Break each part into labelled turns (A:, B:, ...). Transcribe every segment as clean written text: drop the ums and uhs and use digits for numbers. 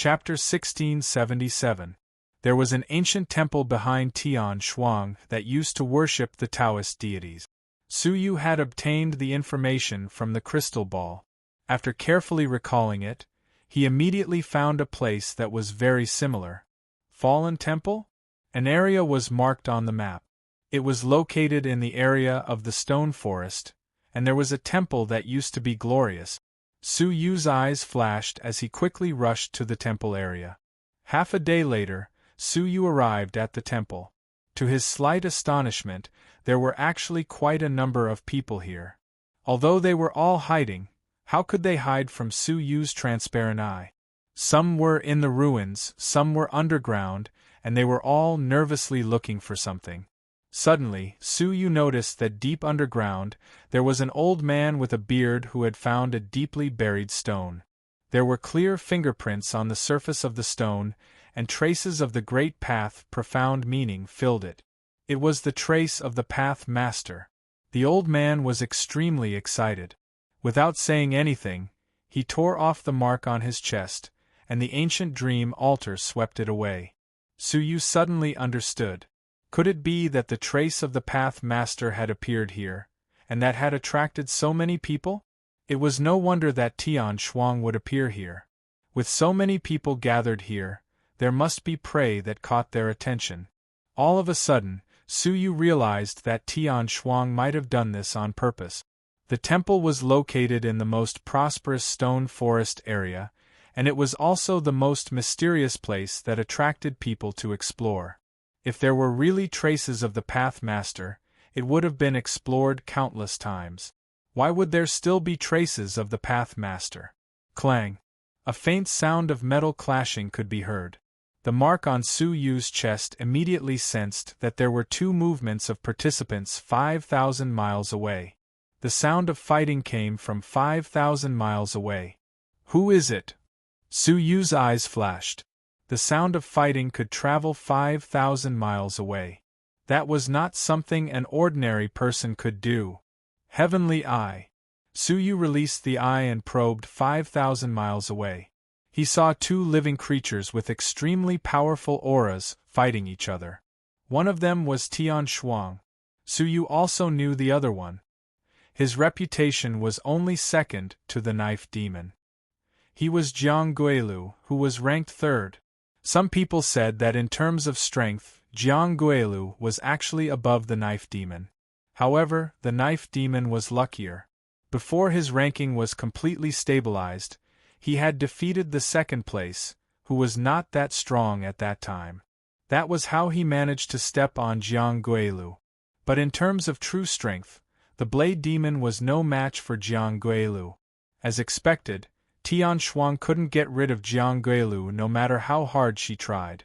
A: Chapter 1677. There was an ancient temple behind Tian Shuang that used to worship the Taoist deities. Su Yu had obtained the information from the crystal ball. After carefully recalling it, he immediately found a place that was very similar. Fallen Temple? An area was marked on the map. It was located in the area of the stone forest, and there was a temple that used to be glorious. Su Yu's eyes flashed as he quickly rushed to the temple area. Half a day later, Su Yu arrived at the temple. To his slight astonishment, there were actually quite a number of people here. Although they were all hiding, how could they hide from Su Yu's transparent eye? Some were in the ruins, some were underground, and they were all nervously looking for something. Suddenly, Su Yu noticed that deep underground, there was an old man with a beard who had found a deeply buried stone. There were clear fingerprints on the surface of the stone, and traces of the great path. Profound meaning filled it. It was the trace of the path master. The old man was extremely excited. Without saying anything, he tore off the mark on his chest, and the ancient dream altar swept it away. Su Yu suddenly understood. Could it be that the trace of the path master had appeared here, and that had attracted so many people? It was no wonder that Tian Shuang would appear here. With so many people gathered here, there must be prey that caught their attention. All of a sudden, Su Yu realized that Tian Shuang might have done this on purpose. The temple was located in the most prosperous stone forest area, and it was also the most mysterious place that attracted people to explore. If there were really traces of the Path Master, it would have been explored countless times. Why would there still be traces of the Path Master? Clang! A faint sound of metal clashing could be heard. The mark on Su Yu's chest immediately sensed that there were two movements of participants 5,000 miles away. The sound of fighting came from 5,000 miles away. Who is it? Su Yu's eyes flashed. The sound of fighting could travel 5,000 miles away. That was not something an ordinary person could do. Heavenly Eye. Su Yu released the eye and probed 5,000 miles away. He saw two living creatures with extremely powerful auras fighting each other. One of them was Tian Shuang. Su Yu also knew the other one. His reputation was only second to the Knife Demon. He was Jiang Guilu, who was ranked third. Some people said that in terms of strength, Jiang Guilu was actually above the Knife Demon. However, the Knife Demon was luckier. Before his ranking was completely stabilized, he had defeated the second place, who was not that strong at that time. That was how he managed to step on Jiang Guilu. But in terms of true strength, the Blade Demon was no match for Jiang Guilu. As expected, Tian Shuang couldn't get rid of Jiang Guilu no matter how hard she tried.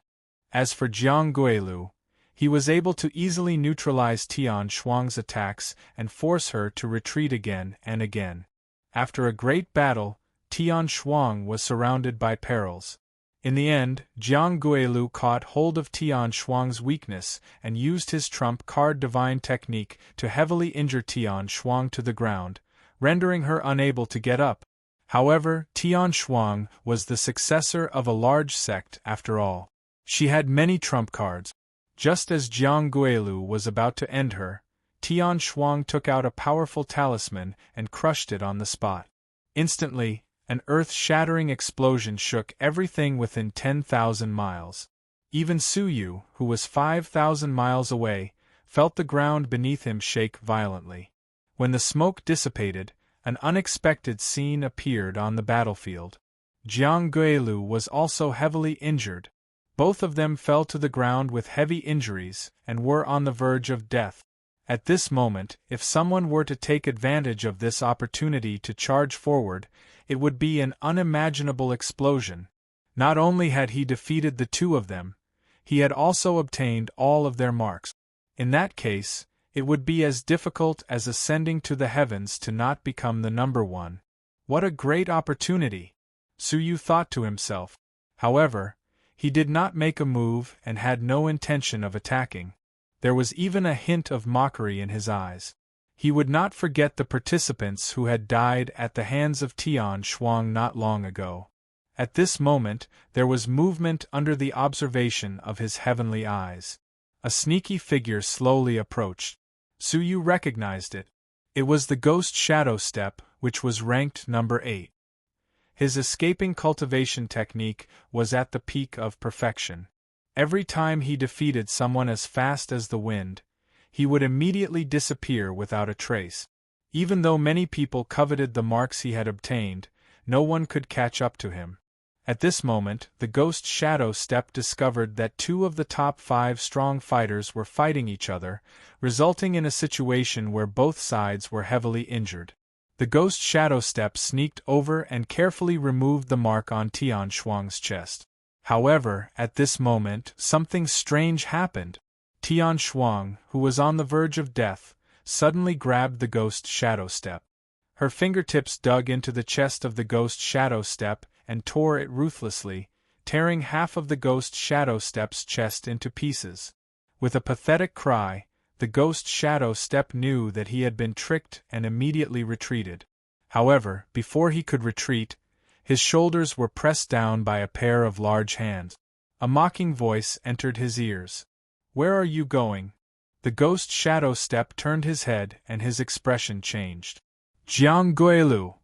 A: As for Jiang Guilu, he was able to easily neutralize Tian Shuang's attacks and force her to retreat again and again. After a great battle, Tian Shuang was surrounded by perils. In the end, Jiang Guilu caught hold of Tian Shuang's weakness and used his trump card divine technique to heavily injure Tian Shuang to the ground, rendering her unable to get up. However, Tian Shuang was the successor of a large sect after all. She had many trump cards. Just as Jiang Guilu was about to end her, Tian Shuang took out a powerful talisman and crushed it on the spot. Instantly, an earth-shattering explosion shook everything within 10,000 miles. Even Su Yu, who was 5,000 miles away, felt the ground beneath him shake violently. When the smoke dissipated, an unexpected scene appeared on the battlefield. Jiang Guilu was also heavily injured. Both of them fell to the ground with heavy injuries and were on the verge of death. At this moment, if someone were to take advantage of this opportunity to charge forward, it would be an unimaginable explosion. Not only had he defeated the two of them, he had also obtained all of their marks. In that case, it would be as difficult as ascending to the heavens to not become the number one. What a great opportunity! Su Yu thought to himself. However, he did not make a move and had no intention of attacking. There was even a hint of mockery in his eyes. He would not forget the participants who had died at the hands of Tian Shuang not long ago. At this moment, there was movement under the observation of his heavenly eyes. A sneaky figure slowly approached. Su Yu recognized it. It was the ghost shadow step, which was ranked number 8. His escaping cultivation technique was at the peak of perfection. Every time he defeated someone as fast as the wind, he would immediately disappear without a trace. Even though many people coveted the marks he had obtained, no one could catch up to him. At this moment, the ghost shadow step discovered that 2 of the top 5 strong fighters were fighting each other, resulting in a situation where both sides were heavily injured. The ghost shadow step sneaked over and carefully removed the mark on Tian Shuang's chest. However, at this moment, something strange happened. Tian Shuang, who was on the verge of death, suddenly grabbed the ghost shadow step. Her fingertips dug into the chest of the ghost shadow step and tore it ruthlessly, tearing half of the ghost shadow step's chest into pieces. With a pathetic cry, the ghost shadow step knew that he had been tricked and immediately retreated. However, before he could retreat, his shoulders were pressed down by a pair of large hands. A mocking voice entered his ears. "Where are you going?" The ghost shadow step turned his head and his expression changed. "Jiang Guilu!"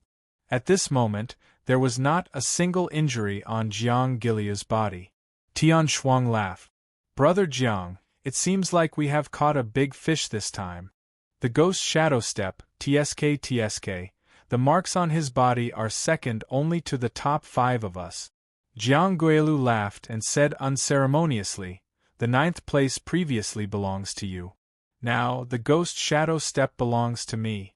A: At this moment, there was not a single injury on Jiang Gilia's body. Tian Shuang laughed. "Brother Jiang, it seems like we have caught a big fish this time." The ghost shadow step, TSK, the marks on his body are second only to the top 5 of us. Jiang Guilu laughed and said unceremoniously, "The 9th place previously belongs to you. Now, the ghost shadow step belongs to me."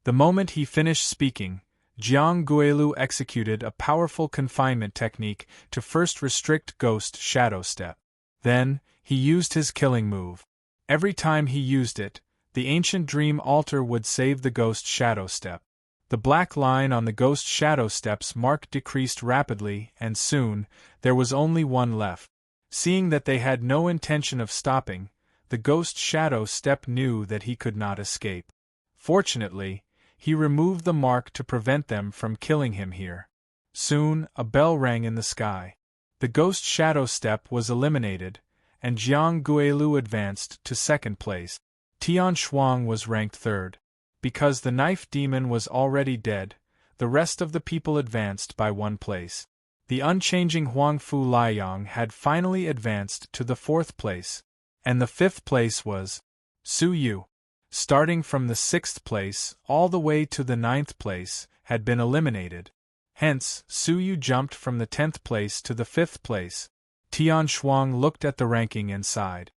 A: The moment he finished speaking, Jiang Guilu executed a powerful confinement technique to first restrict ghost shadow step. Then, he used his killing move. Every time he used it, the ancient dream altar would save the ghost shadow step. The black line on the ghost shadow step's mark decreased rapidly, and soon, there was only one left. Seeing that they had no intention of stopping, the ghost shadow step knew that he could not escape. Fortunately, he removed the mark to prevent them from killing him here. Soon, a bell rang in the sky. The ghost shadow step was eliminated, and Jiang Guilu advanced to 2nd place. Tian Shuang was ranked 3rd. Because the knife demon was already dead, the rest of the people advanced by 1 place. The unchanging Huangfu Liang had finally advanced to the 4th place, and the 5th place was Su Yu. Starting from the 6th place all the way to the 9th place had been eliminated. Hence, Su Yu jumped from the 10th place to the 5th place. Tian Shuang looked at the ranking and sighed.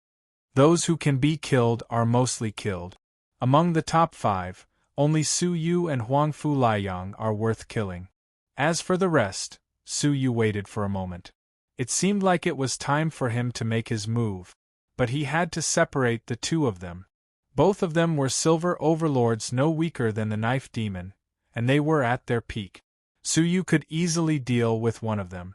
A: Those who can be killed are mostly killed. Among the top 5, only Su Yu and Huangfu Liang are worth killing. As for the rest, Su Yu waited for a moment. It seemed like it was time for him to make his move, but he had to separate the 2 of them. Both of them were silver overlords no weaker than the knife demon, and they were at their peak. Su Yu could easily deal with one of them.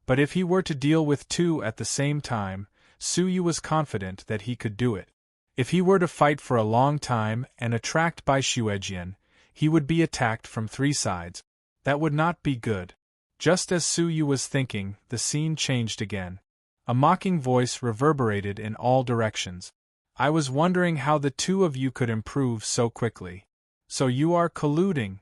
A: But if he were to deal with 2 at the same time, Su Yu was confident that he could do it. If he were to fight for a long time and attract by Xuejian, he would be attacked from 3 sides. That would not be good. Just as Su Yu was thinking, the scene changed again. A mocking voice reverberated in all directions. "I was wondering how the 2 of you could improve so quickly. So you are colluding."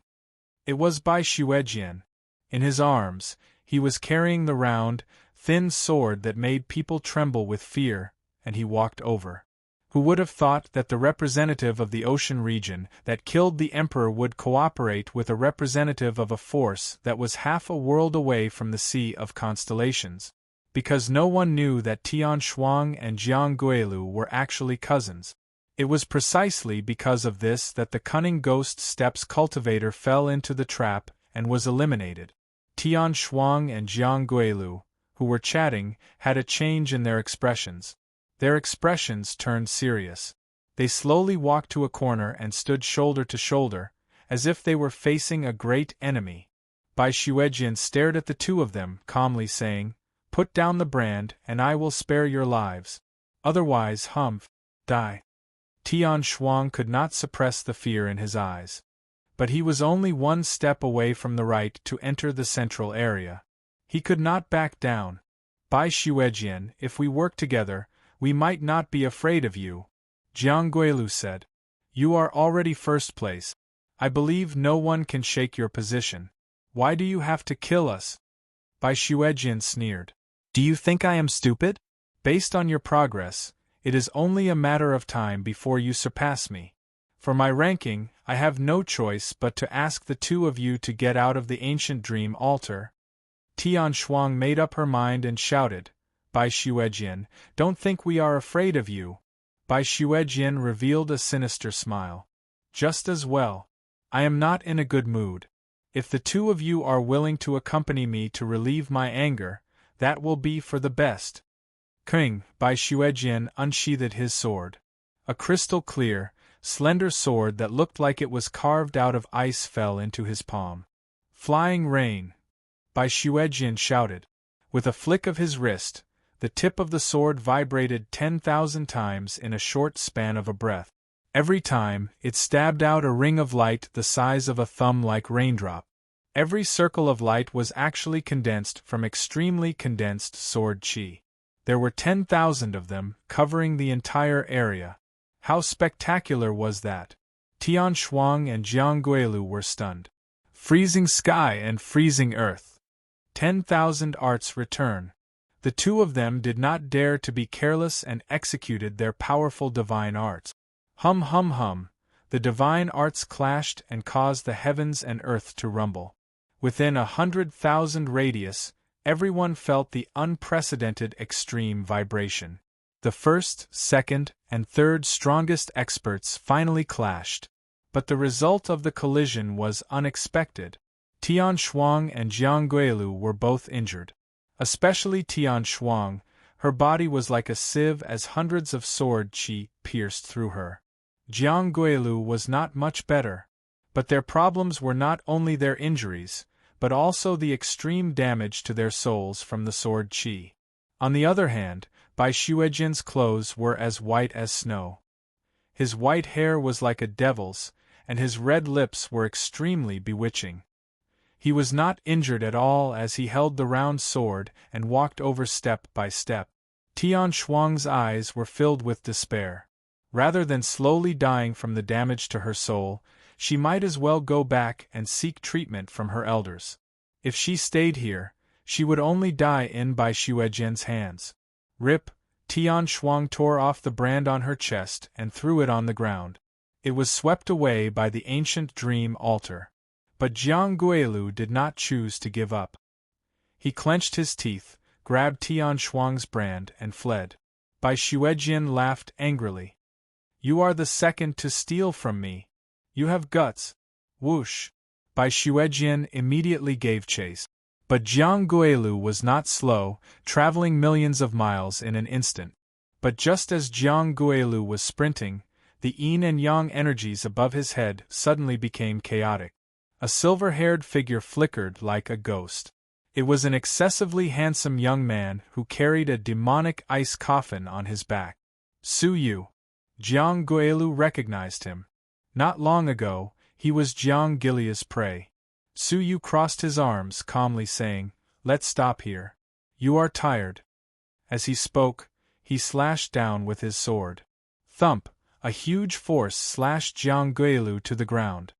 A: It was Bai Xuejian. In his arms, he was carrying the round, thin sword that made people tremble with fear, and he walked over. Who would have thought that the representative of the ocean region that killed the emperor would cooperate with a representative of a force that was half a world away from the Sea of Constellations? Because no one knew that Tian Shuang and Jiang Guilu were actually cousins. It was precisely because of this that the cunning ghost steps cultivator fell into the trap and was eliminated. Tian Shuang and Jiang Guilu, who were chatting, had a change in their expressions. Their expressions turned serious. They slowly walked to a corner and stood shoulder to shoulder, as if they were facing a great enemy. Bai Xuejian stared at the 2 of them, calmly saying, "Put down the brand, and I will spare your lives. Otherwise, die." Tian Shuang could not suppress the fear in his eyes. But he was only 1 step away from the right to enter the central area. He could not back down. Bai Xuejian, if we work together, we might not be afraid of you, Jiang Guilu said. You are already first place. I believe no one can shake your position. Why do you have to kill us? Bai Xuejian sneered. Do you think I am stupid? Based on your progress, it is only a matter of time before you surpass me. For my ranking, I have no choice but to ask the two of you to get out of the ancient dream altar. Tian Shuang made up her mind and shouted, Bai Xuejian, don't think we are afraid of you. Bai Xuejian revealed a sinister smile. Just as well. I am not in a good mood. If the two of you are willing to accompany me to relieve my anger, that will be for the best. King, Bai Xuejian unsheathed his sword. A crystal-clear, slender sword that looked like it was carved out of ice fell into his palm. Flying rain, Bai Xuejian shouted. With a flick of his wrist, the tip of the sword vibrated 10,000 times in a short span of a breath. Every time, it stabbed out a ring of light the size of a thumb like raindrop. Every circle of light was actually condensed from extremely condensed sword qi. There were 10,000 of them, covering the entire area. How spectacular was that? Tian Shuang and Jiang Guilu were stunned. Freezing sky and freezing earth. 10,000 arts return. The two of them did not dare to be careless and executed their powerful divine arts. Hum hum hum, the divine arts clashed and caused the heavens and earth to rumble. Within 100,000 radius, everyone felt the unprecedented extreme vibration. The first, second, and third strongest experts finally clashed. But the result of the collision was unexpected. Tian Shuang and Jiang Guilu were both injured. Especially Tian Shuang, her body was like a sieve as hundreds of sword qi pierced through her. Jiang Guilu was not much better. But their problems were not only their injuries, but also the extreme damage to their souls from the sword qi. On the other hand, Bai Xuejian's clothes were as white as snow. His white hair was like a devil's, and his red lips were extremely bewitching. He was not injured at all as he held the round sword and walked over step by step. Tian Shuang's eyes were filled with despair. Rather than slowly dying from the damage to her soul, she might as well go back and seek treatment from her elders. If she stayed here, she would only die in Bai Xuejian's hands. Rip, Tian Shuang tore off the brand on her chest and threw it on the ground. It was swept away by the ancient dream altar. But Jiang Guilu did not choose to give up. He clenched his teeth, grabbed Tian Shuang's brand and fled. Bai Xuejian laughed angrily. You are the second to steal from me. You have guts. Whoosh. Bai Xuejian immediately gave chase. But Jiang Guilu was not slow, traveling millions of miles in an instant. But just as Jiang Guilu was sprinting, the yin and yang energies above his head suddenly became chaotic. A silver-haired figure flickered like a ghost. It was an excessively handsome young man who carried a demonic ice coffin on his back. Su Yu. Jiang Guilu recognized him. Not long ago, he was Jiang Guilia's prey. Su Yu crossed his arms calmly saying, Let's stop here. You are tired. As he spoke, he slashed down with his sword. Thump! A huge force slashed Jiang Guilu to the ground.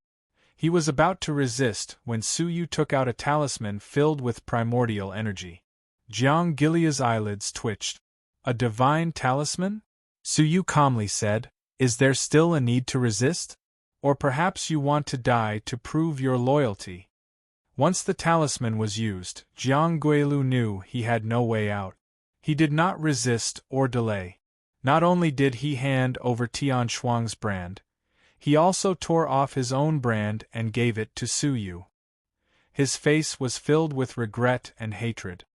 A: He was about to resist when Su Yu took out a talisman filled with primordial energy. Jiang Guilia's eyelids twitched. A divine talisman? Su Yu calmly said, Is there still a need to resist? Or perhaps you want to die to prove your loyalty? Once the talisman was used, Jiang Guilu knew he had no way out. He did not resist or delay. Not only did he hand over Tian Shuang's brand, he also tore off his own brand and gave it to Su Yu. His face was filled with regret and hatred.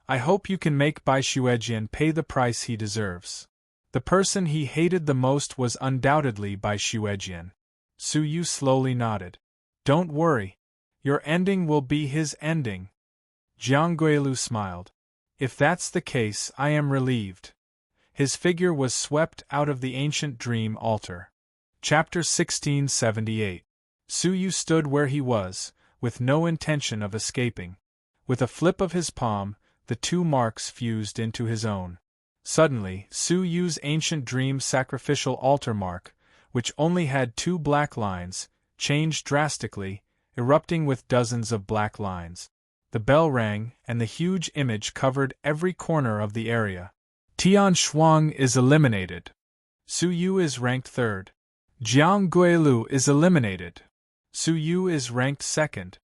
A: I hope you can make Bai Xuejian pay the price he deserves. The person he hated the most was undoubtedly Bai Xuejian. Su Yu slowly nodded. Don't worry. Your ending will be his ending. Jiang Guilu smiled. If that's the case, I am relieved. His figure was swept out of the ancient dream altar. Chapter 1678. Su Yu stood where he was, with no intention of escaping. With a flip of his palm, the two marks fused into his own. Suddenly, Su Yu's ancient dream sacrificial altar mark, which only had 2 black lines, changed drastically, erupting with dozens of black lines. The bell rang, and the huge image covered every corner of the area. Tian Shuang is eliminated. Su Yu is ranked 3rd. Jiang Guilu is eliminated. Su Yu is ranked 2nd.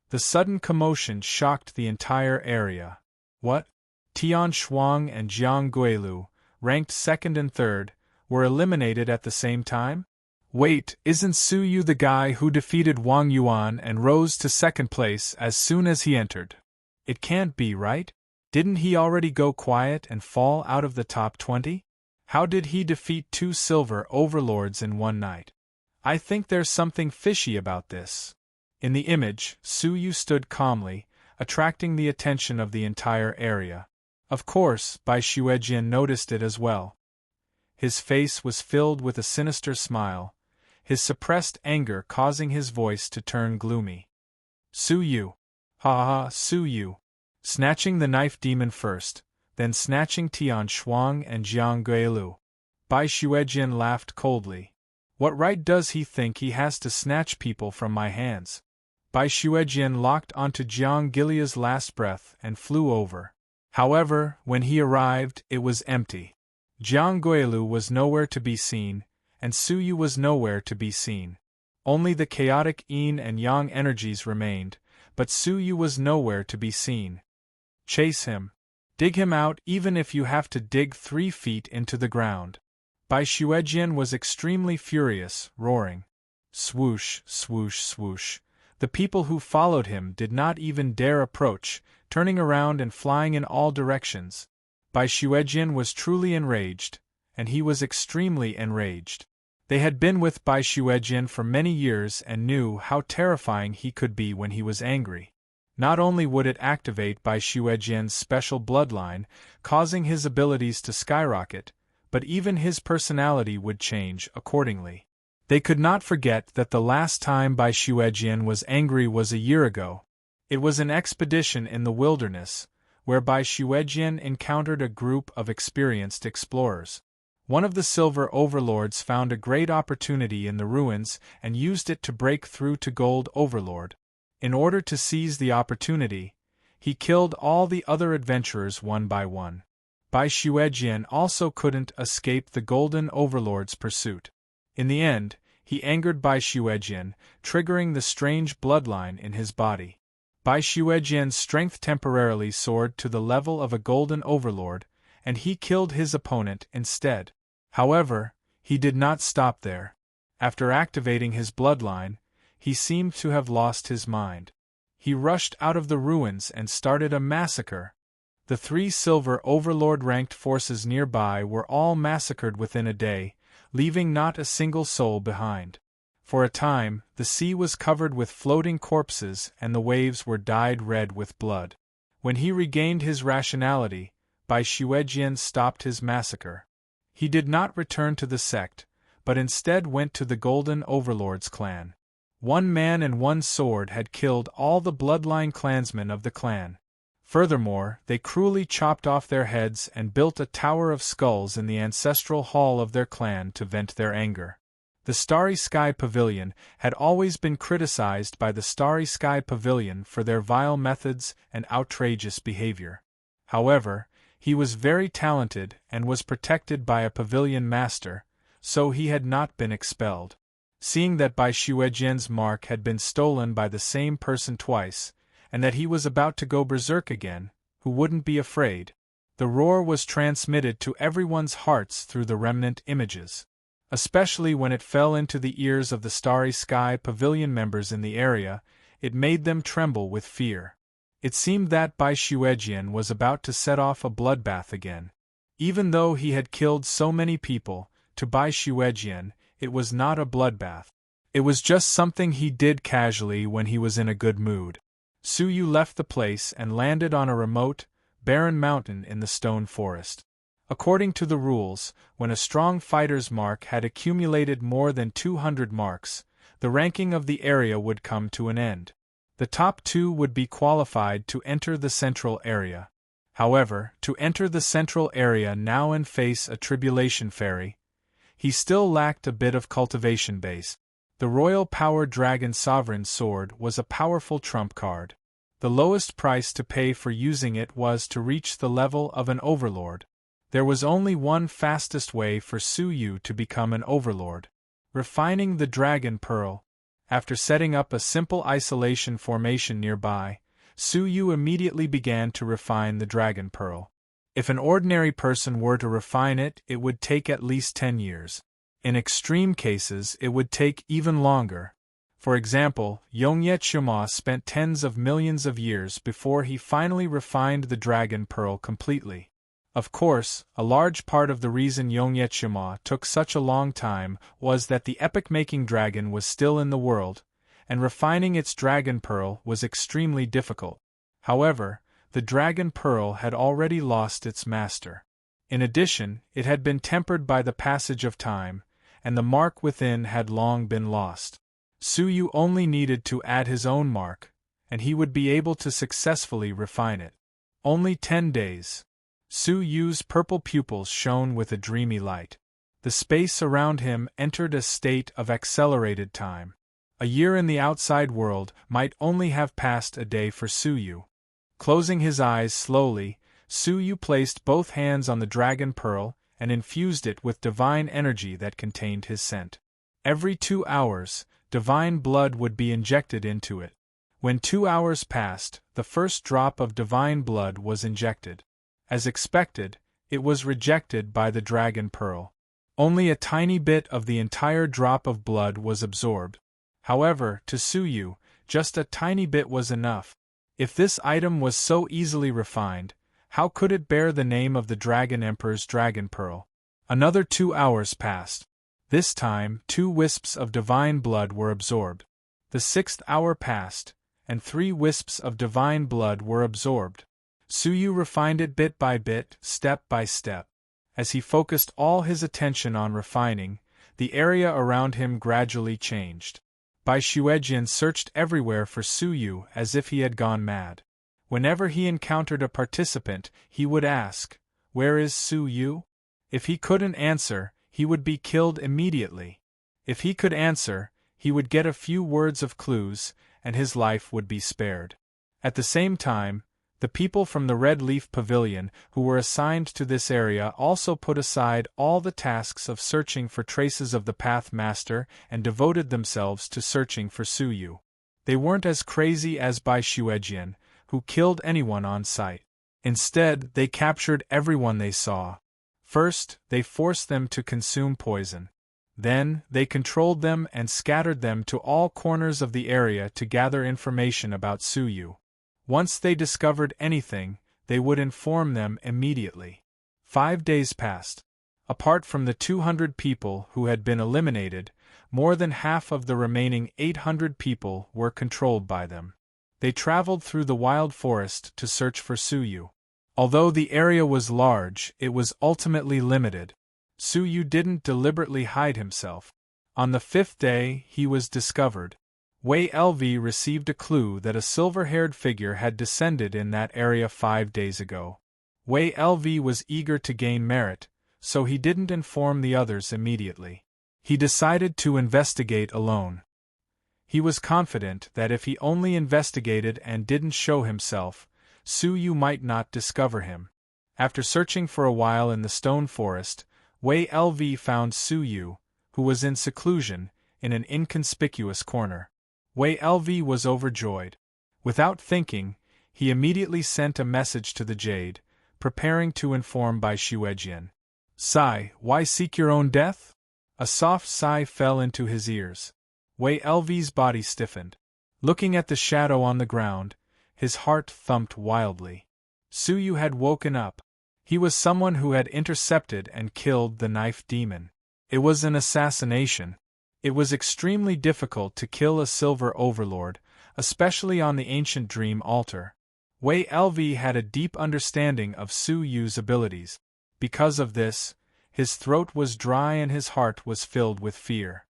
A: The sudden commotion shocked the entire area. What? Tian Shuang and Jiang Guilu, ranked 2nd and 3rd, were eliminated at the same time? Wait, isn't Su Yu the guy who defeated Wang Yuan and rose to 2nd place as soon as he entered? It can't be, right? Didn't he already go quiet and fall out of the top 20? How did he defeat 2 silver overlords in one night? I think there's something fishy about this. In the image, Su Yu stood calmly, attracting the attention of the entire area. Of course, Bai Xuejin noticed it as well. His face was filled with a sinister smile, his suppressed anger causing his voice to turn gloomy. Su Yu. Ha ha, Su Yu. Snatching the knife demon first, then snatching Tian Shuang and Jiang Guilu. Bai Xuejin laughed coldly. What right does he think he has to snatch people from my hands? Bai Xuejin locked onto Jiang Guilia's last breath and flew over. However, when he arrived, it was empty. Jiang Guilu was nowhere to be seen, and Su Yu was nowhere to be seen. Only the chaotic yin and yang energies remained, but Su Yu was nowhere to be seen. Chase him. Dig him out even if you have to dig 3 feet into the ground. Bai Xuejin was extremely furious, roaring. Swoosh, swoosh, swoosh. The people who followed him did not even dare approach, turning around and flying in all directions. Bai Xuejin was truly enraged, and he was extremely enraged. They had been with Bai Xuejin for many years and knew how terrifying he could be when he was angry. Not only would it activate Bai Xuejin's special bloodline, causing his abilities to skyrocket, but even his personality would change accordingly. They could not forget that the last time Bai Xuejin was angry was a year ago. It was an expedition in the wilderness, where Bai Xuejin encountered a group of experienced explorers. One of the silver overlords found a great opportunity in the ruins and used it to break through to Gold Overlord. In order to seize the opportunity, he killed all the other adventurers one by one. Bai Xuejin also couldn't escape the Golden Overlord's pursuit. In the end, he angered Bai Xuejin, triggering the strange bloodline in his body. Bai Xuejin's strength temporarily soared to the level of a Golden Overlord, and he killed his opponent instead. However, he did not stop there. After activating his bloodline, he seemed to have lost his mind. He rushed out of the ruins and started a massacre. The 3 silver overlord-ranked forces nearby were all massacred within a day, leaving not a single soul behind. For a time, the sea was covered with floating corpses and the waves were dyed red with blood. When he regained his rationality, Bai Xuejin stopped his massacre. He did not return to the sect, but instead went to the Golden Overlord's clan. 1 man and 1 sword had killed all the bloodline clansmen of the clan. Furthermore, they cruelly chopped off their heads and built a tower of skulls in the ancestral hall of their clan to vent their anger. The Starry Sky Pavilion had always been criticized by the Starry Sky Pavilion for their vile methods and outrageous behavior. However, he was very talented and was protected by a pavilion master, so he had not been expelled. Seeing that Bai Xuejin's mark had been stolen by the same person twice, and that he was about to go berserk again, who wouldn't be afraid? The roar was transmitted to everyone's hearts through the remnant images. Especially when it fell into the ears of the Starry Sky Pavilion members in the area, it made them tremble with fear. It seemed that Bai Xuejin was about to set off a bloodbath again. Even though he had killed so many people, to Bai Xuejin, it was not a bloodbath. It was just something he did casually when he was in a good mood. Su Yu left the place and landed on a remote, barren mountain in the stone forest. According to the rules, when a strong fighter's mark had accumulated more than 200 marks, the ranking of the area would come to an end. The top 2 would be qualified to enter the central area. However, to enter the central area now and face a tribulation fairy, he still lacked a bit of cultivation base. The Royal Power Dragon Sovereign Sword was a powerful trump card. The lowest price to pay for using it was to reach the level of an overlord. There was only one fastest way for Su Yu to become an overlord: refining the Dragon Pearl. After setting up a simple isolation formation nearby, Su Yu immediately began to refine the Dragon Pearl. If an ordinary person were to refine it, it would take at least 10 years. In extreme cases, it would take even longer. For example, Yongyechima spent tens of millions of years before he finally refined the Dragon Pearl completely. Of course, a large part of the reason Yongyechima took such a long time was that the epic-making dragon was still in the world, and refining its Dragon Pearl was extremely difficult. However, the Dragon Pearl had already lost its master. In addition, it had been tempered by the passage of time, and the mark within had long been lost. Su Yu only needed to add his own mark, and he would be able to successfully refine it. Only 10 days. Su Yu's purple pupils shone with a dreamy light. The space around him entered a state of accelerated time. A year in the outside world might only have passed a day for Su Yu. Closing his eyes slowly, Su Yu placed both hands on the Dragon Pearl and infused it with divine energy that contained his scent. Every 2 hours, divine blood would be injected into it. When 2 hours passed, the first drop of divine blood was injected. As expected, it was rejected by the Dragon Pearl. Only a tiny bit of the entire drop of blood was absorbed. However, to Su Yu, just a tiny bit was enough. If this item was so easily refined, how could it bear the name of the Dragon Emperor's Dragon Pearl? Another 2 hours passed. This time, 2 wisps of divine blood were absorbed. The 6th hour passed, and 3 wisps of divine blood were absorbed. Su Yu refined it bit by bit, step by step. As he focused all his attention on refining, the area around him gradually changed. Bai Xuejian searched everywhere for Su Yu as if he had gone mad. Whenever he encountered a participant, he would ask, "Where is Su Yu?" If he couldn't answer, he would be killed immediately. If he could answer, he would get a few words of clues, and his life would be spared. At the same time, the people from the Red Leaf Pavilion who were assigned to this area also put aside all the tasks of searching for traces of the Path Master and devoted themselves to searching for Su Yu. They weren't as crazy as Bai Xuejian, who killed anyone on sight. Instead, they captured everyone they saw. First, they forced them to consume poison. Then, they controlled them and scattered them to all corners of the area to gather information about Su Yu. Once they discovered anything, they would inform them immediately. 5 days passed. Apart from the 200 people who had been eliminated, more than half of the remaining 800 people were controlled by them. They traveled through the wild forest to search for Su Yu. Although the area was large, it was ultimately limited. Su Yu didn't deliberately hide himself. On the 5th day, he was discovered. Wei Lv received a clue that a silver-haired figure had descended in that area 5 days ago. Wei Lv was eager to gain merit, so he didn't inform the others immediately. He decided to investigate alone. He was confident that if he only investigated and didn't show himself, Su Yu might not discover him. After searching for a while in the stone forest, Wei Lv found Su Yu, who was in seclusion, in an inconspicuous corner. Wei Lv was overjoyed. Without thinking, he immediately sent a message to the Jade, preparing to inform Bai Xuejian. "Sigh, why seek your own death?" A soft sigh fell into his ears. Wei Lv's body stiffened. Looking at the shadow on the ground, his heart thumped wildly. Su Yu had woken up. He was someone who had intercepted and killed the knife demon. It was an assassination. It was extremely difficult to kill a silver overlord, especially on the ancient dream altar. Wei Lv had a deep understanding of Su Yu's abilities. Because of this, his throat was dry and his heart was filled with fear.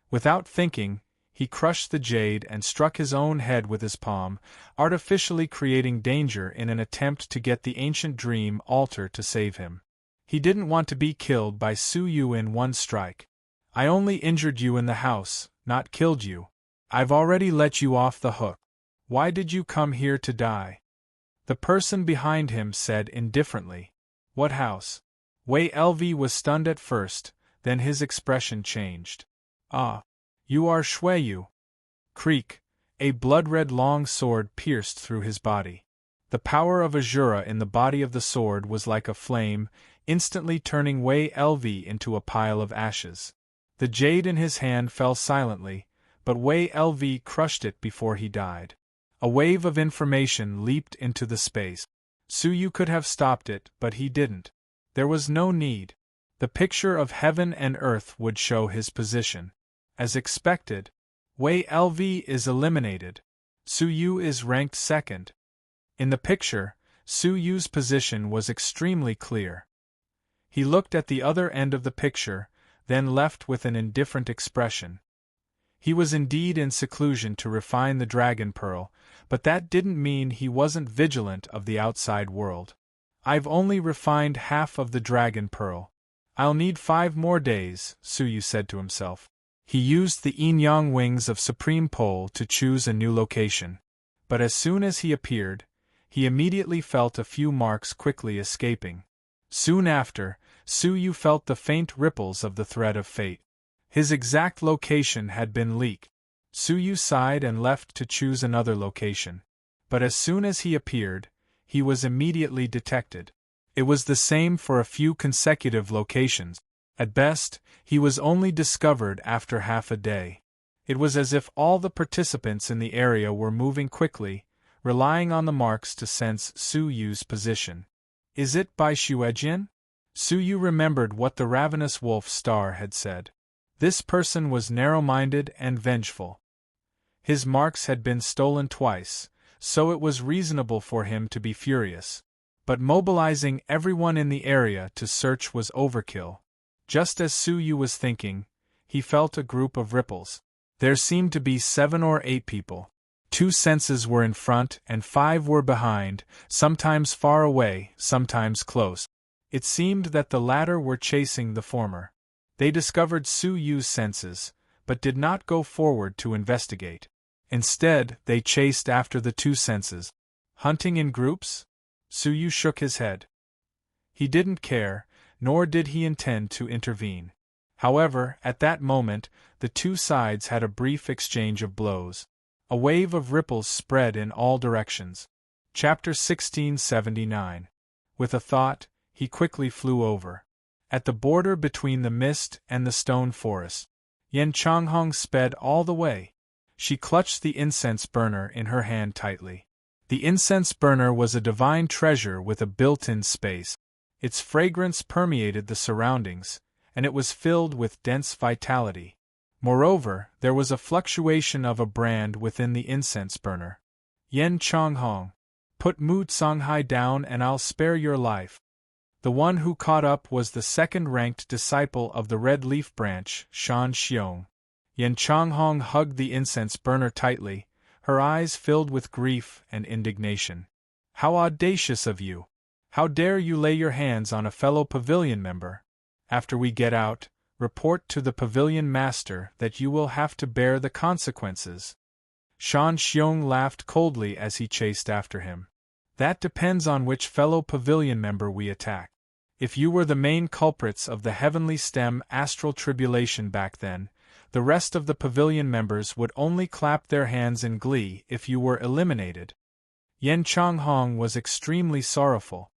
A: Without thinking, He crushed the jade and struck his own head with his palm, artificially creating danger in an attempt to get the ancient dream altar to save him. He didn't want to be killed by Su Yu in one strike. I only injured you in the house, not killed you. I've already let you off the hook. Why did you come here to die? The person behind him said indifferently. What house? Wei Lv was stunned at first, then his expression changed. Ah. You are Shui Yu. Creak. A blood-red long sword pierced through his body. The power of Azura in the body of the sword was like a flame, instantly turning Wei Lv into a pile of ashes. The jade in his hand fell silently, but Wei Lv crushed it before he died. A wave of information leaped into the space. Su Yu could have stopped it, but he didn't. There was no need. The picture of heaven and earth would show his position. As expected, Wei Lv is eliminated. Su Yu is ranked second. In the picture, Su Yu's position was extremely clear. He looked at the other end of the picture, then left with an indifferent expression. He was indeed in seclusion to refine the dragon pearl, but that didn't mean he wasn't vigilant of the outside world. I've only refined half of the dragon pearl. I'll need 5 more days, Su Yu said to himself. He used the yin-yang wings of Supreme Pole to choose a new location. But as soon as he appeared, he immediately felt a few marks quickly escaping. Soon after, Su Yu felt the faint ripples of the thread of fate. His exact location had been leaked. Su Yu sighed and left to choose another location. But as soon as he appeared, he was immediately detected. It was the same for a few consecutive locations. At best, he was only discovered after half a day. It was as if all the participants in the area were moving quickly, relying on the marks to sense Su Yu's position. Is it by Xuejin? Su Yu remembered what the ravenous wolf star had said. This person was narrow-minded and vengeful. His marks had been stolen twice, so it was reasonable for him to be furious. But mobilizing everyone in the area to search was overkill. Just as Su Yu was thinking, he felt a group of ripples. There seemed to be 7 or 8 people. 2 senses were in front and 5 were behind, sometimes far away, sometimes close. It seemed that the latter were chasing the former. They discovered Su Yu's senses, but did not go forward to investigate. Instead, they chased after the 2 senses. Hunting in groups? Su Yu shook his head. He didn't care, nor did he intend to intervene. However, at that moment, the 2 sides had a brief exchange of blows. A wave of ripples spread in all directions. Chapter 1679. With a thought, he quickly flew over. At the border between the mist and the stone forest, Yen Changhong sped all the way. She clutched the incense burner in her hand tightly. The incense burner was a divine treasure with a built-in space. Its fragrance permeated the surroundings, and it was filled with dense vitality. Moreover, there was a fluctuation of a brand within the incense burner. Yen Changhong, put Mu Songhai down and I'll spare your life. The one who caught up was the second-ranked disciple of the Red Leaf Branch, Shan Xiong. Yen Changhong hugged the incense burner tightly, her eyes filled with grief and indignation. How audacious of you! How dare you lay your hands on a fellow pavilion member? After we get out, report to the pavilion master that you will have to bear the consequences. Shan Xiong laughed coldly as he chased after him. That depends on which fellow pavilion member we attack. If you were the main culprits of the heavenly stem astral tribulation back then, the rest of the pavilion members would only clap their hands in glee if you were eliminated. Yen Changhong was extremely sorrowful.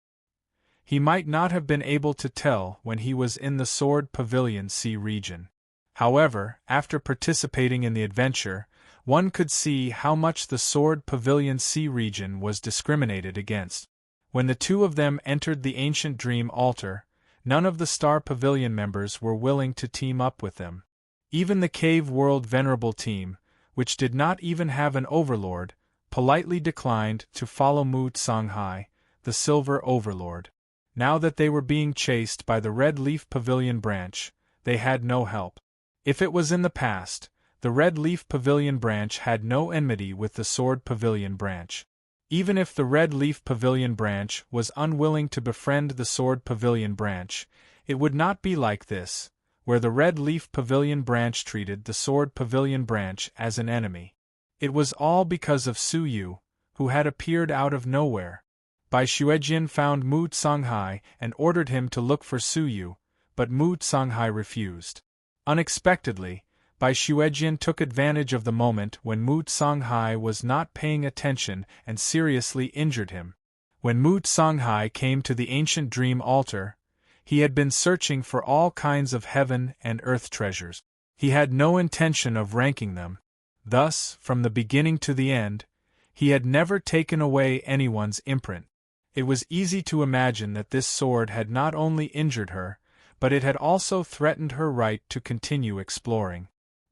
A: He might not have been able to tell when he was in the Sword Pavilion Sea region. However, after participating in the adventure, one could see how much the Sword Pavilion Sea region was discriminated against. When the 2 of them entered the ancient dream altar, none of the Star Pavilion members were willing to team up with them. Even the Cave World Venerable team, which did not even have an overlord, politely declined to follow Mu Songhai, the Silver Overlord. Now that they were being chased by the Red Leaf Pavilion branch, they had no help. If it was in the past, The red leaf pavilion branch had no enmity with the sword pavilion branch. Even if the red leaf pavilion branch was unwilling to befriend the sword pavilion branch, it would not be like this, where the red leaf pavilion branch treated the sword pavilion branch as an enemy. It was all because of Su Yu, who had appeared out of nowhere. Bai Xuejin found Mu Songhai and ordered him to look for Su Yu, but Mu Songhai refused. Unexpectedly, Bai Xuejin took advantage of the moment when Mu Songhai was not paying attention and seriously injured him. When Mu Songhai came to the ancient dream altar, he had been searching for all kinds of heaven and earth treasures. He had no intention of ranking them. Thus, from the beginning to the end, he had never taken away anyone's imprint. It was easy to imagine that this sword had not only injured her, but it had also threatened her right to continue exploring.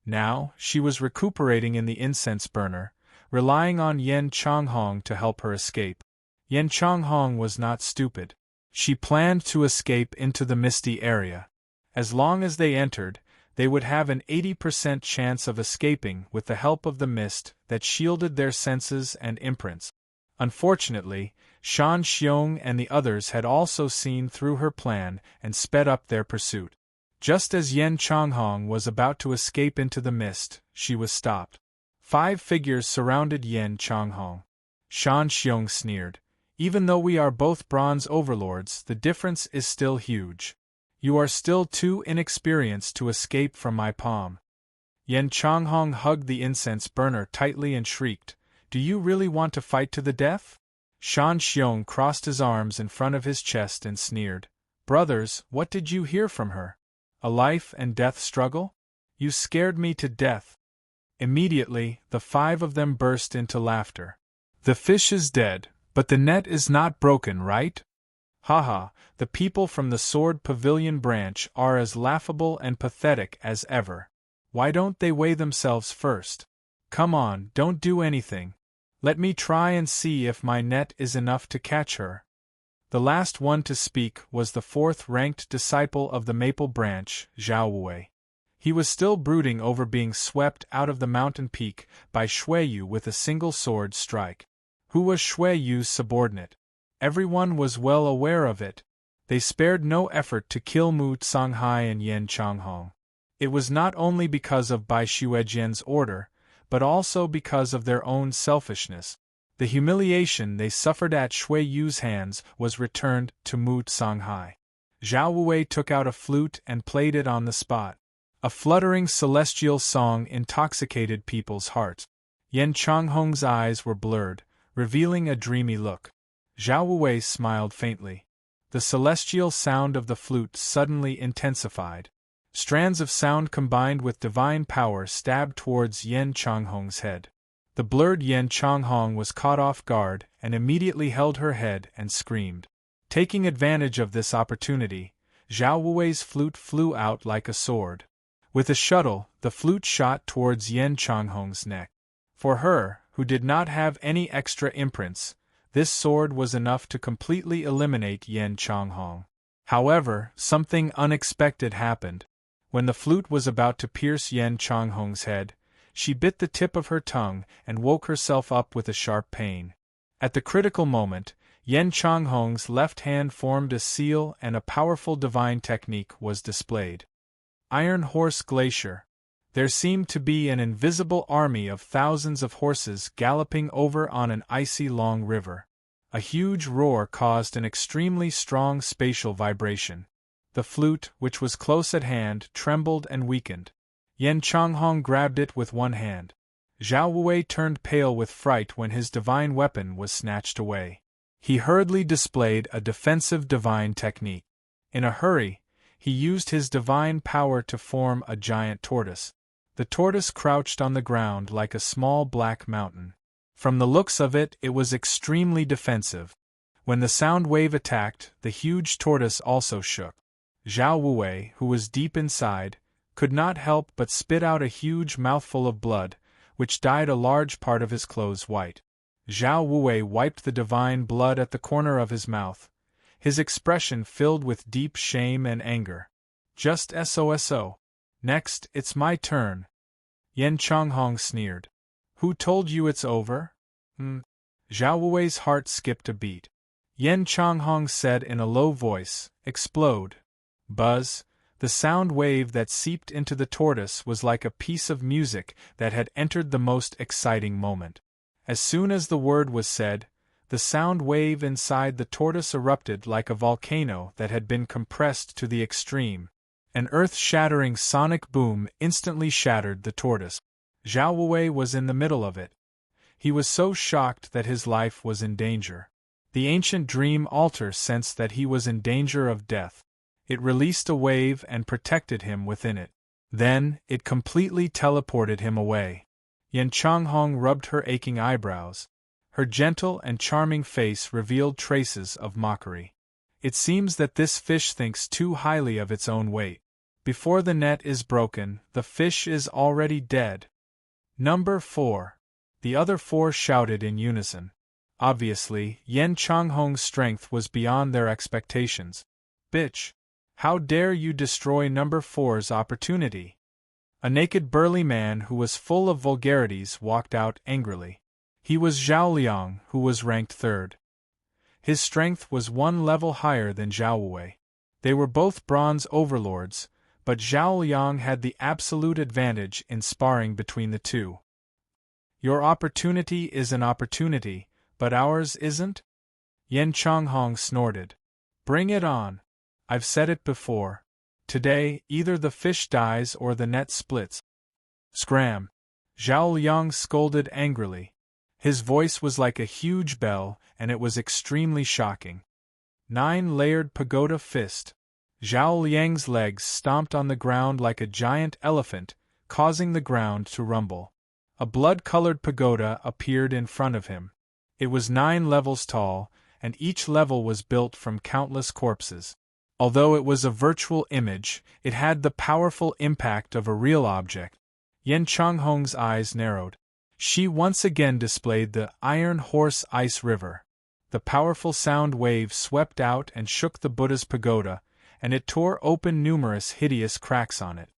A: Now, she was recuperating in the incense burner, relying on Yen Changhong to help her escape. Yen Changhong was not stupid. She planned to escape into the misty area. As long as they entered, they would have an 80% chance of escaping with the help of the mist that shielded their senses and imprints. Unfortunately, Shan Xiong and the others had also seen through her plan and sped up their pursuit. Just as Yen Changhong was about to escape into the mist, she was stopped. 5 figures surrounded Yen Changhong. Shan Xiong sneered. Even though we are both bronze overlords, the difference is still huge. You are still too inexperienced to escape from my palm. Yen Changhong hugged the incense burner tightly and shrieked, "Do you really want to fight to the death?" Shan Xiong crossed his arms in front of his chest and sneered, "Brothers, what did you hear from her? A life and death struggle? You scared me to death." Immediately, the 5 of them burst into laughter. "The fish is dead, but the net is not broken, right? Haha, the people from the Sword Pavilion branch are as laughable and pathetic as ever. Why don't they weigh themselves first? Come on, don't do anything. Let me try and see if my net is enough to catch her." The last one to speak was the 4th-ranked disciple of the Maple Branch, Zhao Wei. He was still brooding over being swept out of the mountain peak by Shui Yu with a single sword strike. Who was Shui Yu's subordinate? Everyone was well aware of it. They spared no effort to kill Mu Songhai and Yen Changhong. It was not only because of Bai Xuejin's order, but also because of their own selfishness. The humiliation they suffered at Shui Yu's hands was returned to Mu Songhai. Zhao Wei took out a flute and played it on the spot. A fluttering celestial song intoxicated people's hearts. Yen Changhong's eyes were blurred, revealing a dreamy look. Zhao Wei smiled faintly. The celestial sound of the flute suddenly intensified. Strands of sound combined with divine power stabbed towards Yen Changhong's head. The blurred Yen Changhong was caught off guard and immediately held her head and screamed. Taking advantage of this opportunity, Zhao Wei's flute flew out like a sword. With a shuttle, the flute shot towards Yen Changhong's neck. For her, who did not have any extra imprints, this sword was enough to completely eliminate Yen Changhong. However, something unexpected happened. When the flute was about to pierce Yen Changhong's head, she bit the tip of her tongue and woke herself up with a sharp pain. At the critical moment, Yen Changhong's left hand formed a seal and a powerful divine technique was displayed. Iron Horse Glacier. There seemed to be an invisible army of thousands of horses galloping over on an icy long river. A huge roar caused an extremely strong spatial vibration. The flute, which was close at hand, trembled and weakened. Yen Changhong grabbed it with one hand. Zhao Wei turned pale with fright when his divine weapon was snatched away. He hurriedly displayed a defensive divine technique. In a hurry, he used his divine power to form a giant tortoise. The tortoise crouched on the ground like a small black mountain. From the looks of it, it was extremely defensive. When the sound wave attacked, the huge tortoise also shook. Zhao Wei, who was deep inside, could not help but spit out a huge mouthful of blood, which dyed a large part of his clothes white. Zhao Wei wiped the divine blood at the corner of his mouth, his expression filled with deep shame and anger. Just so. Next, it's my turn. Yen Chonghong sneered. Who told you it's over? Zhao Wui's heart skipped a beat. Yen Chonghong said in a low voice, "Explode." Buzz. The sound wave that seeped into the tortoise was like a piece of music that had entered the most exciting moment. As soon as the word was said, the sound wave inside the tortoise erupted like a volcano that had been compressed to the extreme. An earth-shattering sonic boom instantly shattered the tortoise. Zhao Wei was in the middle of it. He was so shocked that his life was in danger. The ancient dream altar sensed that he was in danger of death. It released a wave and protected him within it. Then, it completely teleported him away. Yen Chonghong rubbed her aching eyebrows. Her gentle and charming face revealed traces of mockery. It seems that this fish thinks too highly of its own weight. Before the net is broken, the fish is already dead. Number 4. The other 4 shouted in unison. Obviously, Yen Chonghong's strength was beyond their expectations. Bitch! How dare you destroy number 4's opportunity? A naked burly man who was full of vulgarities walked out angrily. He was Zhao Liang, who was ranked 3rd. His strength was 1 level higher than Zhao Wei. They were both bronze overlords, but Zhao Liang had the absolute advantage in sparring between the two. Your opportunity is an opportunity, but ours isn't? Yen Chonghong snorted. Bring it on. I've said it before. Today, either the fish dies or the net splits. Scram! Zhao Liang scolded angrily. His voice was like a huge bell, and it was extremely shocking. 9-layered pagoda fist. Zhao Liang's legs stomped on the ground like a giant elephant, causing the ground to rumble. A blood-colored pagoda appeared in front of him. It was 9 levels tall, and each level was built from countless corpses. Although it was a virtual image, it had the powerful impact of a real object. Yen Chonghong's eyes narrowed. She once again displayed the Iron Horse Ice River. The powerful sound wave swept out and shook the Buddha's pagoda, and it tore open numerous hideous cracks on it.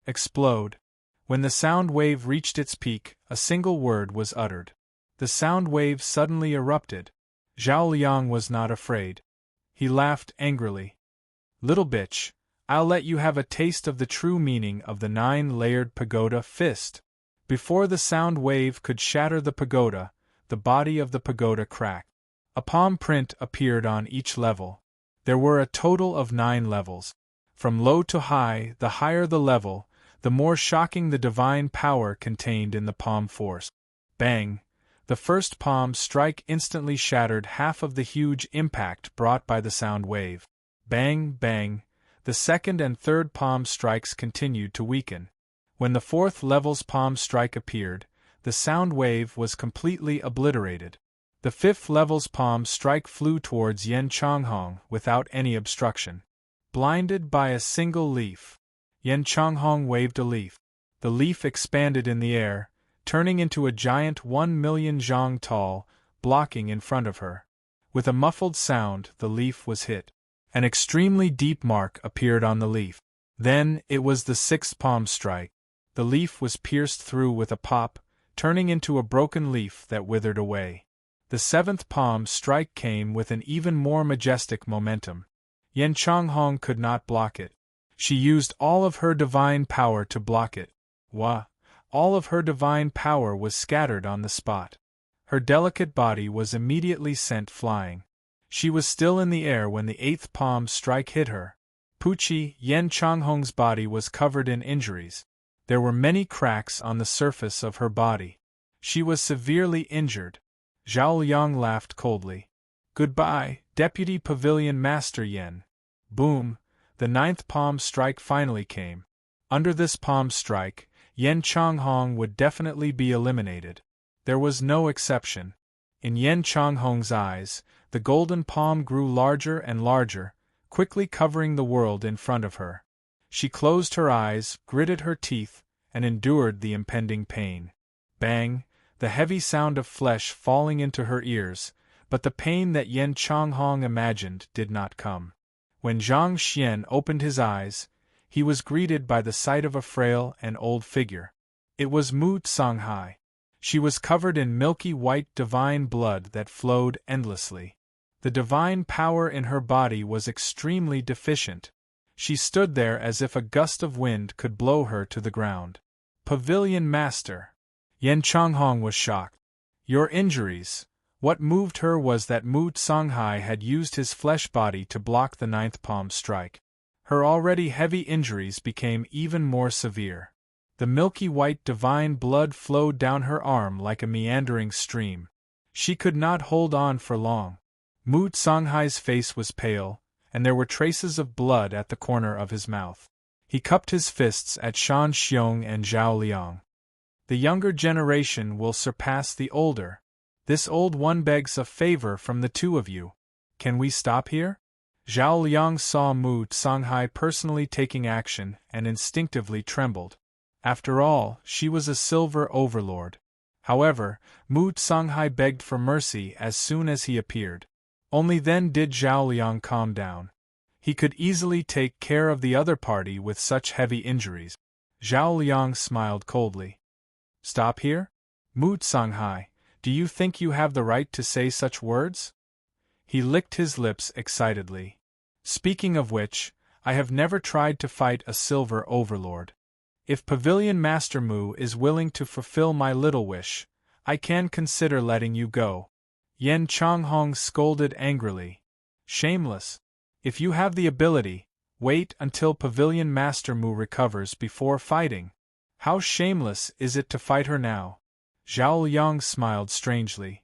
A: Explode. When the sound wave reached its peak, a single word was uttered. The sound wave suddenly erupted. Zhao Liang was not afraid. He laughed angrily. Little bitch, I'll let you have a taste of the true meaning of the 9-layered pagoda fist. Before the sound wave could shatter the pagoda, the body of the pagoda cracked. A palm print appeared on each level. There were a total of 9 levels. From low to high, the higher the level, the more shocking the divine power contained in the palm force. Bang! The first palm strike instantly shattered half of the huge impact brought by the sound wave. Bang, bang! The second and third palm strikes continued to weaken. When the 4th level's palm strike appeared, the sound wave was completely obliterated. The 5th level's palm strike flew towards Yen Chonghong without any obstruction. Blinded by a single leaf. Yen Chonghong waved a leaf. The leaf expanded in the air, turning into a giant 1,000,000 zhang tall, blocking in front of her. With a muffled sound, the leaf was hit. An extremely deep mark appeared on the leaf. Then, it was the 6th palm strike. The leaf was pierced through with a pop, turning into a broken leaf that withered away. The 7th palm strike came with an even more majestic momentum. Yen Chonghong could not block it. She used all of her divine power to block it. Wah! All of her divine power was scattered on the spot. Her delicate body was immediately sent flying. She was still in the air when the 8th palm strike hit her. Pucci, Yen Chonghong's body was covered in injuries. There were many cracks on the surface of her body. She was severely injured. Zhao Liang laughed coldly. Goodbye, Deputy Pavilion Master Yen. Boom! The 9th palm strike finally came. Under this palm strike, Yen Chonghong would definitely be eliminated. There was no exception. In Yen Chonghong's eyes, the golden palm grew larger and larger, quickly covering the world in front of her. She closed her eyes, gritted her teeth, and endured the impending pain. Bang! The heavy sound of flesh falling into her ears, but the pain that Yen Chonghong imagined did not come. When Zhang Xian opened his eyes, he was greeted by the sight of a frail and old figure. It was Mu Songhai. She was covered in milky white divine blood that flowed endlessly. The divine power in her body was extremely deficient. She stood there as if a gust of wind could blow her to the ground. Pavilion Master. Yen Changhong was shocked. Your injuries. What moved her was that Mu Songhai had used his flesh body to block the ninth palm strike. Her already heavy injuries became even more severe. The milky white divine blood flowed down her arm like a meandering stream. She could not hold on for long. Mu Songhai's face was pale, and there were traces of blood at the corner of his mouth. He cupped his fists at Shan Xiong and Zhao Liang. The younger generation will surpass the older. This old one begs a favor from the two of you. Can we stop here? Zhao Liang saw Mu Songhai personally taking action and instinctively trembled. After all, she was a silver overlord. However, Mu Songhai begged for mercy as soon as he appeared. Only then did Zhao Liang calm down. He could easily take care of the other party with such heavy injuries. Zhao Liang smiled coldly. Stop here? Mu Songhai, do you think you have the right to say such words? He licked his lips excitedly. Speaking of which, I have never tried to fight a silver overlord. If Pavilion Master Mu is willing to fulfill my little wish, I can consider letting you go. Yen Changhong scolded angrily. Shameless. If you have the ability, wait until Pavilion Master Mu recovers before fighting. How shameless is it to fight her now? Zhao Liang smiled strangely.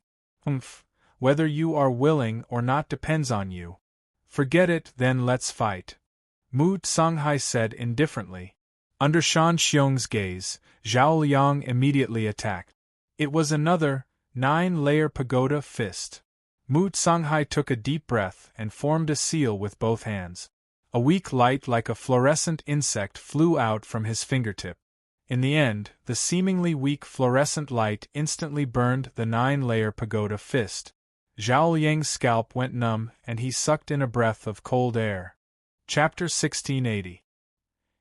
A: Whether you are willing or not depends on you. Forget it, then let's fight. Mu Songhai said indifferently. Under Shan Xiong's gaze, Zhao Liang immediately attacked. It was another 9-layer pagoda fist. Mu Songhai took a deep breath and formed a seal with both hands. A weak light like a fluorescent insect flew out from his fingertip. In the end, the seemingly weak fluorescent light instantly burned the 9-layer pagoda fist. Zhao Liang's scalp went numb and he sucked in a breath of cold air. Chapter 1680.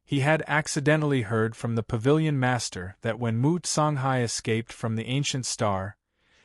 A: He had accidentally heard from the Pavilion Master that when Mu Songhai escaped from the Ancient Star,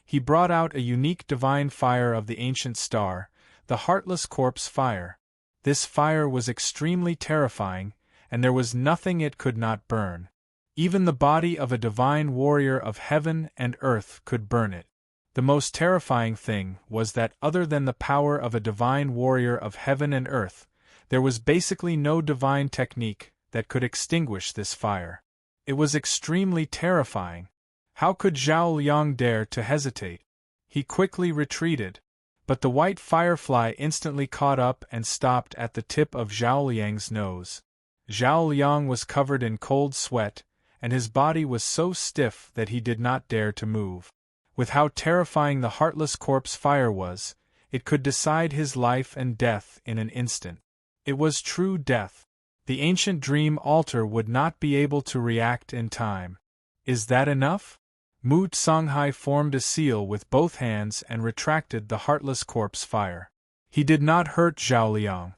A: he brought out a unique divine fire of the Ancient Star, the Heartless Corpse Fire. This fire was extremely terrifying, and there was nothing it could not burn. Even the body of a divine warrior of heaven and earth could burn it. The most terrifying thing was that other than the power of a divine warrior of heaven and earth, there was basically no divine technique that could extinguish this fire. It was extremely terrifying. How could Zhao Liang dare to hesitate? He quickly retreated, but the white firefly instantly caught up and stopped at the tip of Zhao Liang's nose. Zhao Liang was covered in cold sweat, and his body was so stiff that he did not dare to move. With how terrifying the Heartless Corpse Fire was, it could decide his life and death in an instant. It was true death. The ancient dream altar would not be able to react in time. Is that enough? Mu Songhai formed a seal with both hands and retracted the Heartless Corpse Fire. He did not hurt Zhao Liang.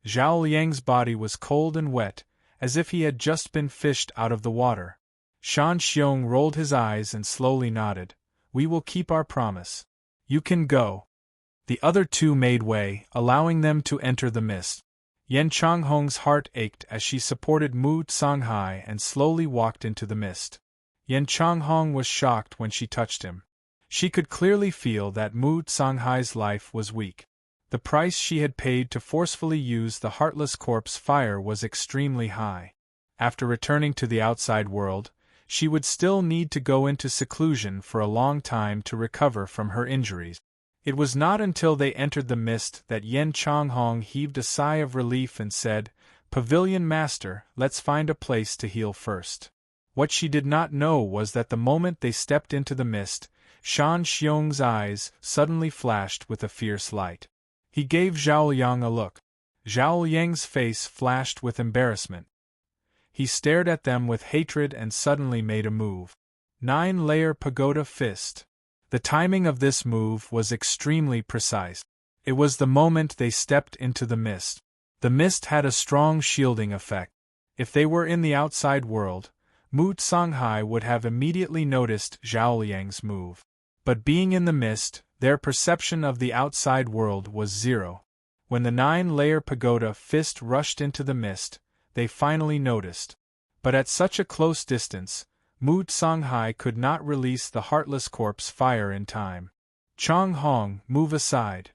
A: Zhao Liang's body was cold and wet, as if he had just been fished out of the water. Shan Xiong rolled his eyes and slowly nodded. We will keep our promise. You can go. The other two made way, allowing them to enter the mist. Yen Changhong's heart ached as she supported Mu Songhai and slowly walked into the mist. Yen Changhong was shocked when she touched him. She could clearly feel that Mu Songhai's life was weak. The price she had paid to forcefully use the Heartless Corpse Fire was extremely high. After returning to the outside world, she would still need to go into seclusion for a long time to recover from her injuries. It was not until they entered the mist that Yen Changhong heaved a sigh of relief and said, Pavilion Master, let's find a place to heal first. What she did not know was that the moment they stepped into the mist, Shan Xiong's eyes suddenly flashed with a fierce light. He gave Zhao Liang a look. Zhao Liang's face flashed with embarrassment. He stared at them with hatred and suddenly made a move. 9-layer pagoda fist. The timing of this move was extremely precise. It was the moment they stepped into the mist. The mist had a strong shielding effect. If they were in the outside world, Mu Songhai would have immediately noticed Zhao Liang's move. But being in the mist, their perception of the outside world was zero. When the 9-layer pagoda fist rushed into the mist, they finally noticed. But at such a close distance, Mu Songhai could not release the heartless corpse fire in time. Chong Hong, move aside.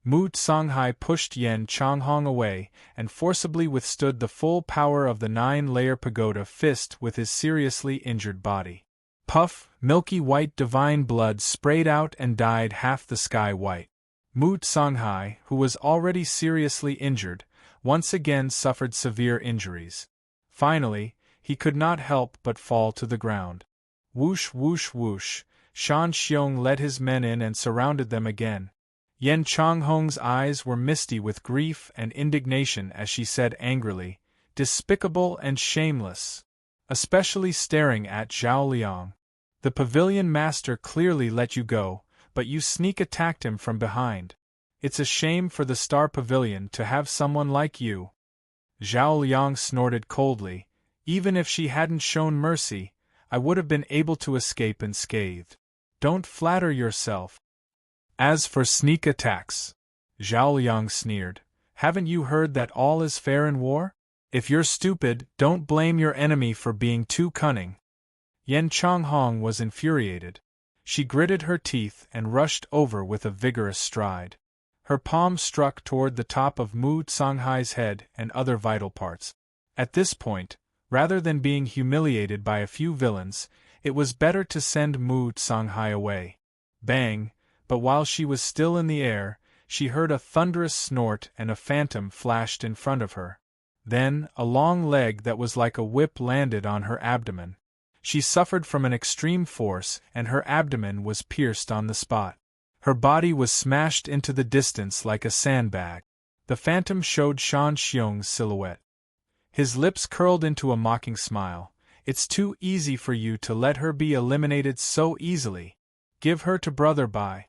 A: Mu Songhai pushed Yen Chong Hong away and forcibly withstood the full power of the 9-layer pagoda fist with his seriously injured body. Puff, milky white divine blood sprayed out and dyed half the sky white. Mu Songhai, who was already seriously injured, once again suffered severe injuries. Finally, he could not help but fall to the ground. Whoosh whoosh whoosh, Shan Xiong led his men in and surrounded them again. Yen Chonghong's eyes were misty with grief and indignation as she said angrily, "Despicable and shameless!" Especially staring at Zhao Liang. "The pavilion master clearly let you go, but you sneak attacked him from behind. It's a shame for the Star Pavilion to have someone like you." Zhao Liang snorted coldly. "Even if she hadn't shown mercy, I would have been able to escape unscathed. Don't flatter yourself." "As for sneak attacks," Zhao Liang sneered, "haven't you heard that all is fair in war? If you're stupid, don't blame your enemy for being too cunning." Yen Chonghong was infuriated. She gritted her teeth and rushed over with a vigorous stride. Her palm struck toward the top of Mu Songhai's head and other vital parts. At this point, rather than being humiliated by a few villains, it was better to send Mu Songhai away. Bang! But while she was still in the air, she heard a thunderous snort and a phantom flashed in front of her. Then, a long leg that was like a whip landed on her abdomen. She suffered from an extreme force and her abdomen was pierced on the spot. Her body was smashed into the distance like a sandbag. The phantom showed Shan Xiong's silhouette. His lips curled into a mocking smile. "It's too easy for you to let her be eliminated so easily. Give her to Brother Bai.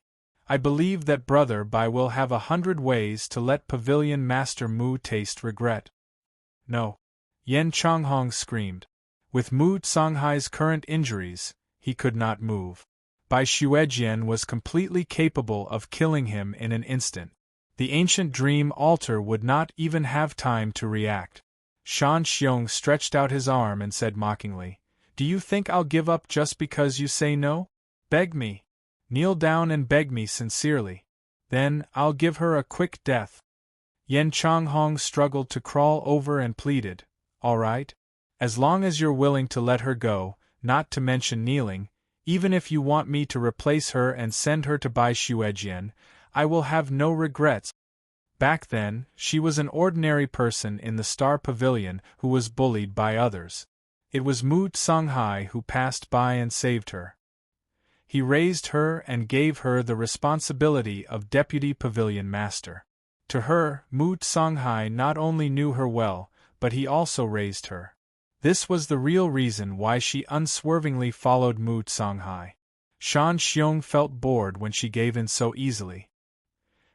A: I believe that Brother Bai will have 100 ways to let Pavilion Master Mu taste regret." "No!" Yen Chonghong screamed. With Mu Songhai's current injuries, he could not move. Bai Xuejian was completely capable of killing him in an instant. The ancient dream altar would not even have time to react. Shan Xiong stretched out his arm and said mockingly, "Do you think I'll give up just because you say no? Beg me. Kneel down and beg me sincerely. Then, I'll give her a quick death." Yen Chonghong struggled to crawl over and pleaded, "All right. As long as you're willing to let her go, not to mention kneeling, even if you want me to replace her and send her to Bai Xuejian, I will have no regrets." Back then, she was an ordinary person in the Star Pavilion who was bullied by others. It was Mu Songhai who passed by and saved her. He raised her and gave her the responsibility of Deputy Pavilion Master. To her, Mu Songhai not only knew her well, but he also raised her. This was the real reason why she unswervingly followed Mu Songhai. Shan Xiong felt bored when she gave in so easily.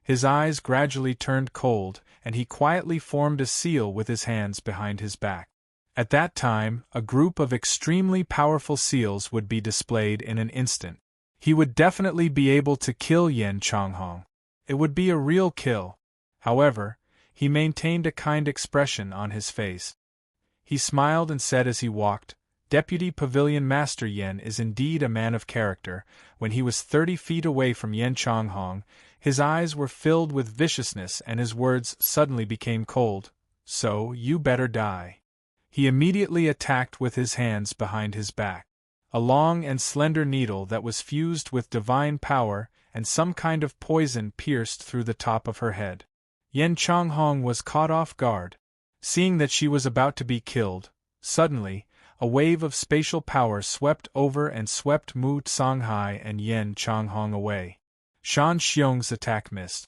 A: His eyes gradually turned cold, and he quietly formed a seal with his hands behind his back. At that time, a group of extremely powerful seals would be displayed in an instant. He would definitely be able to kill Yen Chonghong. It would be a real kill. However, he maintained a kind expression on his face. He smiled and said as he walked, "Deputy Pavilion Master Yen is indeed a man of character." When he was 30 feet away from Yen Chonghong, his eyes were filled with viciousness and his words suddenly became cold. "So, you better die." He immediately attacked with his hands behind his back. A long and slender needle that was fused with divine power and some kind of poison pierced through the top of her head. Yen Chonghong was caught off guard. Seeing that she was about to be killed, suddenly, a wave of spatial power swept over and swept Mu Songhai and Yen Chonghong away. Shan Xiong's attack missed.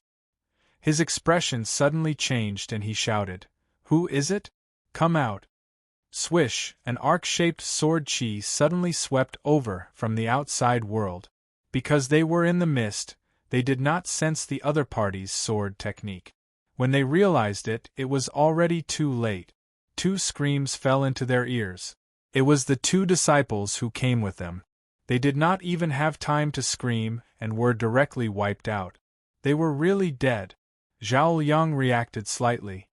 A: His expression suddenly changed and he shouted, "Who is it? Come out." Swish, an arc-shaped sword chi suddenly swept over from the outside world. Because they were in the mist, they did not sense the other party's sword technique. When they realized it, it was already too late. 2 screams fell into their ears. It was the two disciples who came with them. They did not even have time to scream and were directly wiped out. They were really dead. Zhao Liang reacted slightly.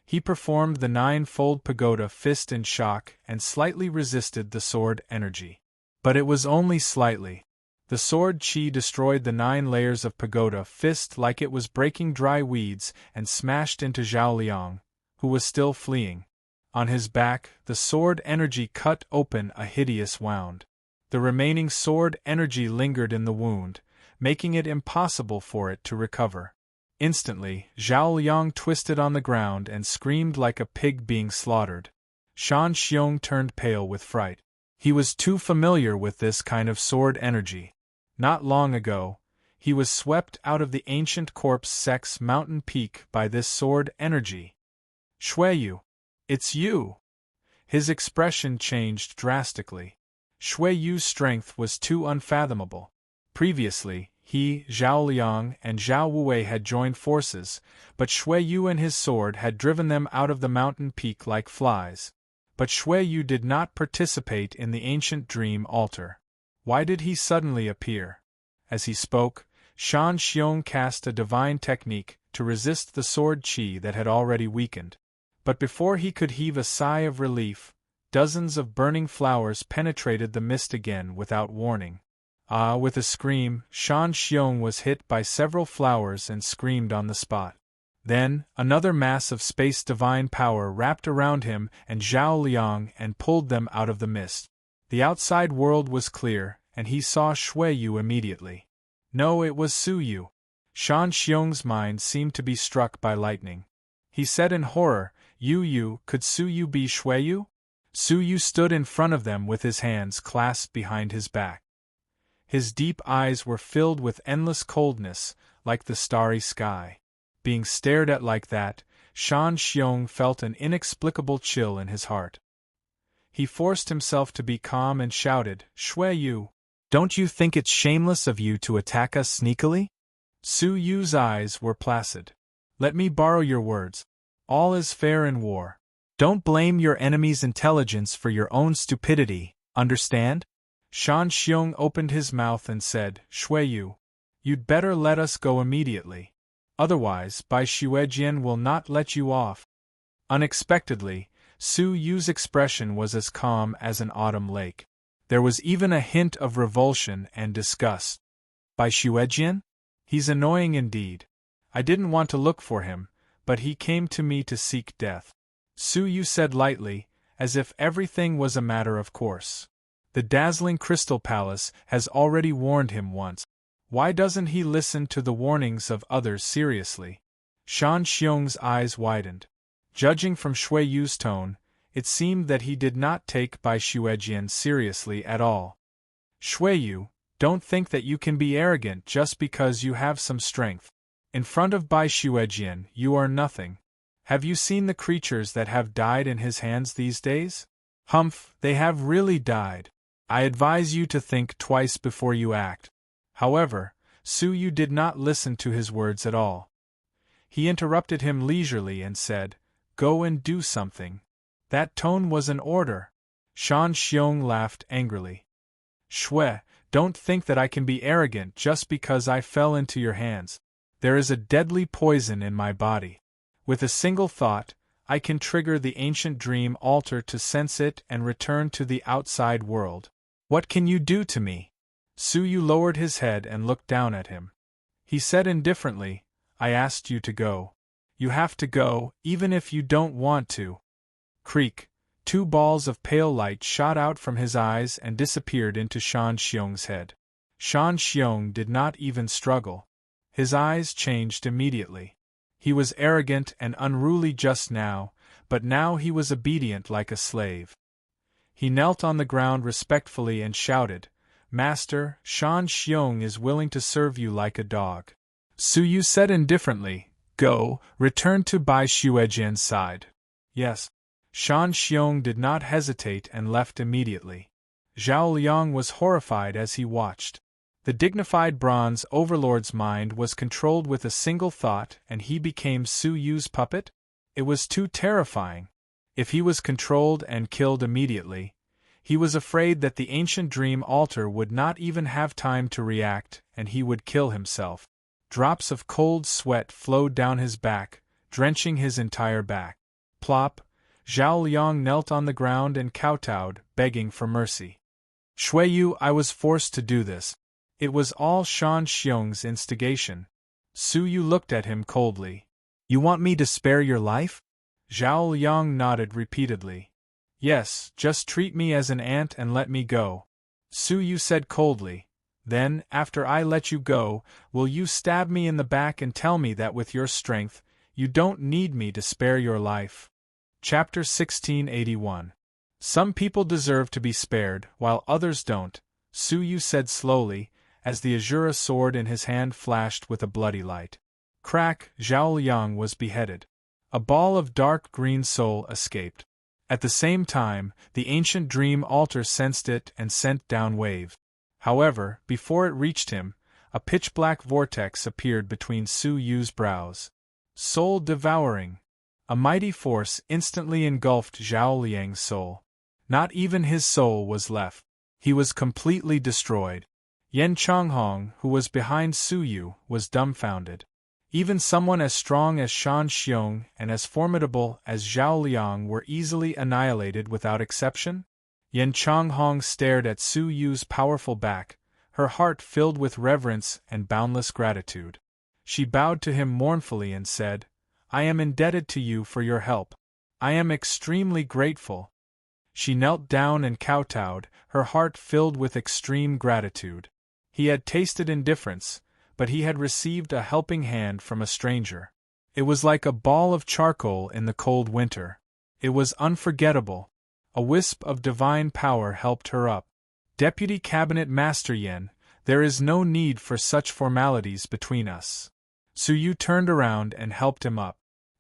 A: He performed the nine-fold pagoda fist in shock and slightly resisted the sword energy. But it was only slightly. The sword chi destroyed the 9 layers of pagoda fist like it was breaking dry weeds and smashed into Zhao Liang, who was still fleeing. On his back, the sword energy cut open a hideous wound. The remaining sword energy lingered in the wound, making it impossible for it to recover. Instantly, Zhao Liang twisted on the ground and screamed like a pig being slaughtered. Shan Xiong turned pale with fright. He was too familiar with this kind of sword energy. Not long ago, he was swept out of the ancient corpse sex mountain peak by this sword energy. Shuiyu, it's you! His expression changed drastically. Shuiyu's strength was too unfathomable. Previously, he, Zhao Liang, and Zhao Wuwei had joined forces, but Shuiyu and his sword had driven them out of the mountain peak like flies. But Shuiyu did not participate in the ancient dream altar. Why did he suddenly appear? As he spoke, Shan Xiong cast a divine technique to resist the sword chi that had already weakened. But before he could heave a sigh of relief, dozens of burning flowers penetrated the mist again without warning. With a scream, Shan Xiong was hit by several flowers and screamed on the spot. Then, another mass of space divine power wrapped around him and Zhao Liang and pulled them out of the mist. The outside world was clear, and he saw Shuiyu immediately. No, it was Suyu. Shan Xiong's mind seemed to be struck by lightning. He said in horror, Yu, could Suyu be Shuiyu? Suyu stood in front of them with his hands clasped behind his back. His deep eyes were filled with endless coldness, like the starry sky. Being stared at like that, Shan Xiong felt an inexplicable chill in his heart. He forced himself to be calm and shouted, Shuiyu, don't you think it's shameless of you to attack us sneakily? Suyu's eyes were placid. Let me borrow your words. All is fair in war. Don't blame your enemy's intelligence for your own stupidity, understand? Shan Xiong opened his mouth and said, Shuiyu, you'd better let us go immediately. Otherwise, Bai Xuejian will not let you off. Unexpectedly, Su Yu's expression was as calm as an autumn lake. There was even a hint of revulsion and disgust. Bai Xuejian? He's annoying indeed. I didn't want to look for him, but he came to me to seek death. Su Yu said lightly, as if everything was a matter of course. The dazzling crystal palace has already warned him once. Why doesn't he listen to the warnings of others seriously? Shan Xiong's eyes widened. Judging from Shuiyu's tone, it seemed that he did not take Bai Xuejian seriously at all. Shuiyu, don't think that you can be arrogant just because you have some strength. In front of Bai Xuejian, you are nothing. Have you seen the creatures that have died in his hands these days? Humph, they have really died. I advise you to think twice before you act. However, Suyu did not listen to his words at all. He interrupted him leisurely and said, Go and do something. That tone was an order. Shan Xiong laughed angrily. Shui, don't think that I can be arrogant just because I fell into your hands. There is a deadly poison in my body. With a single thought, I can trigger the ancient dream altar to sense it and return to the outside world. What can you do to me? Suyu lowered his head and looked down at him. He said indifferently, I asked you to go. You have to go, even if you don't want to. Creak, 2 balls of pale light shot out from his eyes and disappeared into Shan Xiong's head. Shan Xiong did not even struggle. His eyes changed immediately. He was arrogant and unruly just now, but now he was obedient like a slave. He knelt on the ground respectfully and shouted, Master, Shan Xiong is willing to serve you like a dog. Suyu said indifferently, Go, return to Bai Xuejian's side. Yes. Shan Xiong did not hesitate and left immediately. Zhao Liang was horrified as he watched. The dignified bronze overlord's mind was controlled with a single thought and he became Su Yu's puppet? It was too terrifying. If he was controlled and killed immediately, He was afraid that the ancient dream altar would not even have time to react, and he would kill himself. Drops of cold sweat flowed down his back, drenching his entire back. Plop! Zhao Liang knelt on the ground and kowtowed, begging for mercy. Shuiyu, I was forced to do this. It was all Shan Xiong's instigation. Su Yu looked at him coldly. You want me to spare your life? Zhao Liang nodded repeatedly. Yes, just treat me as an ant and let me go. Su Yu said coldly. Then, after I let you go, will you stab me in the back and tell me that with your strength, you don't need me to spare your life? Chapter 1681. Some people deserve to be spared, while others don't, Su Yu said slowly, as the Azura sword in his hand flashed with a bloody light. Crack! Zhao Liang was beheaded. A ball of dark green soul escaped. At the same time, the ancient dream altar sensed it and sent down waves. However, before it reached him, a pitch-black vortex appeared between Su Yu's brows. Soul-devouring. A mighty force instantly engulfed Zhao Liang's soul. Not even his soul was left. He was completely destroyed. Yan Changhong, who was behind Su Yu, was dumbfounded. Even someone as strong as Shan Xiong and as formidable as Zhao Liang were easily annihilated without exception? Yan Changhong stared at Su Yu's powerful back, her heart filled with reverence and boundless gratitude. She bowed to him mournfully and said, I am indebted to you for your help. I am extremely grateful. She knelt down and kowtowed, her heart filled with extreme gratitude. He had tasted indifference, but he had received a helping hand from a stranger. It was like a ball of charcoal in the cold winter. It was unforgettable. A wisp of divine power helped her up. Deputy Cabinet Master Yen, there is no need for such formalities between us. Su Yu turned around and helped him up.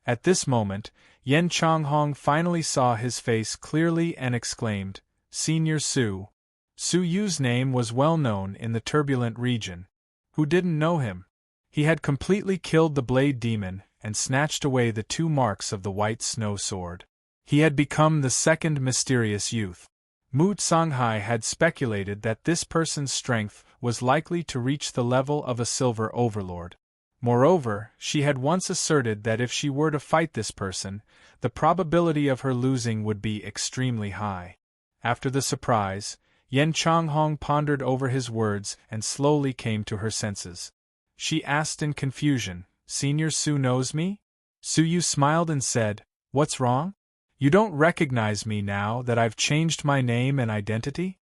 A: At this moment, Yan Changhong finally saw his face clearly and exclaimed, Senior Su. Su Yu's name was well known in the turbulent region. Who didn't know him? He had completely killed the Blade Demon and snatched away the 2 marks of the White Snow Sword. He had become the second mysterious youth. Mu Songhai had speculated that this person's strength was likely to reach the level of a silver overlord. Moreover, she had once asserted that if she were to fight this person, the probability of her losing would be extremely high. After the surprise, Yan Changhong pondered over his words and slowly came to her senses. She asked in confusion, Senior Su knows me? Su Yu smiled and said, What's wrong? You don't recognize me now that I've changed my name and identity?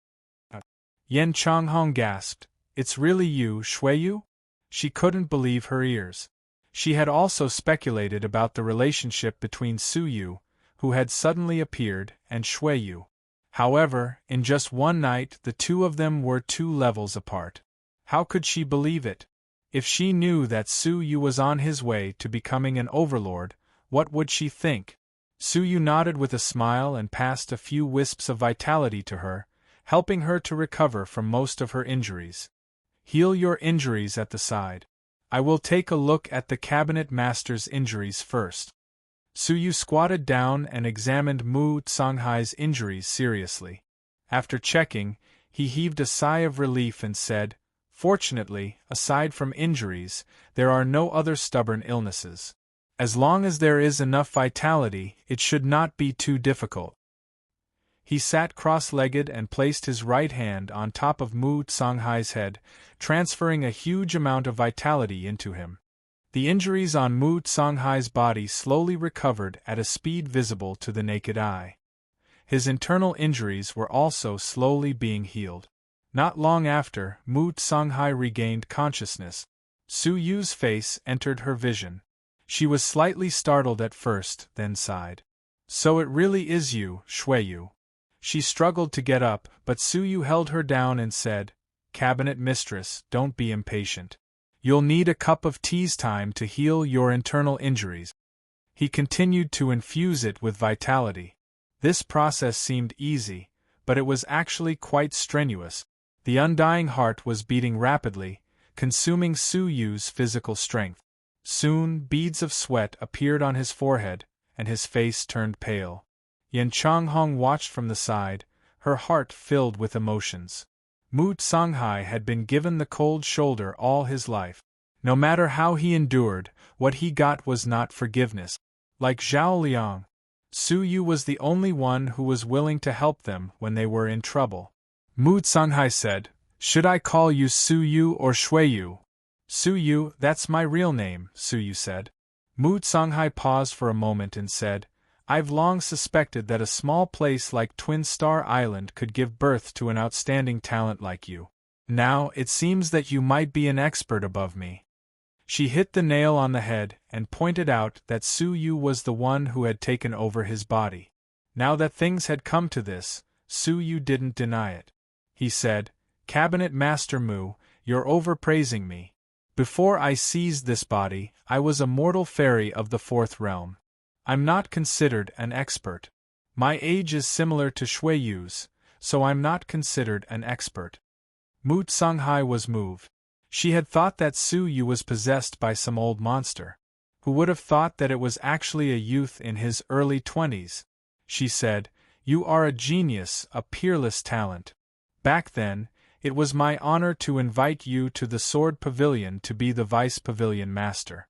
A: Yan Changhong gasped, It's really you, Shuiyu? She couldn't believe her ears. She had also speculated about the relationship between Su Yu, who had suddenly appeared, and Shuiyu. However, in just one night the two of them were 2 levels apart. How could she believe it? If she knew that Su Yu was on his way to becoming an overlord, what would she think? Su Yu nodded with a smile and passed a few wisps of vitality to her, helping her to recover from most of her injuries. Heal your injuries at the side. I will take a look at the cabinet master's injuries first. Su Yu squatted down and examined Mu Songhai's injuries seriously. After checking, he heaved a sigh of relief and said, Fortunately, aside from injuries, there are no other stubborn illnesses. As long as there is enough vitality, it should not be too difficult. He sat cross-legged and placed his right hand on top of Mu Songhai's head, transferring a huge amount of vitality into him. The injuries on Mu Songhai's body slowly recovered at a speed visible to the naked eye. His internal injuries were also slowly being healed. Not long after, Mu Songhai regained consciousness. Su Yu's face entered her vision. She was slightly startled at first, then sighed. So it really is you, Shuiyu. She struggled to get up, but Su Yu held her down and said, Cabinet Mistress, don't be impatient. You'll need a cup of tea's time to heal your internal injuries. He continued to infuse it with vitality. This process seemed easy, but it was actually quite strenuous. The undying heart was beating rapidly, consuming Su Yu's physical strength. Soon, beads of sweat appeared on his forehead, and his face turned pale. Yan Changhong watched from the side, her heart filled with emotions. Mu Songhai had been given the cold shoulder all his life. No matter how he endured, what he got was not forgiveness. Like Zhao Liang, Su Yu was the only one who was willing to help them when they were in trouble. Mu Songhai said, "Should I call you Su Yu or Shui Yu?" "Su Yu, that's my real name," Su Yu said. Mu Songhai paused for a moment and said, "I've long suspected that a small place like Twin Star Island could give birth to an outstanding talent like you. Now, it seems that you might be an expert above me." She hit the nail on the head and pointed out that Su Yu was the one who had taken over his body. Now that things had come to this, Su Yu didn't deny it. He said, "Cabinet Master Mu, you're overpraising me. Before I seized this body, I was a mortal fairy of the fourth realm. I'm not considered an expert. My age is similar to Shui Yu's, so I'm not considered an expert." Mu Songhai was moved. She had thought that Su Yu was possessed by some old monster. Who would have thought that it was actually a youth in his early 20s? She said, "You are a genius, a peerless talent. Back then, it was my honor to invite you to the Sword Pavilion to be the Vice Pavilion Master."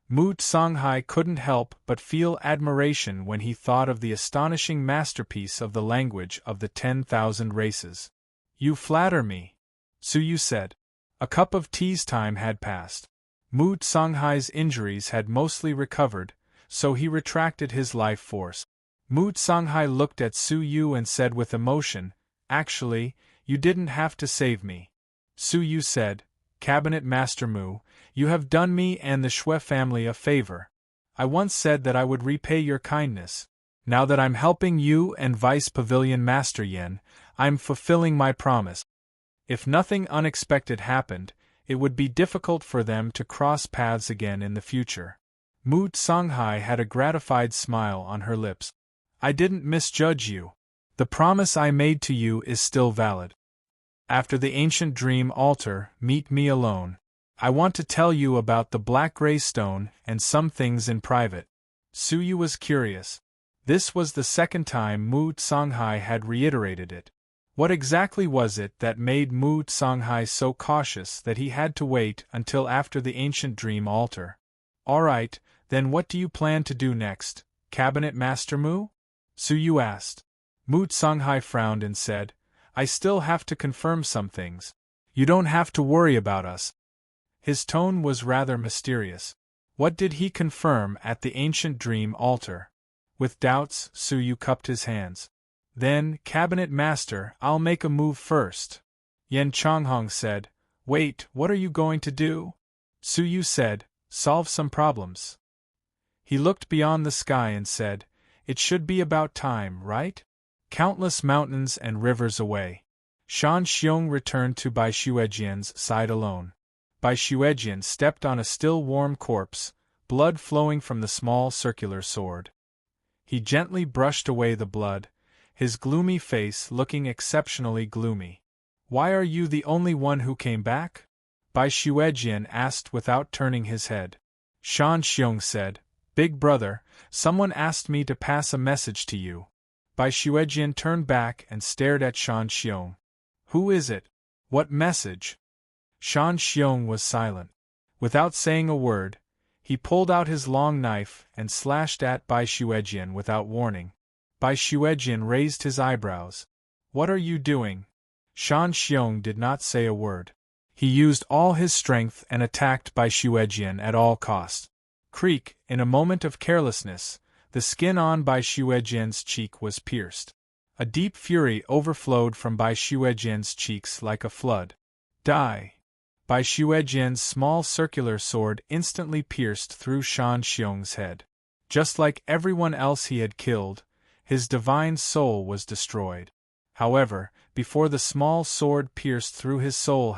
A: Mu Songhai couldn't help but feel admiration when he thought of the astonishing masterpiece of the language of the 10,000 races. "You flatter me," Su Yu said. A cup of tea's time had passed. Mu Songhai's injuries had mostly recovered, so he retracted his life force. Mu Songhai looked at Su Yu and said with emotion, "Actually, you didn't have to save me." Su Yu said, "Cabinet Master Mu, you have done me and the Shui family a favor. I once said that I would repay your kindness. Now that I'm helping you and Vice Pavilion Master Yen, I'm fulfilling my promise. If nothing unexpected happened, it would be difficult for them to cross paths again in the future." Mu Songhai had a gratified smile on her lips. "I didn't misjudge you. The promise I made to you is still valid. After the ancient dream altar, meet me alone. I want to tell you about the black gray stone and some things in private." Su Yu was curious. This was the second time Mu Songhai had reiterated it. What exactly was it that made Mu Songhai so cautious that he had to wait until after the ancient dream altar? "All right, then what do you plan to do next, Cabinet Master Mu?" Su Yu asked. Mu Songhai frowned and said, "I still have to confirm some things. You don't have to worry about us." His tone was rather mysterious. What did he confirm at the ancient dream altar? With doubts, Su Yu cupped his hands. "Then, Cabinet Master, I'll make a move first." Yen Chonghong said, "Wait, what are you going to do?" Su Yu said, "Solve some problems." He looked beyond the sky and said, "It should be about time, right?" Countless mountains and rivers away, Shan Xiong returned to Bai Xuejian's side alone. Bai Xuejian stepped on a still warm corpse, blood flowing from the small circular sword. He gently brushed away the blood, his gloomy face looking exceptionally gloomy. "Why are you the only one who came back?" Bai Xuejian asked without turning his head. Shan Xiong said, "Big brother, someone asked me to pass a message to you." Bai Xuejian turned back and stared at Shan Xiong. "Who is it? What message?" Shan Xiong was silent. Without saying a word, he pulled out his long knife and slashed at Bai Xuejian without warning. Bai Xuejian raised his eyebrows. "What are you doing?" Shan Xiong did not say a word. He used all his strength and attacked Bai Xuejian at all costs. Creak, in a moment of carelessness, the skin on Bai Xuejian's cheek was pierced. A deep fury overflowed from Bai Xuejian's cheeks like a flood. "Die!" Bai Xuejian's small circular sword instantly pierced through Shan Xiong's head. Just like everyone else he had killed, his divine soul was destroyed. However, before the small sword pierced through his soul,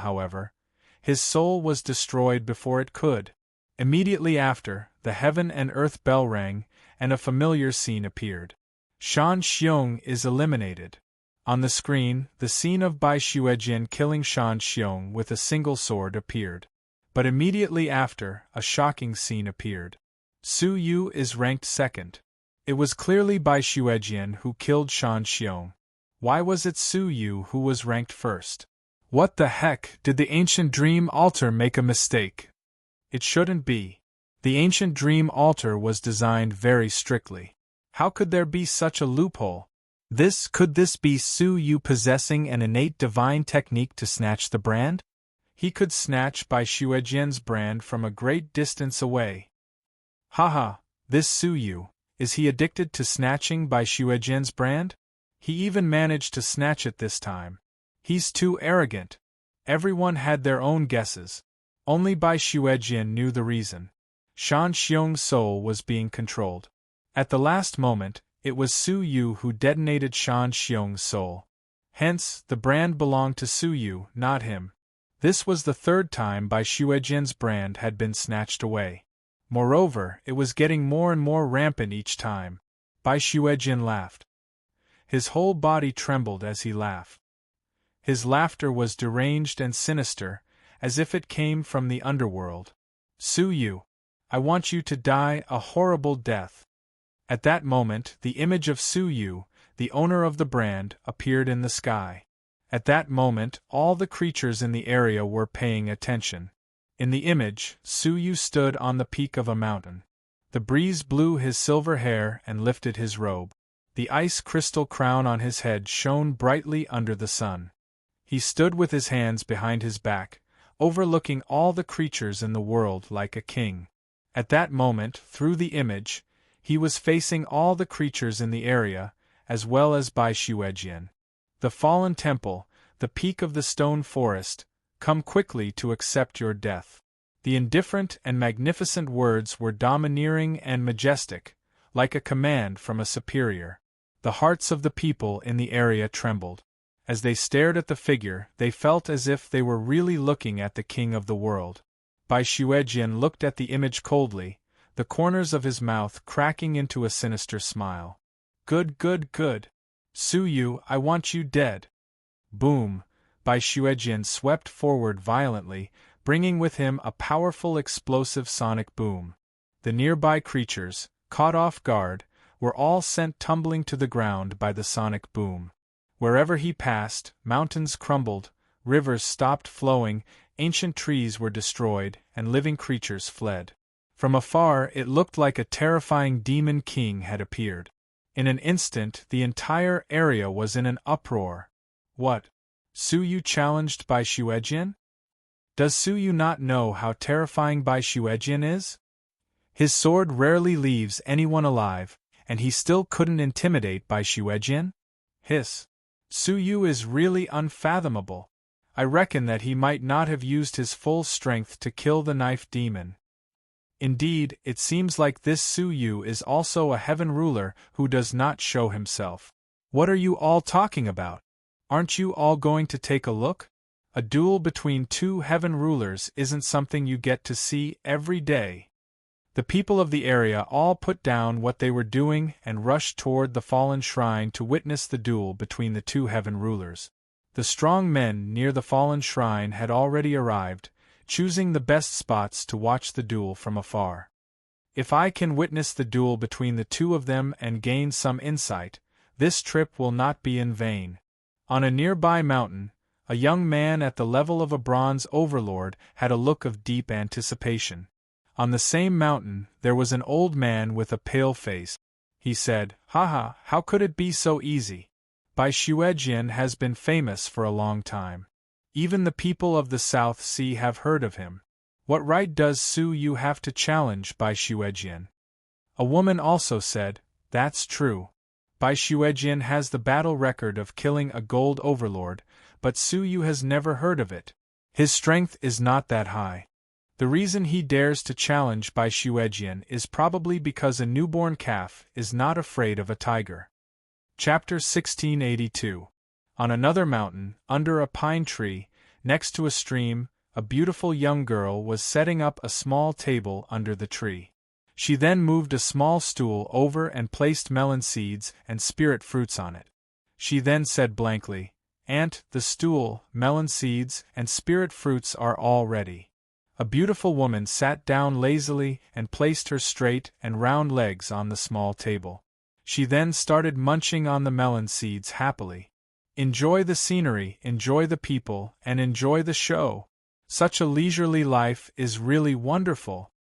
A: his soul was destroyed before it could. Immediately after, the heaven and earth bell rang, and a familiar scene appeared. Shan Xiong is eliminated. On the screen, the scene of Bai Xuejian killing Shan Xiong with a single sword appeared. But immediately after, a shocking scene appeared. Su Yu is ranked second. It was clearly Bai Xuejian who killed Shan Xiong. Why was it Su Yu who was ranked first? What the heck, did the ancient dream altar make a mistake? It shouldn't be. The ancient dream altar was designed very strictly. How could there be such a loophole? Could this be Su Yu possessing an innate divine technique to snatch the brand? He could snatch Bai Xuejian's brand from a great distance away. Haha, this Su Yu, is he addicted to snatching Bai Xuejian's brand? He even managed to snatch it this time. He's too arrogant. Everyone had their own guesses. Only Bai Xuejian knew the reason. Shan Xiong's soul was being controlled. At the last moment, it was Su Yu who detonated Shan Xiong's soul. Hence, the brand belonged to Su Yu, not him. This was the third time Bai Xuejian's brand had been snatched away. Moreover, it was getting more and more rampant each time. Bai Xuejian laughed. His whole body trembled as he laughed. His laughter was deranged and sinister, as if it came from the underworld. Su Yu, I want you to die a horrible death. At that moment, the image of Su Yu, the owner of the brand, appeared in the sky. At that moment, all the creatures in the area were paying attention. In the image, Su Yu stood on the peak of a mountain. The breeze blew his silver hair and lifted his robe. The ice crystal crown on his head shone brightly under the sun. He stood with his hands behind his back, overlooking all the creatures in the world like a king. At that moment, through the image, he was facing all the creatures in the area, as well as Bai Xuejian. The fallen temple, the peak of the stone forest, come quickly to accept your death. The indifferent and magnificent words were domineering and majestic, like a command from a superior. The hearts of the people in the area trembled. As they stared at the figure, they felt as if they were really looking at the king of the world. Bai Xuejian looked at the image coldly, the corners of his mouth cracking into a sinister smile. Good, good, good. Su Yu, I want you dead. Boom! Bai Xuejian swept forward violently, bringing with him a powerful explosive sonic boom. The nearby creatures, caught off guard, were all sent tumbling to the ground by the sonic boom. Wherever he passed, mountains crumbled, rivers stopped flowing, ancient trees were destroyed, and living creatures fled. From afar it looked like a terrifying demon king had appeared. In an instant the entire area was in an uproar. What? Su Yu challenged Bai Xuejian? Does Su Yu not know how terrifying Bai Xuejian is? His sword rarely leaves anyone alive, and he still couldn't intimidate Bai Xuejian? Hiss. Su Yu is really unfathomable. I reckon that he might not have used his full strength to kill the knife demon. Indeed, it seems like this Su Yu is also a heaven ruler who does not show himself. What are you all talking about? Aren't you all going to take a look? A duel between two heaven rulers isn't something you get to see every day. The people of the area all put down what they were doing and rushed toward the fallen shrine to witness the duel between the two heaven rulers. The strong men near the fallen shrine had already arrived, choosing the best spots to watch the duel from afar. If I can witness the duel between the two of them and gain some insight, this trip will not be in vain. On a nearby mountain, a young man at the level of a bronze overlord had a look of deep anticipation. On the same mountain, there was an old man with a pale face. He said, "Haha, how could it be so easy? Bai Xuejian has been famous for a long time. Even the people of the South Sea have heard of him. What right does Su Yu have to challenge Bai Xuejian?" A woman also said, "That's true. Bai Xuejian has the battle record of killing a gold overlord, but Su Yu has never heard of it. His strength is not that high. The reason he dares to challenge Bai Xuejian is probably because a newborn calf is not afraid of a tiger." Chapter 1682. On another mountain, under a pine tree, next to a stream, a beautiful young girl was setting up a small table under the tree. She then moved a small stool over and placed melon seeds and spirit fruits on it. She then said blankly, "Aunt, the stool, melon seeds, and spirit fruits are all ready." A beautiful woman sat down lazily and placed her straight and round legs on the small table. She then started munching on the melon seeds happily. Enjoy the scenery, enjoy the people, and enjoy the show. Such a leisurely life is really wonderful.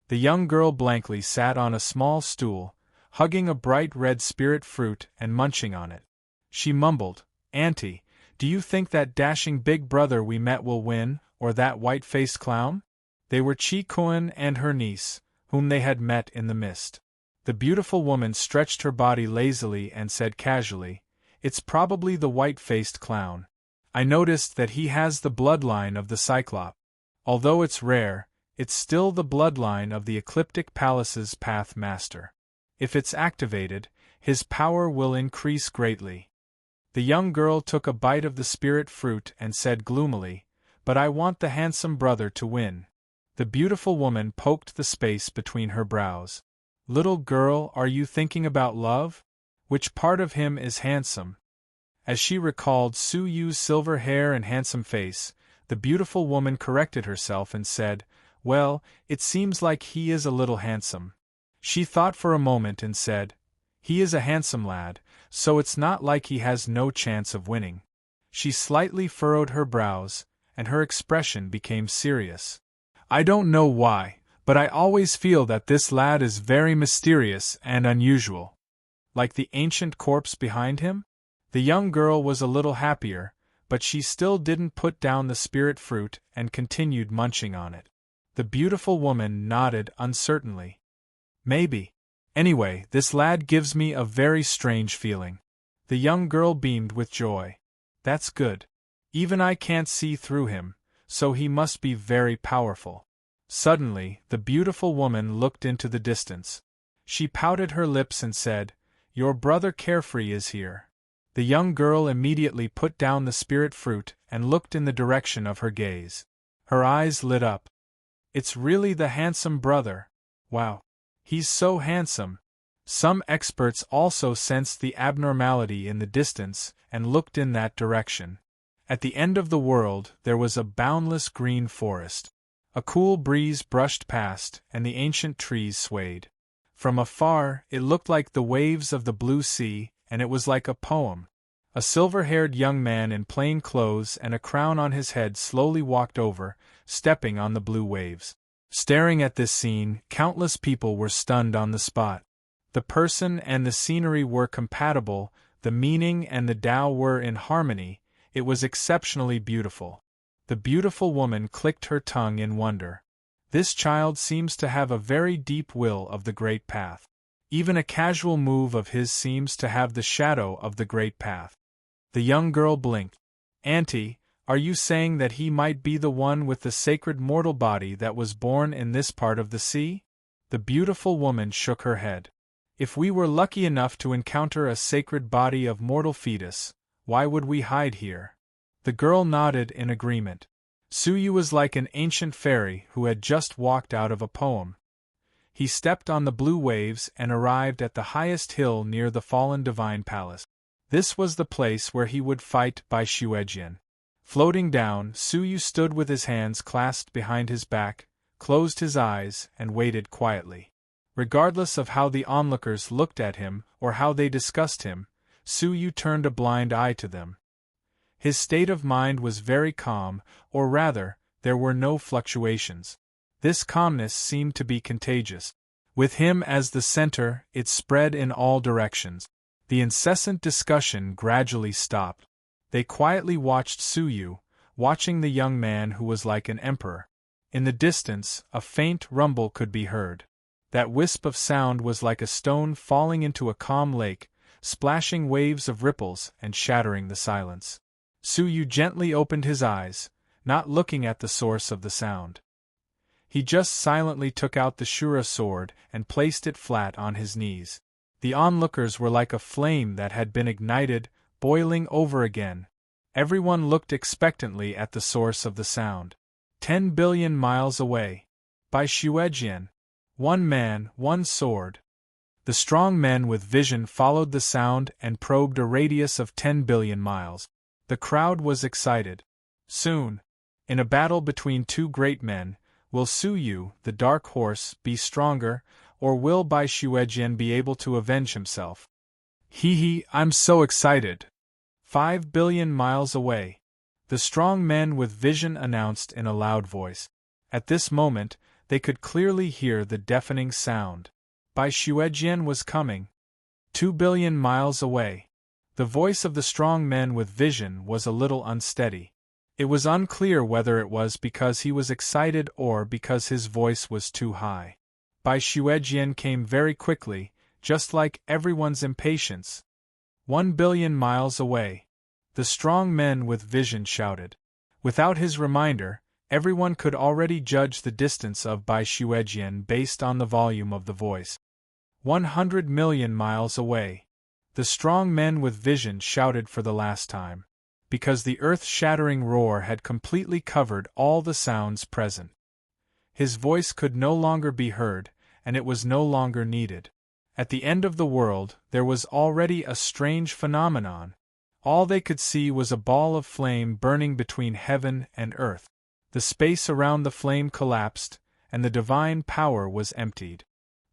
A: The young girl blankly sat on a small stool, hugging a bright red spirit fruit and munching on it. She mumbled, "Auntie, do you think that dashing big brother we met will win, or that white-faced clown?" They were Chi-Kuan and her niece, whom they had met in the mist. The beautiful woman stretched her body lazily and said casually, "It's probably the white-faced clown. I noticed that he has the bloodline of the Cyclop. Although it's rare, it's still the bloodline of the Ecliptic Palace's Path Master. If it's activated, his power will increase greatly." The young girl took a bite of the spirit fruit and said gloomily, "But I want the handsome brother to win." The beautiful woman poked the space between her brows. "Little girl, are you thinking about love? Which part of him is handsome?" As she recalled Su Yu's silver hair and handsome face, the beautiful woman corrected herself and said, "Well, it seems like he is a little handsome." She thought for a moment and said, "He is a handsome lad, so it's not like he has no chance of winning." She slightly furrowed her brows, and her expression became serious. "I don't know why, but I always feel that this lad is very mysterious and unusual." Like the ancient corpse behind him? The young girl was a little happier, but she still didn't put down the spirit fruit and continued munching on it. The beautiful woman nodded uncertainly. "Maybe. Anyway, this lad gives me a very strange feeling." The young girl beamed with joy. "That's good. Even I can't see through him, so he must be very powerful." Suddenly, the beautiful woman looked into the distance. She pouted her lips and said, "Your brother Carefree is here." The young girl immediately put down the spirit fruit and looked in the direction of her gaze. Her eyes lit up. "It's really the handsome brother. Wow. He's so handsome." Some experts also sensed the abnormality in the distance and looked in that direction. At the end of the world there was a boundless green forest. A cool breeze brushed past and the ancient trees swayed. From afar, it looked like the waves of the blue sea, and it was like a poem. A silver-haired young man in plain clothes and a crown on his head slowly walked over, stepping on the blue waves. Staring at this scene, countless people were stunned on the spot. The person and the scenery were compatible, the meaning and the Tao were in harmony. It was exceptionally beautiful. The beautiful woman clicked her tongue in wonder. This child seems to have a very deep will of the great path. Even a casual move of his seems to have the shadow of the great path. The young girl blinked. "Auntie, are you saying that he might be the one with the sacred mortal body that was born in this part of the sea?" The beautiful woman shook her head. "If we were lucky enough to encounter a sacred body of mortal fetus, why would we hide here?" The girl nodded in agreement. Su Yu was like an ancient fairy who had just walked out of a poem. He stepped on the blue waves and arrived at the highest hill near the fallen divine palace. This was the place where he would fight Bai Shuejian. Floating down, Su Yu stood with his hands clasped behind his back, closed his eyes, and waited quietly. Regardless of how the onlookers looked at him or how they discussed him, Su Yu turned a blind eye to them. His state of mind was very calm, or rather, there were no fluctuations. This calmness seemed to be contagious. With him as the center, it spread in all directions. The incessant discussion gradually stopped. They quietly watched Su Yu, watching the young man who was like an emperor. In the distance, a faint rumble could be heard. That wisp of sound was like a stone falling into a calm lake, splashing waves of ripples and shattering the silence. Su Yu gently opened his eyes, not looking at the source of the sound. He just silently took out the Shura sword and placed it flat on his knees. The onlookers were like a flame that had been ignited, boiling over again. Everyone looked expectantly at the source of the sound. 10 billion miles away. By Shuejian. One man, one sword. The strong men with vision followed the sound and probed a radius of 10 billion miles. The crowd was excited. Soon, in a battle between two great men, will Su Yu, the dark horse, be stronger, or will Bai Shuejian be able to avenge himself? Hee, I'm so excited. 5 billion miles away. The strong men with vision announced in a loud voice. At this moment, they could clearly hear the deafening sound. Bai Xuejian was coming. 2 billion miles away. The voice of the strong men with vision was a little unsteady. It was unclear whether it was because he was excited or because his voice was too high. Bai Xuejian came very quickly, just like everyone's impatience. 1 billion miles away. The strong men with vision shouted. Without his reminder, everyone could already judge the distance of Bai Xuejian based on the volume of the voice. 100 million miles away. The strong men with vision shouted for the last time, because the earth-shattering roar had completely covered all the sounds present. His voice could no longer be heard, and it was no longer needed. At the end of the world, there was already a strange phenomenon. All they could see was a ball of flame burning between heaven and earth. The space around the flame collapsed, and the divine power was emptied.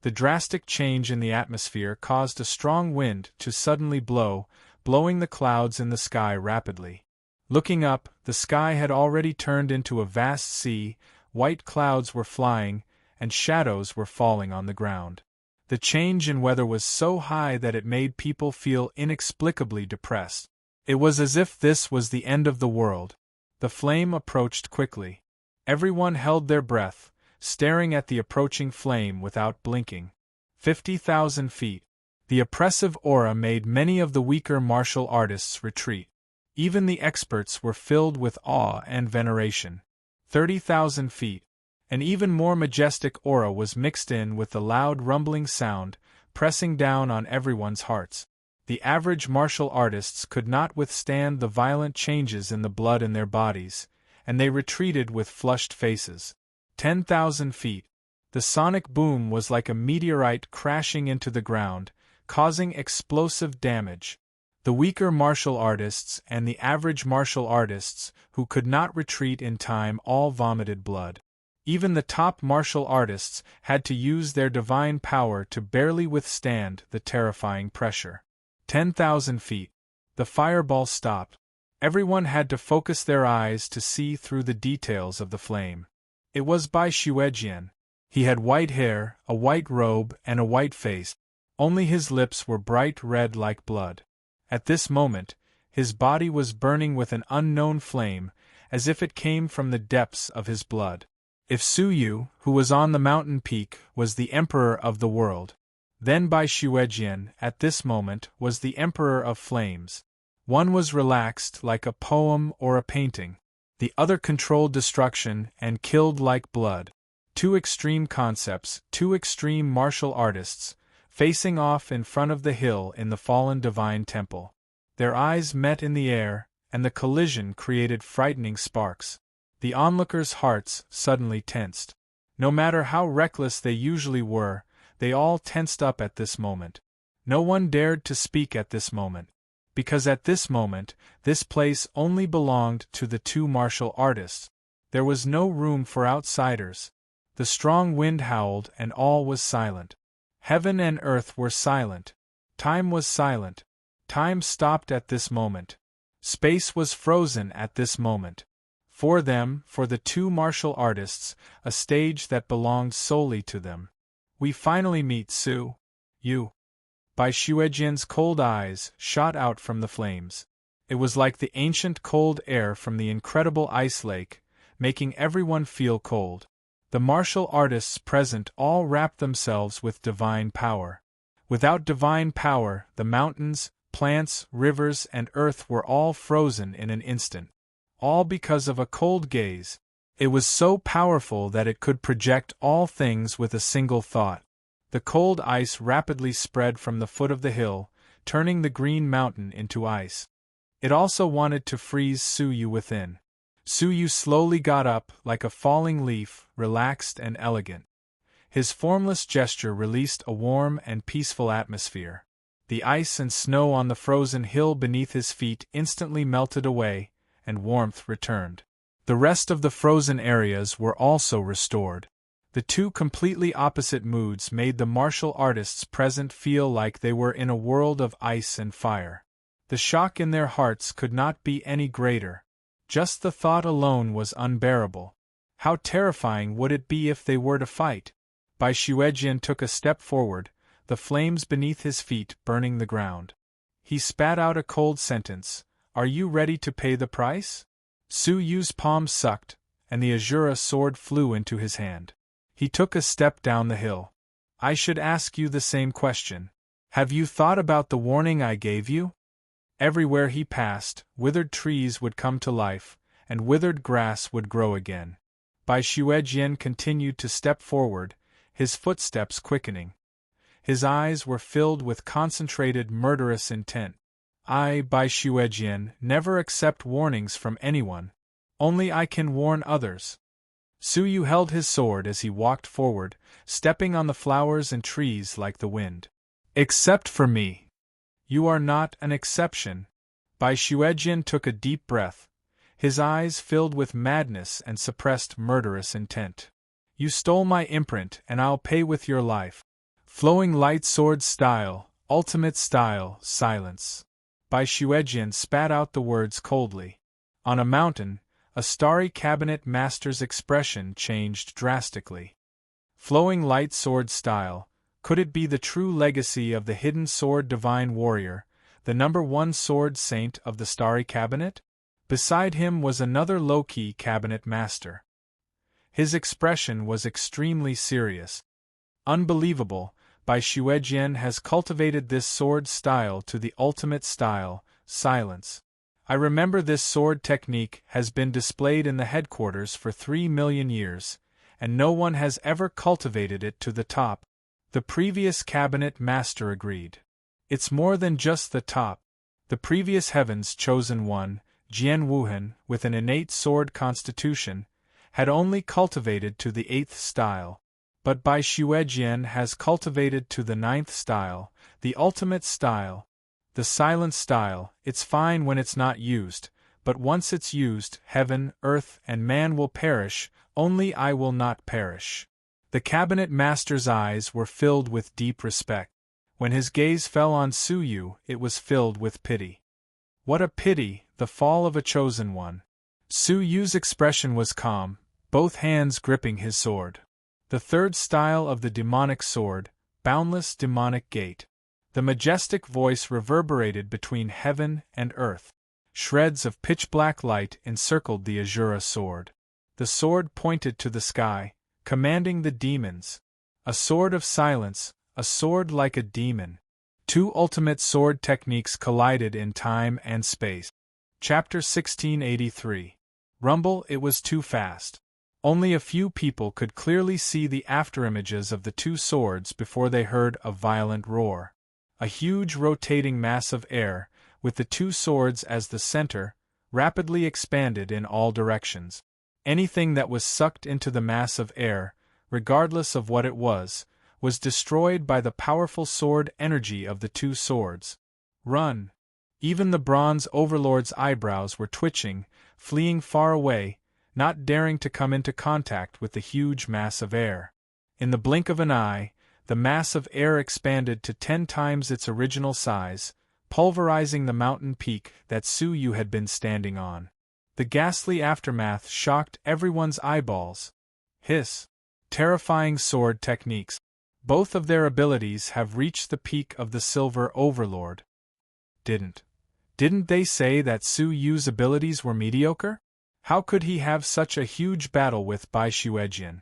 A: The drastic change in the atmosphere caused a strong wind to suddenly blow, blowing the clouds in the sky rapidly. Looking up, the sky had already turned into a vast sea, white clouds were flying, and shadows were falling on the ground. The change in weather was so high that it made people feel inexplicably depressed. It was as if this was the end of the world. The flame approached quickly. Everyone held their breath, staring at the approaching flame without blinking. 50,000 feet. The oppressive aura made many of the weaker martial artists retreat. Even the experts were filled with awe and veneration. 30,000 feet. An even more majestic aura was mixed in with the loud rumbling sound, pressing down on everyone's hearts. The average martial artists could not withstand the violent changes in the blood in their bodies, and they retreated with flushed faces. 10,000 feet. The sonic boom was like a meteorite crashing into the ground, causing explosive damage. The weaker martial artists and the average martial artists, who could not retreat in time, all vomited blood. Even the top martial artists had to use their divine power to barely withstand the terrifying pressure. 10,000 feet. The fireball stopped. Everyone had to focus their eyes to see through the details of the flame. It was Bai Xuejian. He had white hair, a white robe, and a white face. Only his lips were bright red like blood. At this moment, his body was burning with an unknown flame, as if it came from the depths of his blood. If Su Yu, who was on the mountain peak, was the emperor of the world, then Bai Xuejian, at this moment, was the emperor of flames. One was relaxed like a poem or a painting. The other controlled destruction and killed like blood. Two extreme concepts, two extreme martial artists, facing off in front of the hill in the fallen divine temple. Their eyes met in the air, and the collision created frightening sparks. The onlookers' hearts suddenly tensed. No matter how reckless they usually were, they all tensed up at this moment. No one dared to speak at this moment, because at this moment, this place only belonged to the two martial artists. There was no room for outsiders. The strong wind howled and all was silent. Heaven and earth were silent. Time was silent. Time stopped at this moment. Space was frozen at this moment. For them, for the two martial artists, a stage that belonged solely to them. We finally meet Su Yu. Bai Xuejian's cold eyes shot out from the flames. It was like the ancient cold air from the incredible ice lake, making everyone feel cold. The martial artists present all wrapped themselves with divine power. Without divine power, the mountains, plants, rivers, and earth were all frozen in an instant. All because of a cold gaze. It was so powerful that it could project all things with a single thought. The cold ice rapidly spread from the foot of the hill, turning the green mountain into ice. It also wanted to freeze Su Yu within. Su Yu slowly got up, like a falling leaf, relaxed and elegant. His formless gesture released a warm and peaceful atmosphere. The ice and snow on the frozen hill beneath his feet instantly melted away, and warmth returned. The rest of the frozen areas were also restored. The two completely opposite moods made the martial artists present feel like they were in a world of ice and fire. The shock in their hearts could not be any greater. Just the thought alone was unbearable. How terrifying would it be if they were to fight? Bai Xuejian took a step forward, the flames beneath his feet burning the ground. He spat out a cold sentence, "Are you ready to pay the price?" Su Yu's palms sucked, and the Azura sword flew into his hand. He took a step down the hill. "I should ask you the same question. Have you thought about the warning I gave you?" Everywhere he passed, withered trees would come to life, and withered grass would grow again. Bai Xuejian continued to step forward, his footsteps quickening. His eyes were filled with concentrated murderous intent. "I, Bai Xuejian, never accept warnings from anyone. Only I can warn others." Su Yu held his sword as he walked forward, stepping on the flowers and trees like the wind. "Except for me. You are not an exception." Bai Xuejian took a deep breath, his eyes filled with madness and suppressed murderous intent. "You stole my imprint and I'll pay with your life." Flowing light sword style, ultimate style, silence. Bai Xuejian spat out the words coldly. On a mountain, a starry cabinet master's expression changed drastically. Flowing light sword style, could it be the true legacy of the hidden sword divine warrior, the #1 sword saint of the starry cabinet? Beside him was another low-key cabinet master. His expression was extremely serious. Unbelievable, Bai Xuejian has cultivated this sword style to the ultimate style, silence. I remember this sword technique has been displayed in the headquarters for 3 million years, and no one has ever cultivated it to the top. The previous cabinet master agreed. It's more than just the top. The previous heaven's chosen one, Jian Wuhan, with an innate sword constitution, had only cultivated to the 8th style. But Bai Xuejian has cultivated to the 9th style, the ultimate style. The silent style. It's fine when it's not used, but once it's used, heaven, earth, and man will perish, only I will not perish. The cabinet master's eyes were filled with deep respect. When his gaze fell on Su Yu, it was filled with pity. What a pity, the fall of a chosen one. Su Yu's expression was calm, both hands gripping his sword. The 3rd style of the demonic sword, boundless demonic gate. The majestic voice reverberated between heaven and earth. Shreds of pitch-black light encircled the Azura sword. The sword pointed to the sky, commanding the demons. A sword of silence, a sword like a demon. 2 ultimate sword techniques collided in time and space. Chapter 1683. Rumble. It was too fast. Only a few people could clearly see the afterimages of the 2 swords before they heard a violent roar. A huge rotating mass of air, with the 2 swords as the center, rapidly expanded in all directions. Anything that was sucked into the mass of air, regardless of what it was destroyed by the powerful sword energy of the 2 swords. Run! Even the bronze overlord's eyebrows were twitching, fleeing far away, not daring to come into contact with the huge mass of air. In the blink of an eye, the mass of air expanded to 10 times its original size, pulverizing the mountain peak that Su Yu had been standing on. The ghastly aftermath shocked everyone's eyeballs. Hiss! Terrifying sword techniques. Both of their abilities have reached the peak of the Silver Overlord. Didn't they say that Su Yu's abilities were mediocre? How could he have such a huge battle with Bai Xuejian?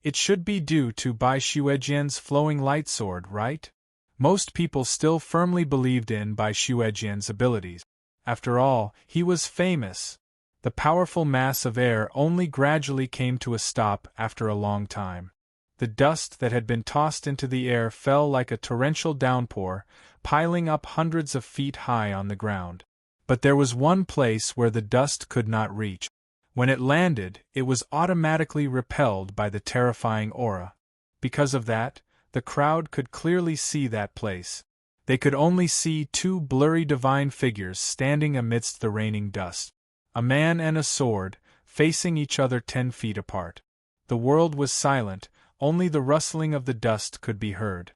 A: It should be due to Bai Xuejian's flowing light sword, right? Most people still firmly believed in Bai Xuejian's abilities. After all, he was famous. The powerful mass of air only gradually came to a stop after a long time. The dust that had been tossed into the air fell like a torrential downpour, piling up hundreds of feet high on the ground. But there was one place where the dust could not reach. When it landed, it was automatically repelled by the terrifying aura. Because of that, the crowd could clearly see that place. They could only see 2 blurry divine figures standing amidst the raining dust. A man and a sword, facing each other 10 feet apart. The world was silent, only the rustling of the dust could be heard.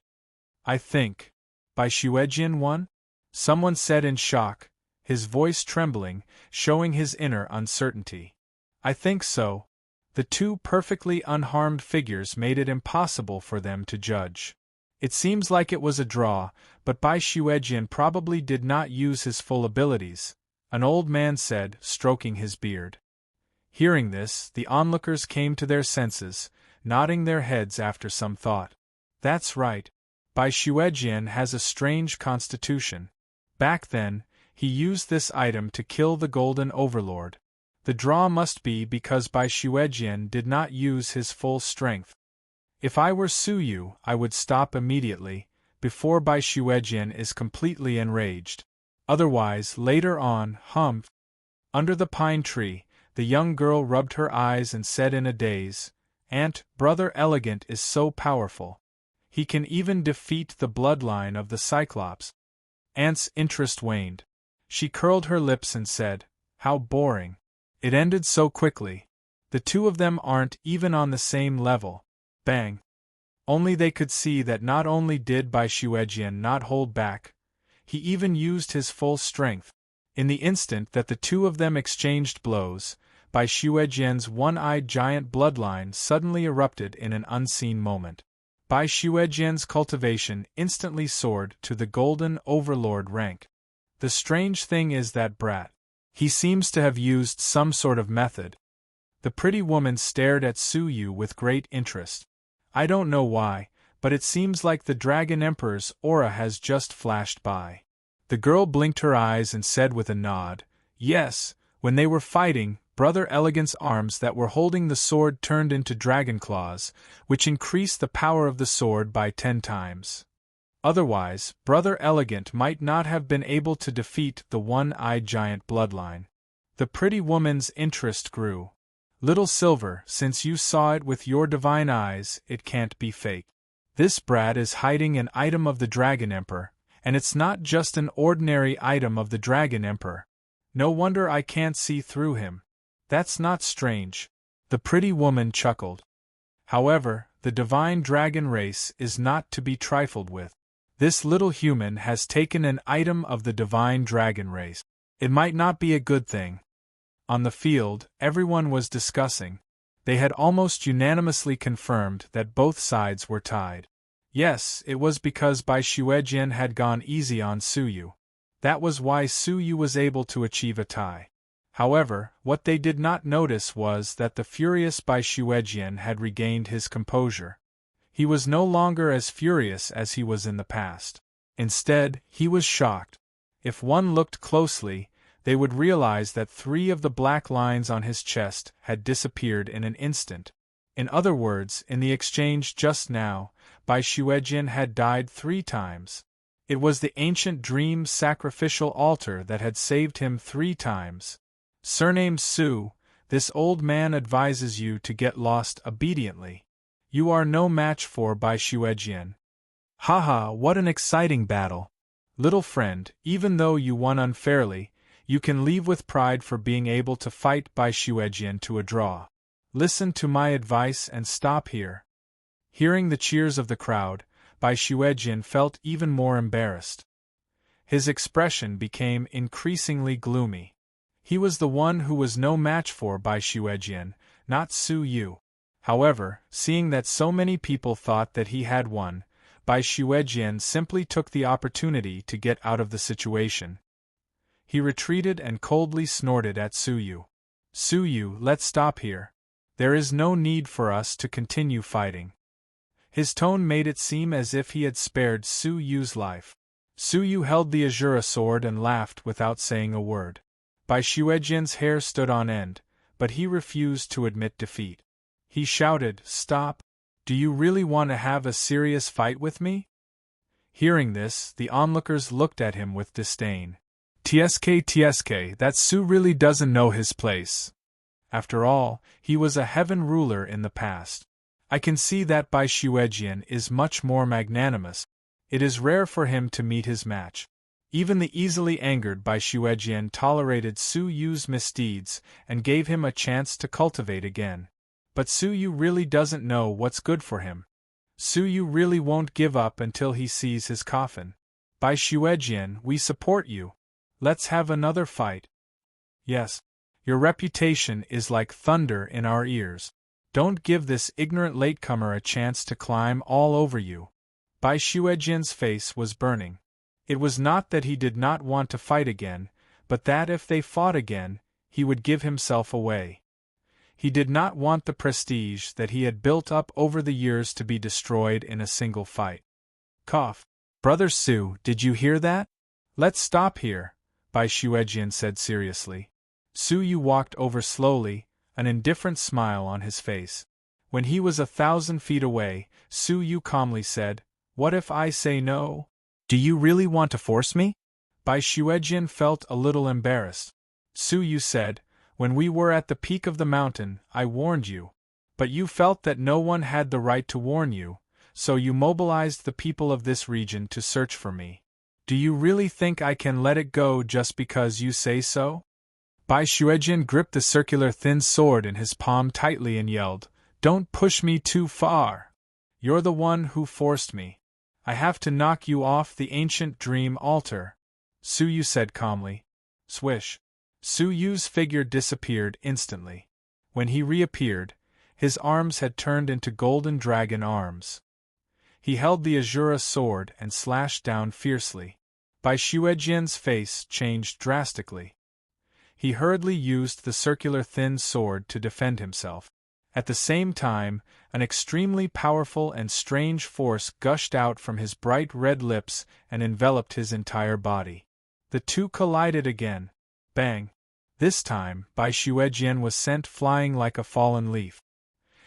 A: I think Bai Xuejian won? Someone said in shock, his voice trembling, showing his inner uncertainty. I think so. The two perfectly unharmed figures made it impossible for them to judge. It seems like it was a draw, but Bai Xuejian probably did not use his full abilities, an old man said, stroking his beard. Hearing this, the onlookers came to their senses, nodding their heads after some thought. That's right. Bai Xuejian has a strange constitution. Back then, he used this item to kill the Golden Overlord. The draw must be because Bai Xuejian did not use his full strength. If I were Su Yu, I would stop immediately, before Bai Xuejian is completely enraged. Otherwise, later on, Under the pine tree, the young girl rubbed her eyes and said in a daze, "Aunt, Brother Elegant is so powerful. He can even defeat the bloodline of the Cyclops." Aunt's interest waned. She curled her lips and said, "How boring." It ended so quickly. The two of them aren't even on the same level. Bang. Only they could see that not only did Bai Xuejian not hold back, he even used his full strength. In the instant that the two of them exchanged blows, Bai Xuejian's one-eyed giant bloodline suddenly erupted in an unseen moment. Bai Xuejian's cultivation instantly soared to the Golden Overlord rank. The strange thing is that brat. He seems to have used some sort of method. The pretty woman stared at Su Yu with great interest. I don't know why, but it seems like the Dragon Emperor's aura has just flashed by. The girl blinked her eyes and said with a nod, "Yes, when they were fighting, Brother Elegant's arms that were holding the sword turned into dragon claws, which increased the power of the sword by 10 times. Otherwise, Brother Elegant might not have been able to defeat the one-eyed giant bloodline." The pretty woman's interest grew. "Little Silver, since you saw it with your divine eyes, it can't be fake. This brat is hiding an item of the Dragon Emperor, and it's not just an ordinary item of the Dragon Emperor. No wonder I can't see through him. That's not strange." The pretty woman chuckled. "However, the divine dragon race is not to be trifled with. This little human has taken an item of the divine dragon race. It might not be a good thing." On the field, everyone was discussing. They had almost unanimously confirmed that both sides were tied. Yes, it was because Bai Xuejian had gone easy on Su Yu. That was why Su Yu was able to achieve a tie. However, what they did not notice was that the furious Bai Xuejian had regained his composure. He was no longer as furious as he was in the past. Instead, he was shocked. If one looked closely, they would realize that 3 of the black lines on his chest had disappeared in an instant. In other words, in the exchange just now, Bai Xuejian had died 3 times. It was the ancient dream sacrificial altar that had saved him 3 times. Surnamed Su, this old man advises you to get lost obediently. You are no match for Bai Xuejian. Haha, what an exciting battle. Little friend, even though you won unfairly, you can leave with pride for being able to fight Bai Xuejian to a draw. Listen to my advice and stop here." Hearing the cheers of the crowd, Bai Xuejian felt even more embarrassed. His expression became increasingly gloomy. He was the one who was no match for Bai Xuejian, not Su Yu. However, seeing that so many people thought that he had won, Bai Xuejian simply took the opportunity to get out of the situation. He retreated and coldly snorted at Su Yu. "Su Yu, let's stop here. There is no need for us to continue fighting." His tone made it seem as if he had spared Su Yu's life. Su Yu held the Azura sword and laughed without saying a word. Bai Xuejian's hair stood on end, but he refused to admit defeat. He shouted, "Stop! Do you really want to have a serious fight with me?" Hearing this, the onlookers looked at him with disdain. TSK, that Su really doesn't know his place. After all, he was a heaven ruler in the past. I can see that Bai Xuejian is much more magnanimous. It is rare for him to meet his match. Even the easily angered Bai Xuejian tolerated Su Yu's misdeeds and gave him a chance to cultivate again. But Su Yu really doesn't know what's good for him. Su Yu really won't give up until he sees his coffin. Bai Xuejian, we support you. Let's have another fight. Yes. Your reputation is like thunder in our ears. Don't give this ignorant latecomer a chance to climb all over you. Bai Xuejian's face was burning. It was not that he did not want to fight again, but that if they fought again, he would give himself away. He did not want the prestige that he had built up over the years to be destroyed in a single fight. Cough. Brother Su, did you hear that? Let's stop here, Bai Xuejian said seriously. Su Yu walked over slowly, an indifferent smile on his face. When he was 1,000 feet away, Su Yu calmly said, "What if I say no? Do you really want to force me?" Bai Xuejian felt a little embarrassed. Su Yu said, "When we were at the peak of the mountain, I warned you. But you felt that no one had the right to warn you, so you mobilized the people of this region to search for me. Do you really think I can let it go just because you say so?" Bai Xuejian gripped the circular thin sword in his palm tightly and yelled, "Don't push me too far! You're the one who forced me. I have to knock you off the ancient dream altar," Su Yu said calmly. Swish. Su Yu's figure disappeared instantly. When he reappeared, his arms had turned into golden dragon arms. He held the Azura sword and slashed down fiercely. Bai Xuejian's face changed drastically. He hurriedly used the circular thin sword to defend himself. At the same time, an extremely powerful and strange force gushed out from his bright red lips and enveloped his entire body. The two collided again. Bang! This time, Bai Xuejian was sent flying like a fallen leaf.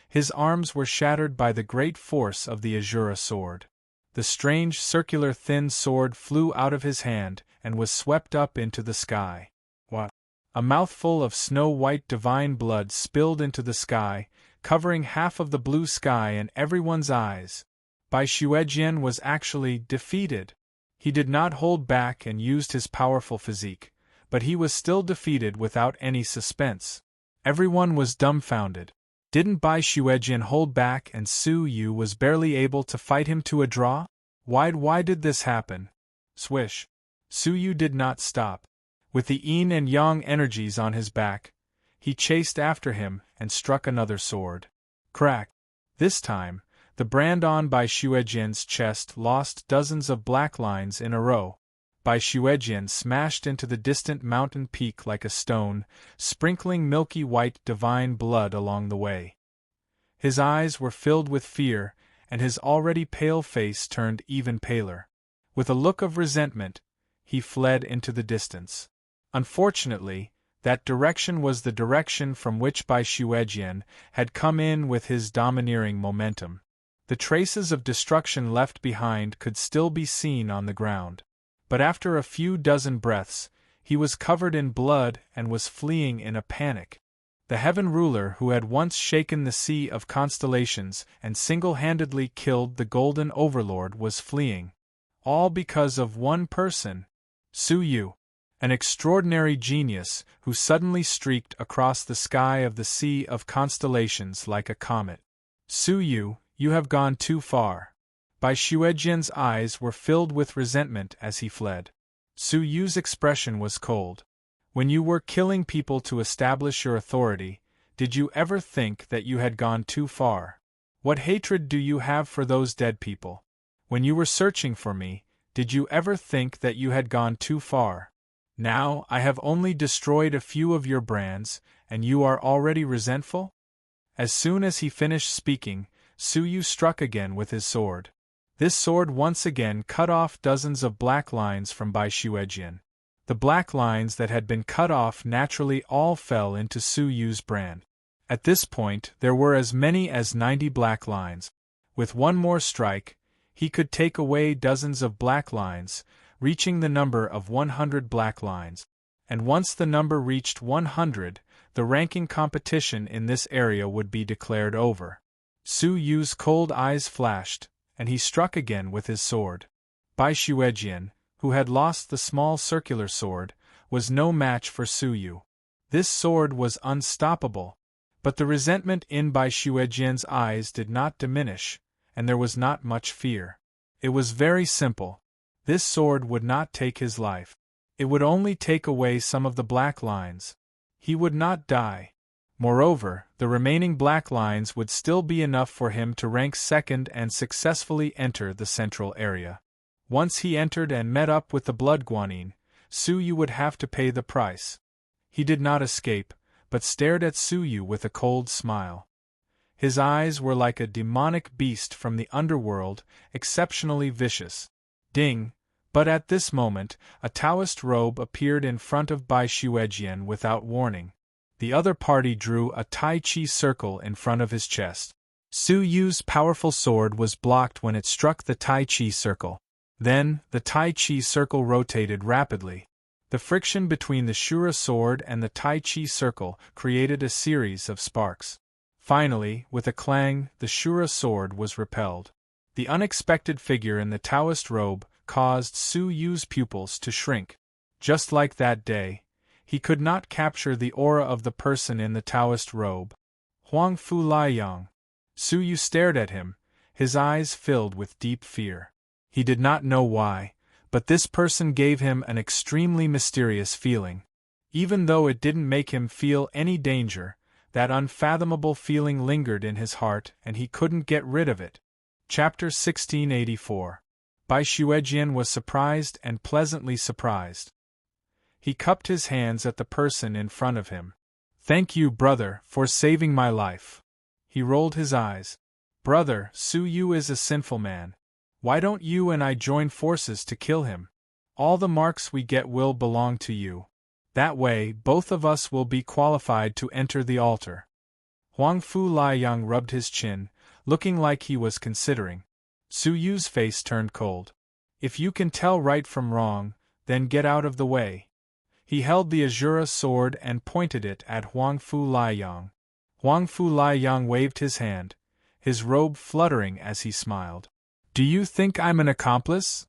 A: His arms were shattered by the great force of the Azura sword. The strange circular thin sword flew out of his hand and was swept up into the sky. What? A mouthful of snow-white divine blood spilled into the sky, covering half of the blue sky and everyone's eyes. Bai Xuejian was actually defeated. He did not hold back and used his powerful physique, but he was still defeated without any suspense. Everyone was dumbfounded. Didn't Bai Xuejian hold back and Su Yu was barely able to fight him to a draw? Why did this happen? Swish. Su Yu did not stop. With the yin and yang energies on his back, he chased after him and struck another sword. Crack! This time, the brand on Bai Xuejian's chest lost dozens of black lines in a row. Bai Xuejian smashed into the distant mountain peak like a stone, sprinkling milky white divine blood along the way. His eyes were filled with fear, and his already pale face turned even paler. With a look of resentment, he fled into the distance. Unfortunately, that direction was the direction from which Bai Xuejian had come in with his domineering momentum. The traces of destruction left behind could still be seen on the ground. But after a few dozen breaths, he was covered in blood and was fleeing in a panic. The Heaven Ruler who had once shaken the sea of constellations and single-handedly killed the Golden Overlord was fleeing. All because of one person, Su Yu. An extraordinary genius who suddenly streaked across the sky of the sea of constellations like a comet. Su Yu, you have gone too far. Bai Xuejian's eyes were filled with resentment as he fled. Su Yu's expression was cold. When you were killing people to establish your authority, did you ever think that you had gone too far? What hatred do you have for those dead people? When you were searching for me, did you ever think that you had gone too far? Now I have only destroyed a few of your brands, and you are already resentful? As soon as he finished speaking, Su Yu struck again with his sword. This sword once again cut off dozens of black lines from Bai Xuejian. The black lines that had been cut off naturally all fell into Su Yu's brand. At this point there were as many as 90 black lines. With one more strike, he could take away dozens of black lines, reaching the number of 100 black lines. And once the number reached 100, the ranking competition in this area would be declared over. Su Yu's cold eyes flashed, and he struck again with his sword. Bai Xuejian, who had lost the small circular sword, was no match for Su Yu. This sword was unstoppable, but the resentment in Bai Xuejian's eyes did not diminish, and there was not much fear. It was very simple. This sword would not take his life. It would only take away some of the black lines. He would not die. Moreover, the remaining black lines would still be enough for him to rank second and successfully enter the central area. Once he entered and met up with the blood guanine, Suyu would have to pay the price. He did not escape, but stared at Suyu with a cold smile. His eyes were like a demonic beast from the underworld, exceptionally vicious. Ding! But at this moment, a Taoist robe appeared in front of Bai Xuejian without warning. The other party drew a Tai Chi circle in front of his chest. Su Yu's powerful sword was blocked when it struck the Tai Chi circle. Then, the Tai Chi circle rotated rapidly. The friction between the Shura sword and the Tai Chi circle created a series of sparks. Finally, with a clang, the Shura sword was repelled. The unexpected figure in the Taoist robe caused Su Yu's pupils to shrink. Just like that day, he could not capture the aura of the person in the Taoist robe. Huang Fu Liang. Su Yu stared at him, his eyes filled with deep fear. He did not know why, but this person gave him an extremely mysterious feeling. Even though it didn't make him feel any danger, that unfathomable feeling lingered in his heart and he couldn't get rid of it. Chapter 1684. Bai Xuejian was surprised and pleasantly surprised. He cupped his hands at the person in front of him. "Thank you, brother, for saving my life." He rolled his eyes. "Brother, Su Yu is a sinful man. Why don't you and I join forces to kill him? All the marks we get will belong to you. That way, both of us will be qualified to enter the altar." Huang Fu Liang rubbed his chin, looking like he was considering. Su Yu's face turned cold. "If you can tell right from wrong, then get out of the way." He held the Azura sword and pointed it at Huang Fu Liang. Huang Fu Liang waved his hand, his robe fluttering as he smiled. "Do you think I'm an accomplice?"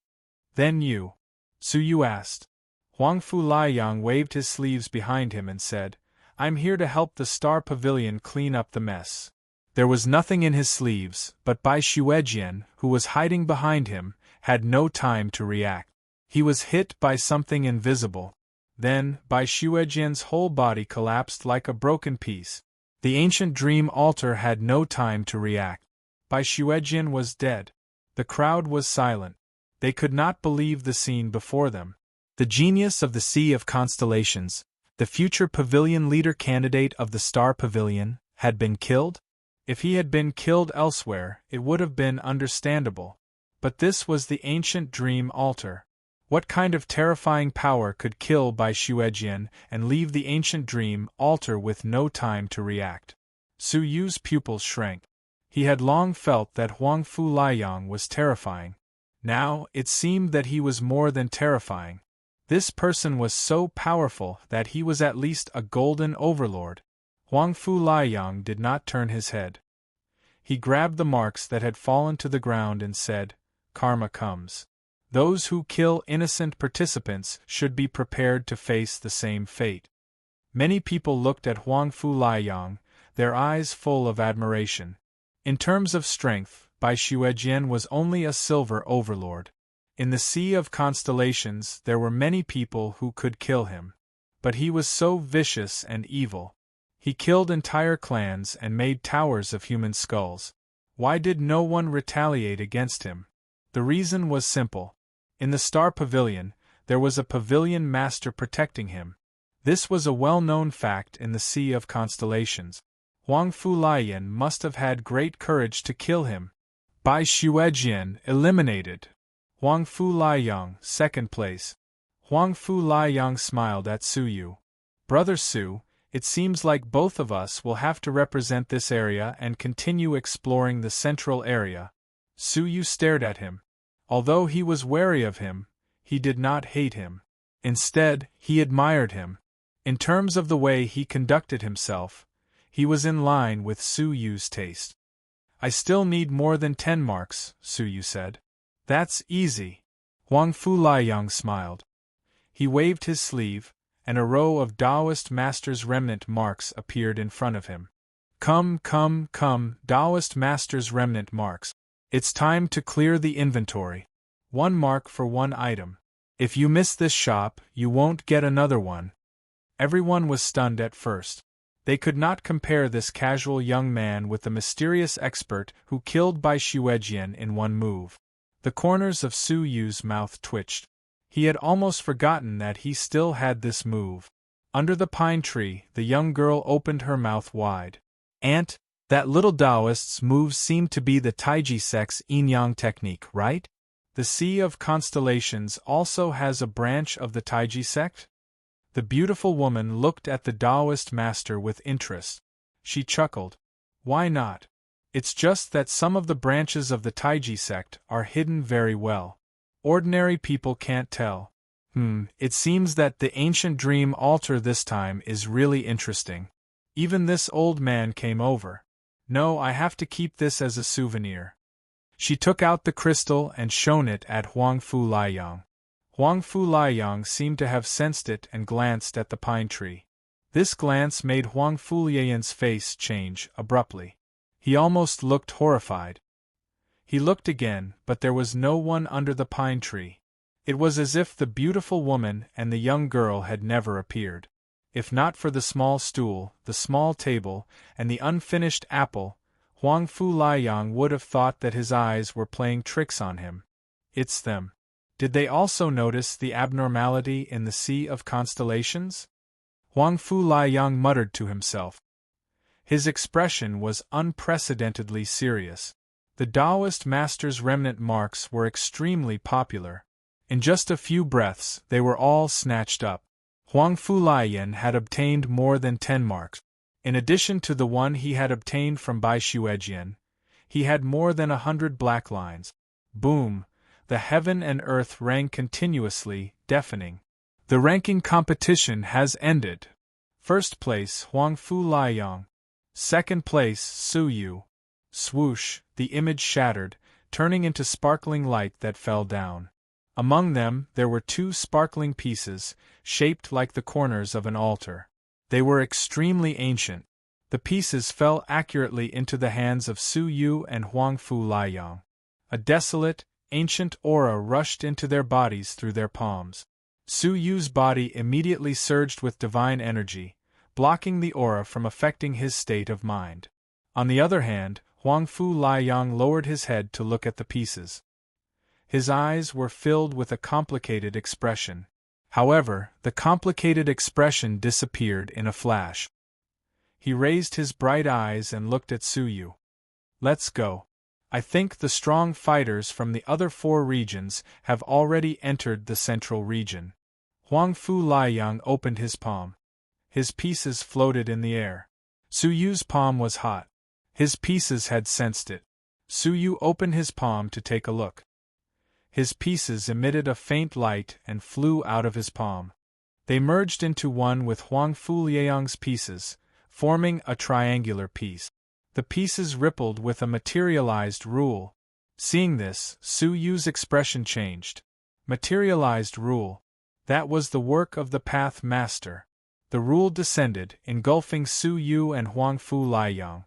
A: "Then you?" Su Yu asked. Huang Fu Liang waved his sleeves behind him and said, "I'm here to help the Star Pavilion clean up the mess." There was nothing in his sleeves, but Bai Xuejian, who was hiding behind him, had no time to react. He was hit by something invisible. Then, Bai Xuejian's whole body collapsed like a broken piece. The ancient dream altar had no time to react. Bai Xuejian was dead. The crowd was silent. They could not believe the scene before them. The genius of the Sea of Constellations, the future pavilion leader candidate of the Star Pavilion, had been killed? If he had been killed elsewhere, it would have been understandable. But this was the ancient dream altar. What kind of terrifying power could kill Bai Xuejian and leave the ancient dream altar with no time to react? Su Yu's pupils shrank. He had long felt that Huang Fu Liang was terrifying. Now, it seemed that he was more than terrifying. This person was so powerful that he was at least a golden overlord. Huang Fu Liang did not turn his head. He grabbed the marks that had fallen to the ground and said, "Karma comes. Those who kill innocent participants should be prepared to face the same fate." Many people looked at Huang Fu Liang, their eyes full of admiration. In terms of strength, Bai Xuejian was only a silver overlord. In the Sea of Constellations there were many people who could kill him. But he was so vicious and evil. He killed entire clans and made towers of human skulls. Why did no one retaliate against him? The reason was simple. In the Star Pavilion, there was a pavilion master protecting him. This was a well-known fact in the Sea of Constellations. Huang Fu Liang must have had great courage to kill him. Bai Xuejian eliminated. Huang Fu Liang, second place. Huang Fu Liang smiled at Su Yu. "Brother Su, it seems like both of us will have to represent this area and continue exploring the central area." Su Yu stared at him. Although he was wary of him, he did not hate him. Instead, he admired him. In terms of the way he conducted himself, he was in line with Su Yu's taste. "I still need more than 10 marks, Su Yu said. "That's easy." Huang Fu Liang smiled. He waved his sleeve, and a row of Taoist Master's Remnant marks appeared in front of him. Come, Taoist Master's Remnant marks. It's time to clear the inventory. 1 mark for 1 item. If you miss this shop, you won't get another one. Everyone was stunned at first. They could not compare this casual young man with the mysterious expert who killed Bai Xuejian in one move. The corners of Su Yu's mouth twitched. He had almost forgotten that he still had this move. Under the pine tree, the young girl opened her mouth wide. Aunt, that little Taoist's moves seem to be the Taiji sect's yin-yang technique, right? The Sea of Constellations also has a branch of the Taiji sect? The beautiful woman looked at the Taoist master with interest. She chuckled. Why not? It's just that some of the branches of the Taiji sect are hidden very well. Ordinary people can't tell. It seems that the ancient dream altar this time is really interesting. Even this old man came over. No, I have to keep this as a souvenir. She took out the crystal and shone it at Huang Fu Liang. Huang Fu Liang seemed to have sensed it and glanced at the pine tree. This glance made Huang Fu Liang's face change abruptly. He almost looked horrified. He looked again, but there was no one under the pine tree. It was as if the beautiful woman and the young girl had never appeared. If not for the small stool, the small table, and the unfinished apple, Huang Fu Liang would have thought that his eyes were playing tricks on him. It's them. Did they also notice the abnormality in the Sea of Constellations? Huang Fu Liang muttered to himself. His expression was unprecedentedly serious. The Taoist master's remnant marks were extremely popular. In just a few breaths, they were all snatched up. Huang Fu Liang had obtained more than 10 marks. In addition to the one he had obtained from Bai Xuejian, he had more than 100 black lines. Boom! The heaven and earth rang continuously, deafening. The ranking competition has ended. First place, Huang Fu Liang. Second place, Su Yu. Swoosh, the image shattered, turning into sparkling light that fell down. Among them, there were 2 sparkling pieces, shaped like the corners of an altar. They were extremely ancient. The pieces fell accurately into the hands of Su Yu and Huang Fu Liang. A desolate, ancient aura rushed into their bodies through their palms. Su Yu's body immediately surged with divine energy, blocking the aura from affecting his state of mind. On the other hand, Huang Fu Liang lowered his head to look at the pieces. His eyes were filled with a complicated expression. However, the complicated expression disappeared in a flash. He raised his bright eyes and looked at Su Yu. Let's go. I think the strong fighters from the other 4 regions have already entered the central region. Huang Fu Liang opened his palm. His pieces floated in the air. Su Yu's palm was hot. His pieces had sensed it. Su Yu opened his palm to take a look. His pieces emitted a faint light and flew out of his palm. They merged into one with Huang Fu Liang's pieces, forming a triangular piece. The pieces rippled with a materialized rule. Seeing this, Su Yu's expression changed. Materialized rule. That was the work of the Path Master. The rule descended, engulfing Su Yu and Huang Fu Liang.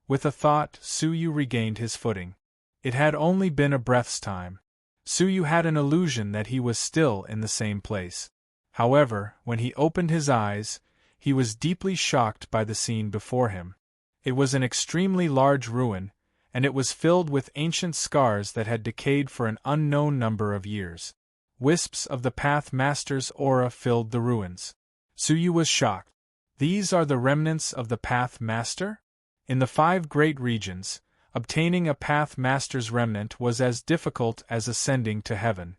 A: With a thought, Su Yu regained his footing. It had only been a breath's time. Su Yu had an illusion that he was still in the same place. However, when he opened his eyes, he was deeply shocked by the scene before him. It was an extremely large ruin, and it was filled with ancient scars that had decayed for an unknown number of years. Wisps of the Path Master's aura filled the ruins. Su Yu was shocked. These are the remnants of the Path Master? In the 5 great regions, obtaining a Path Master's remnant was as difficult as ascending to heaven.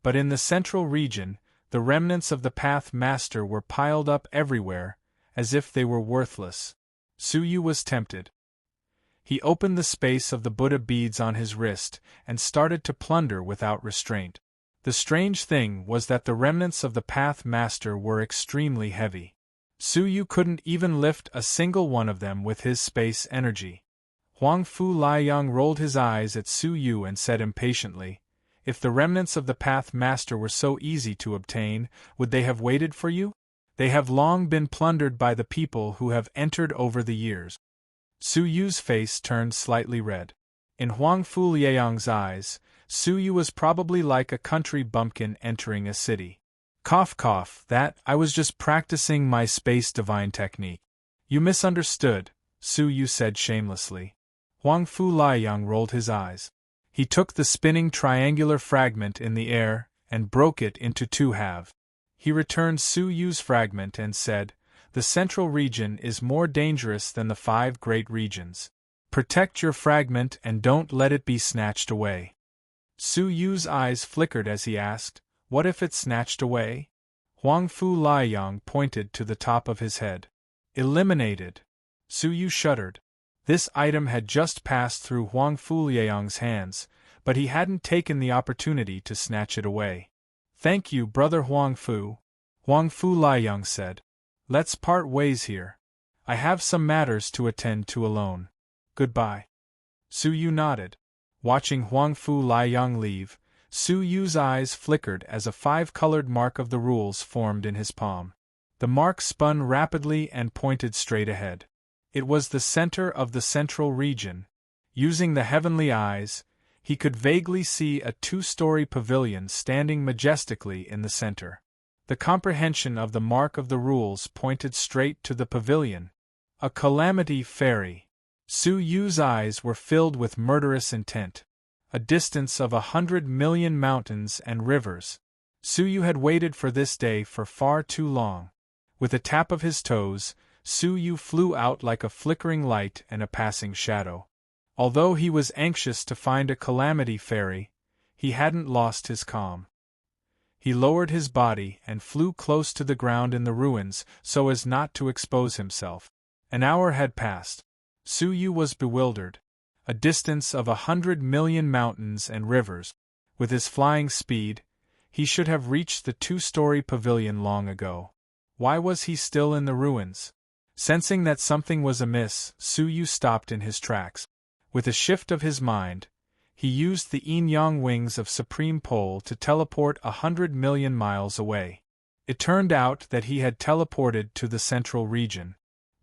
A: But in the central region, the remnants of the Path Master were piled up everywhere, as if they were worthless. Su Yu was tempted. He opened the space of the Buddha beads on his wrist and started to plunder without restraint. The strange thing was that the remnants of the Path Master were extremely heavy. Su Yu couldn't even lift a single one of them with his space energy. Huang Fu Liang rolled his eyes at Su Yu and said impatiently, "If the remnants of the Path Master were so easy to obtain, would they have waited for you? They have long been plundered by the people who have entered over the years." Su Yu's face turned slightly red. In Huang Fu Liang's eyes, Su Yu was probably like a country bumpkin entering a city. Cough cough, I was just practicing my space divine technique. You misunderstood, Su Yu said shamelessly. Huang Fu Liang rolled his eyes. He took the spinning triangular fragment in the air and broke it into two halves. He returned Su Yu's fragment and said, "The central region is more dangerous than the 5 great regions. Protect your fragment and don't let it be snatched away." Su Yu's eyes flickered as he asked, "What if it's snatched away?" Huang Fu Liang pointed to the top of his head. "Eliminated." Su Yu shuddered. This item had just passed through Huang Fu Liang's hands, but he hadn't taken the opportunity to snatch it away. "Thank you, brother Huang Fu," Huang Fu Liang said. "Let's part ways here. I have some matters to attend to alone. Goodbye." Su Yu nodded. Watching Huang Fu Liang leave, Su Yu's eyes flickered as a 5-colored mark of the rules formed in his palm. The mark spun rapidly and pointed straight ahead. It was the center of the central region. Using the heavenly eyes, he could vaguely see a 2-story pavilion standing majestically in the center. The comprehension of the mark of the rules pointed straight to the pavilion. A calamity fairy. Su Yu's eyes were filled with murderous intent. A distance of 100 million mountains and rivers. Su Yu had waited for this day for far too long. With a tap of his toes, Su Yu flew out like a flickering light and a passing shadow. Although he was anxious to find a calamity fairy, he hadn't lost his calm. He lowered his body and flew close to the ground in the ruins so as not to expose himself. An hour had passed. Su Yu was bewildered. A distance of 100 million mountains and rivers. With his flying speed, he should have reached the 2-story pavilion long ago. Why was he still in the ruins? Sensing that something was amiss, Su Yu stopped in his tracks. With a shift of his mind, he used the yin-yang wings of Supreme Pole to teleport 100 million miles away. It turned out that he had teleported to the central region.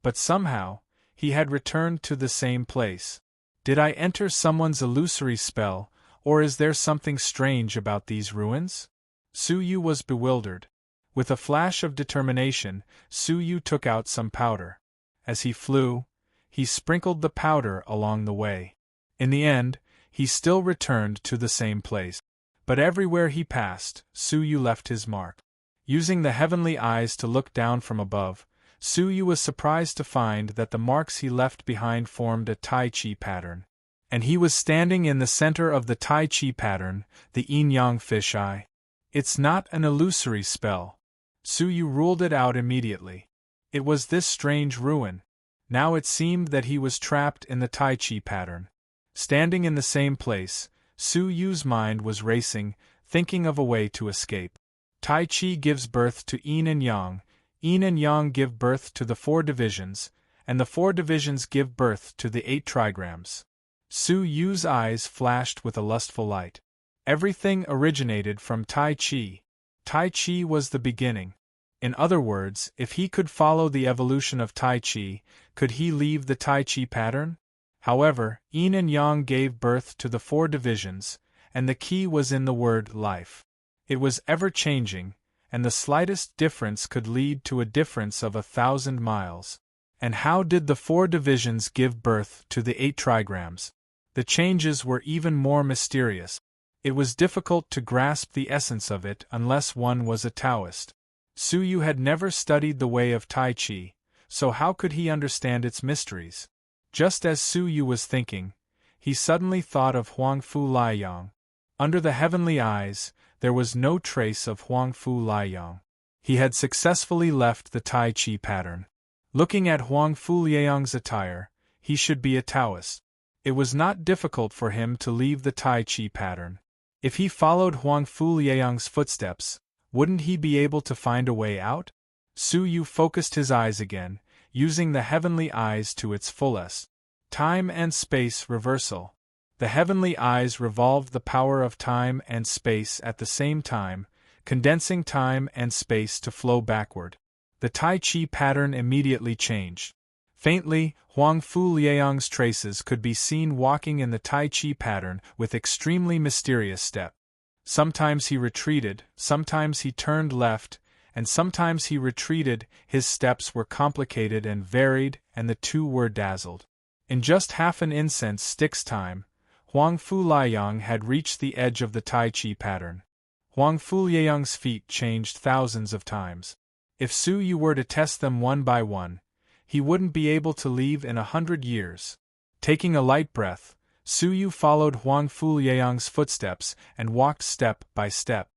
A: But somehow, he had returned to the same place. Did I enter someone's illusory spell, or is there something strange about these ruins? Su Yu was bewildered. With a flash of determination, Su Yu took out some powder. As he flew, he sprinkled the powder along the way. In the end, he still returned to the same place. But everywhere he passed, Su Yu left his mark. Using the heavenly eyes to look down from above, Su Yu was surprised to find that the marks he left behind formed a Tai Chi pattern. And he was standing in the center of the Tai Chi pattern, the yin-yang fisheye. It's not an illusory spell. Su Yu ruled it out immediately. It was this strange ruin. Now it seemed that he was trapped in the Tai Chi pattern. Standing in the same place, Su Yu's mind was racing, thinking of a way to escape. Tai Chi gives birth to yin and yang give birth to the 4 divisions, and the 4 divisions give birth to the 8 trigrams. Su Yu's eyes flashed with a lustful light. Everything originated from Tai Chi. Tai Chi was the beginning. In other words, if he could follow the evolution of Tai Chi, could he leave the Tai Chi pattern? However, yin and yang gave birth to the 4 divisions, and the key was in the word life. It was ever-changing, and the slightest difference could lead to a difference of 1,000 miles. And how did the 4 divisions give birth to the 8 trigrams? The changes were even more mysterious. It was difficult to grasp the essence of it unless one was a Taoist. Su Yu had never studied the way of Tai Chi, so how could he understand its mysteries? Just as Su Yu was thinking, he suddenly thought of Huang Fu Liang. Under the heavenly eyes, there was no trace of Huang Fu Liang. He had successfully left the Tai Chi pattern. Looking at Huang Fu Liang's attire, he should be a Taoist. It was not difficult for him to leave the Tai Chi pattern. If he followed Huang Fu Liang's footsteps, wouldn't he be able to find a way out? Su Yu focused his eyes again, using the heavenly eyes to its fullest. Time and space reversal. The heavenly eyes revolved the power of time and space at the same time, condensing time and space to flow backward. The Tai Chi pattern immediately changed. Faintly, Huang Fu Liang's traces could be seen walking in the Tai Chi pattern with extremely mysterious step. Sometimes he retreated, sometimes he turned left, and sometimes he retreated. His steps were complicated and varied, and the two were dazzled. In just half an incense stick's time, Huang Fu Liang had reached the edge of the Tai Chi pattern. Huang Fu Liang's feet changed thousands of times. If Su Yu were to test them one by one, he wouldn't be able to leave in 100 years. Taking a light breath, Su Yu followed Huang Fu Liang's footsteps and walked step by step.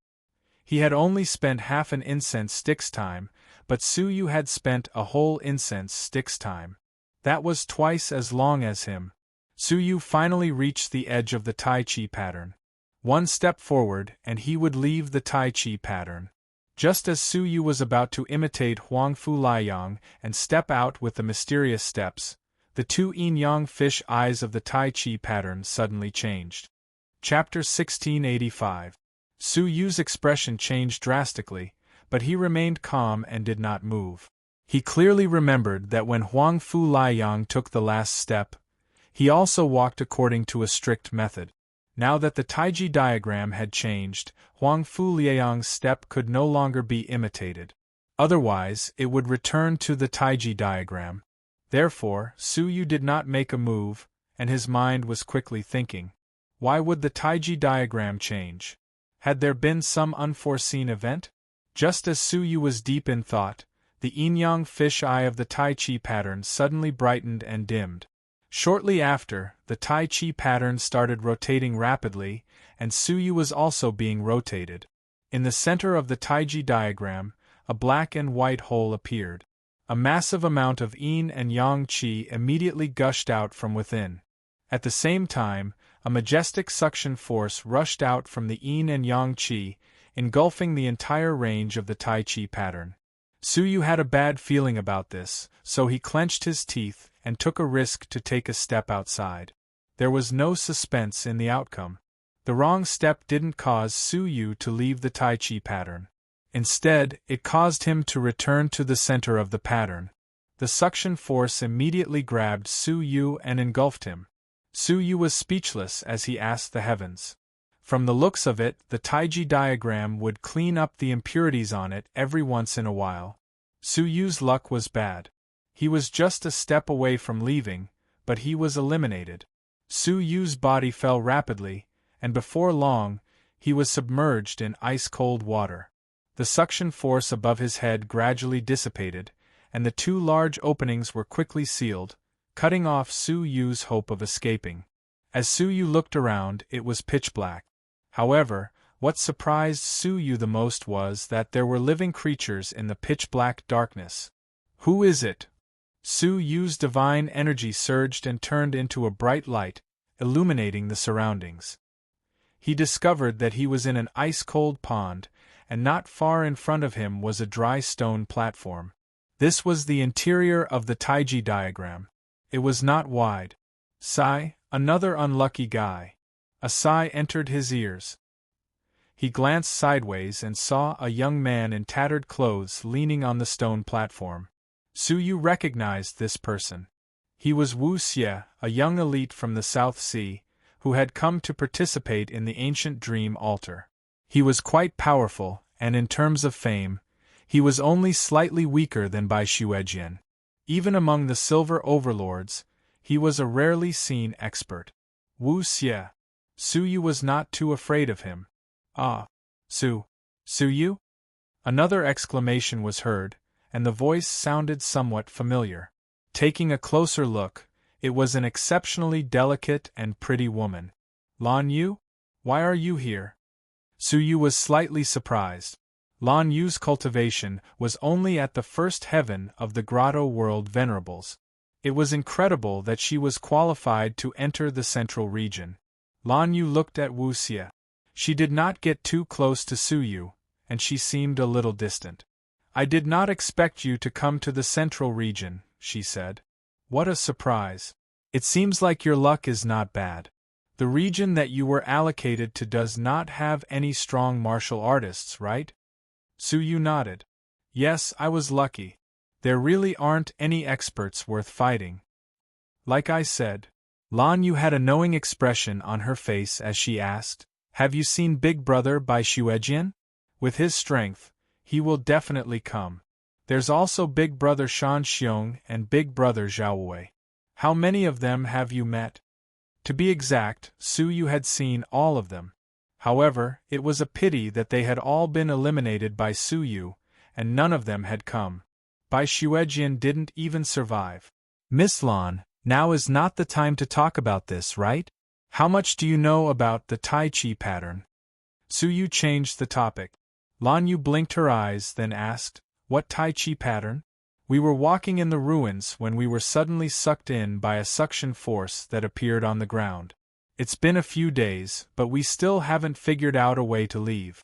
A: He had only spent half an incense stick's time, but Su Yu had spent a whole incense stick's time. That was twice as long as him. Su Yu finally reached the edge of the Tai Chi pattern. One step forward and he would leave the Tai Chi pattern. Just as Su Yu was about to imitate Huang Fu Liang and step out with the mysterious steps, the two yin-yang fish eyes of the Tai Chi pattern suddenly changed. Chapter 1685. Su Yu's expression changed drastically, but he remained calm and did not move. He clearly remembered that when Huang Fu Liang took the last step, he also walked according to a strict method. Now that the Taiji diagram had changed, Huang Fu Liang's step could no longer be imitated. Otherwise, it would return to the Taiji diagram. Therefore, Su Yu did not make a move, and his mind was quickly thinking. Why would the Taiji diagram change? Had there been some unforeseen event? Just as Su Yu was deep in thought, the yin-yang fish eye of the Tai Chi pattern suddenly brightened and dimmed. Shortly after, the Tai Chi pattern started rotating rapidly, and Su Yu was also being rotated. In the center of the Taiji diagram, a black and white hole appeared. A massive amount of yin and yang qi immediately gushed out from within. At the same time, a majestic suction force rushed out from the yin and yang qi, engulfing the entire range of the Tai Chi pattern. Su Yu had a bad feeling about this, so he clenched his teeth and took a risk to take a step outside. There was no suspense in the outcome. The wrong step didn't cause Su Yu to leave the Tai Chi pattern. Instead, it caused him to return to the center of the pattern. The suction force immediately grabbed Su Yu and engulfed him. Su Yu was speechless as he asked the heavens. From the looks of it, the Taiji diagram would clean up the impurities on it every once in a while. Su Yu's luck was bad. He was just a step away from leaving, but he was eliminated. Su Yu's body fell rapidly, and before long, he was submerged in ice-cold water. The suction force above his head gradually dissipated, and the two large openings were quickly sealed, cutting off Su Yu's hope of escaping. As Su Yu looked around, it was pitch black. However, what surprised Su Yu the most was that there were living creatures in the pitch-black darkness. Who is it? Su Yu's divine energy surged and turned into a bright light, illuminating the surroundings. He discovered that he was in an ice-cold pond, and not far in front of him was a dry stone platform. This was the interior of the Taiji diagram. It was not wide. Sigh, another unlucky guy. A sigh entered his ears. He glanced sideways and saw a young man in tattered clothes leaning on the stone platform. Su Yu recognized this person. He was Wu Xie, a young elite from the South Sea, who had come to participate in the ancient dream altar. He was quite powerful, and in terms of fame, he was only slightly weaker than Bai Xuejian. Even among the silver overlords, he was a rarely seen expert. Wu Xie. Su Yu was not too afraid of him. Ah, Su Yu? Another exclamation was heard, and the voice sounded somewhat familiar. Taking a closer look, it was an exceptionally delicate and pretty woman. Lan Yu? Why are you here? Su Yu was slightly surprised. Lan Yu's cultivation was only at the first heaven of the Grotto World Venerables. It was incredible that she was qualified to enter the central region. Lan Yu looked at Wu Xie. She did not get too close to Su Yu, and she seemed a little distant. I did not expect you to come to the central region, she said. What a surprise. It seems like your luck is not bad. The region that you were allocated to does not have any strong martial artists, right? Su Yu nodded. Yes, I was lucky. There really aren't any experts worth fighting. Like I said. Lan Yu had a knowing expression on her face as she asked, "Have you seen Big Brother by Xuejian? With his strength, he will definitely come. There's also Big Brother Shan Xiong and Big Brother Zhao Wei. How many of them have you met?" To be exact, Su Yu had seen all of them. However, it was a pity that they had all been eliminated by Su Yu, and none of them had come. Bai Xuejian didn't even survive. "Miss Lan, now is not the time to talk about this, right? How much do you know about the Tai Chi pattern?" Su Yu changed the topic. Lan Yu blinked her eyes, then asked, "What Tai Chi pattern?" "We were walking in the ruins when we were suddenly sucked in by a suction force that appeared on the ground. It's been a few days, but we still haven't figured out a way to leave."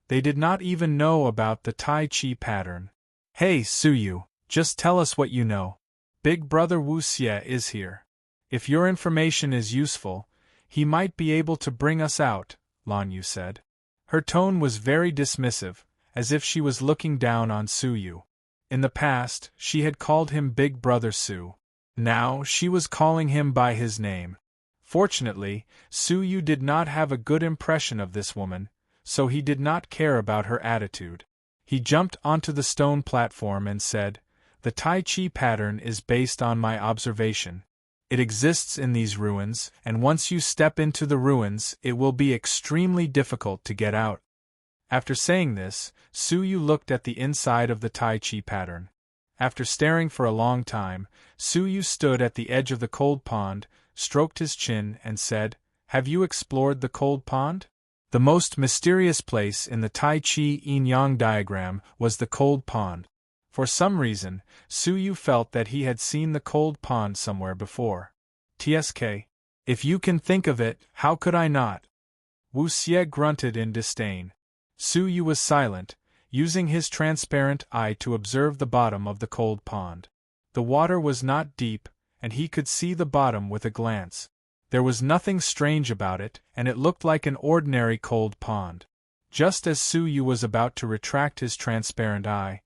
A: They did not even know about the Tai Chi pattern. "Hey, Su Yu, just tell us what you know. Big Brother Wu Xie is here. If your information is useful, he might be able to bring us out," Lan Yu said. Her tone was very dismissive, as if she was looking down on Su Yu. In the past, she had called him Big Brother Su. Now, she was calling him by his name. Fortunately, Su Yu did not have a good impression of this woman, so he did not care about her attitude. He jumped onto the stone platform and said, "The Tai Chi pattern is based on my observation. It exists in these ruins, and once you step into the ruins, it will be extremely difficult to get out." After saying this, Su Yu looked at the inside of the Tai Chi pattern. After staring for a long time, Su Yu stood at the edge of the cold pond, stroked his chin, and said, "Have you explored the cold pond?" The most mysterious place in the Tai Chi yin-yang diagram was the cold pond. For some reason, Su Yu felt that he had seen the cold pond somewhere before. "Tsk. If you can think of it, how could I not?" Wu Xie grunted in disdain. Su Yu was silent, using his transparent eye to observe the bottom of the cold pond. The water was not deep, and he could see the bottom with a glance. There was nothing strange about it, and it looked like an ordinary cold pond. Just as Su Yu was about to retract his transparent eye,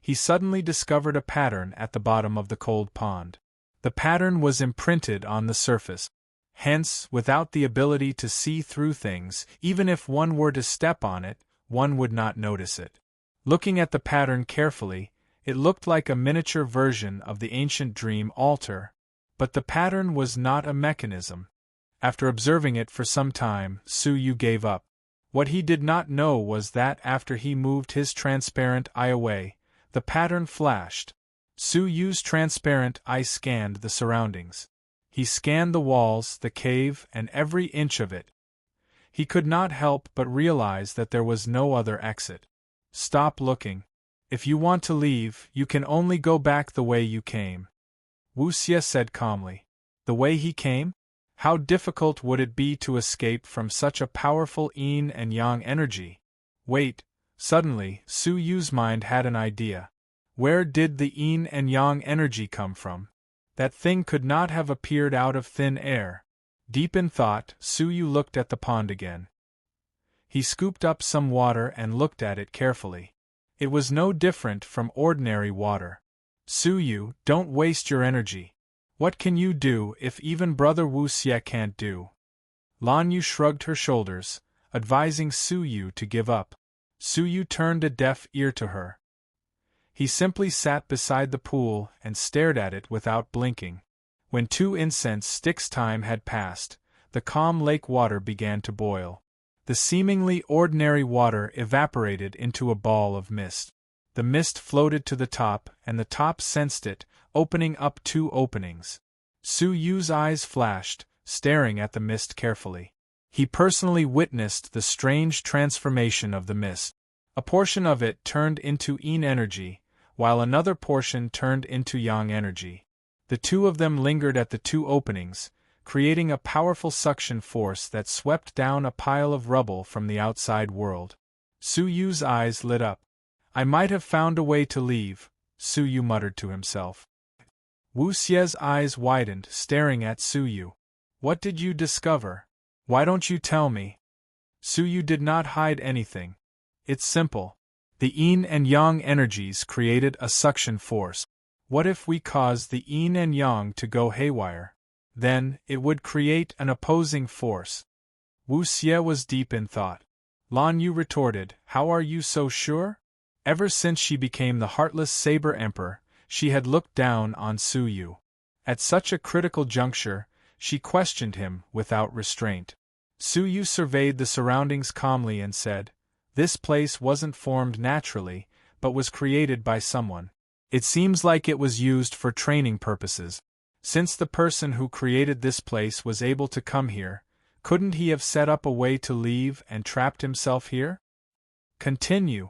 A: he suddenly discovered a pattern at the bottom of the cold pond. The pattern was imprinted on the surface. Hence, without the ability to see through things, even if one were to step on it, one would not notice it. Looking at the pattern carefully, it looked like a miniature version of the ancient dream altar, but the pattern was not a mechanism. After observing it for some time, Su Yu gave up. What he did not know was that after he moved his transparent eye away, the pattern flashed. Su Yu's transparent eye scanned the surroundings. He scanned the walls, the cave, and every inch of it. He could not help but realize that there was no other exit. "Stop looking. If you want to leave, you can only go back the way you came," Wu Xie said calmly. "The way he came? How difficult would it be to escape from such a powerful yin and yang energy?" Wait, suddenly, Su Yu's mind had an idea. Where did the yin and yang energy come from? That thing could not have appeared out of thin air. Deep in thought, Su Yu looked at the pond again. He scooped up some water and looked at it carefully. It was no different from ordinary water. "Su Yu, don't waste your energy. What can you do if even Brother Wu Xie can't do?" Lan Yu shrugged her shoulders, advising Su Yu to give up. Su Yu turned a deaf ear to her. He simply sat beside the pool and stared at it without blinking. When 2 incense sticks' time had passed, the calm lake water began to boil. The seemingly ordinary water evaporated into a ball of mist. The mist floated to the top, and the top sensed it, opening up 2 openings. Su Yu's eyes flashed, staring at the mist carefully. He personally witnessed the strange transformation of the mist. A portion of it turned into yin energy, while another portion turned into yang energy. The 2 of them lingered at the 2 openings, creating a powerful suction force that swept down a pile of rubble from the outside world. Su Yu's eyes lit up. "I might have found a way to leave," Su Yu muttered to himself. Wu Xie's eyes widened, staring at Su Yu. "What did you discover? Why don't you tell me?" Su Yu did not hide anything. "It's simple. The yin and yang energies created a suction force. What if we cause the yin and yang to go haywire? Then, it would create an opposing force. Wu Xie was deep in thought. Lan Yu retorted, "How are you so sure?" Ever since she became the heartless Saber Emperor, she had looked down on Su Yu. At such a critical juncture, she questioned him without restraint. Su Yu surveyed the surroundings calmly and said, "This place wasn't formed naturally, but was created by someone. It seems like it was used for training purposes. Since the person who created this place was able to come here, couldn't he have set up a way to leave and trapped himself here?" Continue.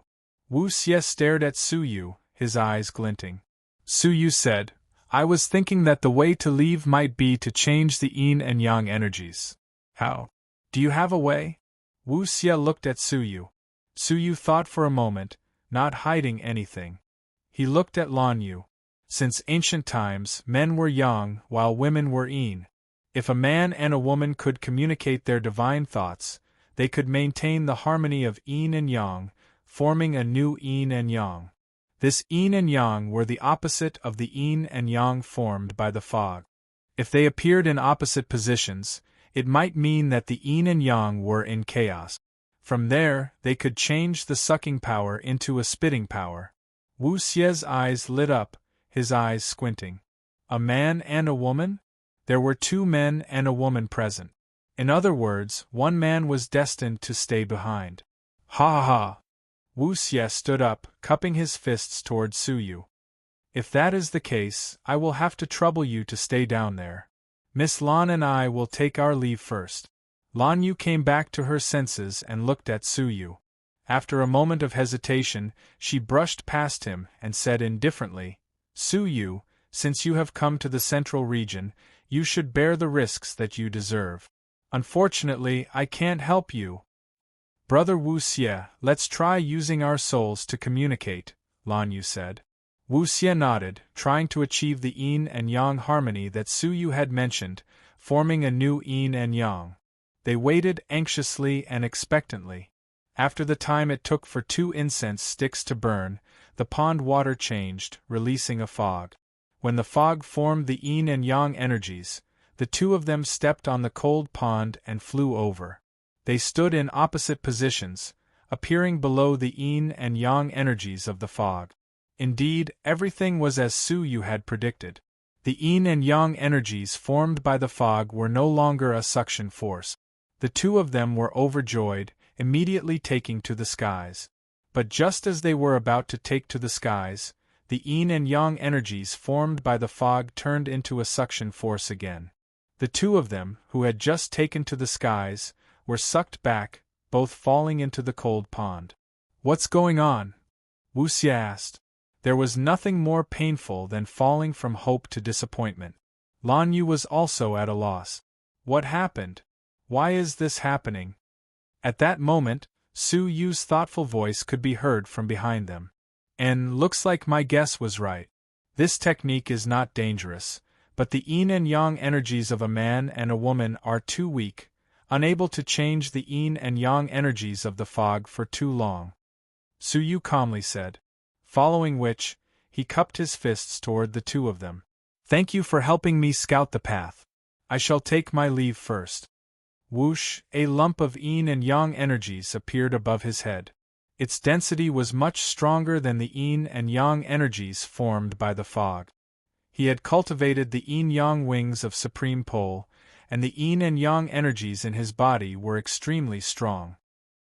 A: Wu Xie stared at Su Yu, his eyes glinting. Su Yu said, "I was thinking that the way to leave might be to change the yin and yang energies." "How? Do you have a way?" Wu Xie looked at Su Yu. Su Yu thought for a moment, not hiding anything. He looked at Lan Yu. Since ancient times, men were yang while women were yin. If a man and a woman could communicate their divine thoughts, they could maintain the harmony of yin and yang, forming a new yin and yang. This yin and yang were the opposite of the yin and yang formed by the fog. If they appeared in opposite positions, it might mean that the yin and yang were in chaos. From there, they could change the sucking power into a spitting power. Wu Xie's eyes lit up, his eyes squinting. A man and a woman? There were 2 men and a woman present. In other words, one man was destined to stay behind. Ha ha ha! Wu Xie stood up, cupping his fists toward Su Yu. "If that is the case, I will have to trouble you to stay down there. Miss Lan and I will take our leave first." Lan Yu came back to her senses and looked at Su Yu. After a moment of hesitation, she brushed past him and said indifferently, "Su Yu, since you have come to the central region, you should bear the risks that you deserve. Unfortunately, I can't help you." "Brother Wu Xie, let's try using our souls to communicate," Lan Yu said. Wu Xie nodded, trying to achieve the yin and yang harmony that Su Yu had mentioned, forming a new yin and yang. They waited anxiously and expectantly. After the time it took for 2 incense sticks to burn, the pond water changed, releasing a fog. When the fog formed the yin and yang energies, the 2 of them stepped on the cold pond and flew over. They stood in opposite positions, appearing below the yin and yang energies of the fog. Indeed, everything was as Su Yu had predicted. The yin and yang energies formed by the fog were no longer a suction force. The 2 of them were overjoyed, immediately taking to the skies. But just as they were about to take to the skies, the yin and yang energies formed by the fog turned into a suction force again. The 2 of them, who had just taken to the skies, were sucked back, both falling into the cold pond. "What's going on?" Wu Xie asked. There was nothing more painful than falling from hope to disappointment. Lan Yu was also at a loss. What happened? Why is this happening? At that moment, Su Yu's thoughtful voice could be heard from behind them. "And looks like my guess was right. This technique is not dangerous, but the yin and yang energies of a man and a woman are too weak, unable to change the yin and yang energies of the fog for too long," Su Yu calmly said. Following which, he cupped his fists toward the 2 of them. "Thank you for helping me scout the path. I shall take my leave first." Whoosh, a lump of yin and yang energies appeared above his head. Its density was much stronger than the yin and yang energies formed by the fog. He had cultivated the yin-yang wings of Supreme Pole, and the yin and yang energies in his body were extremely strong.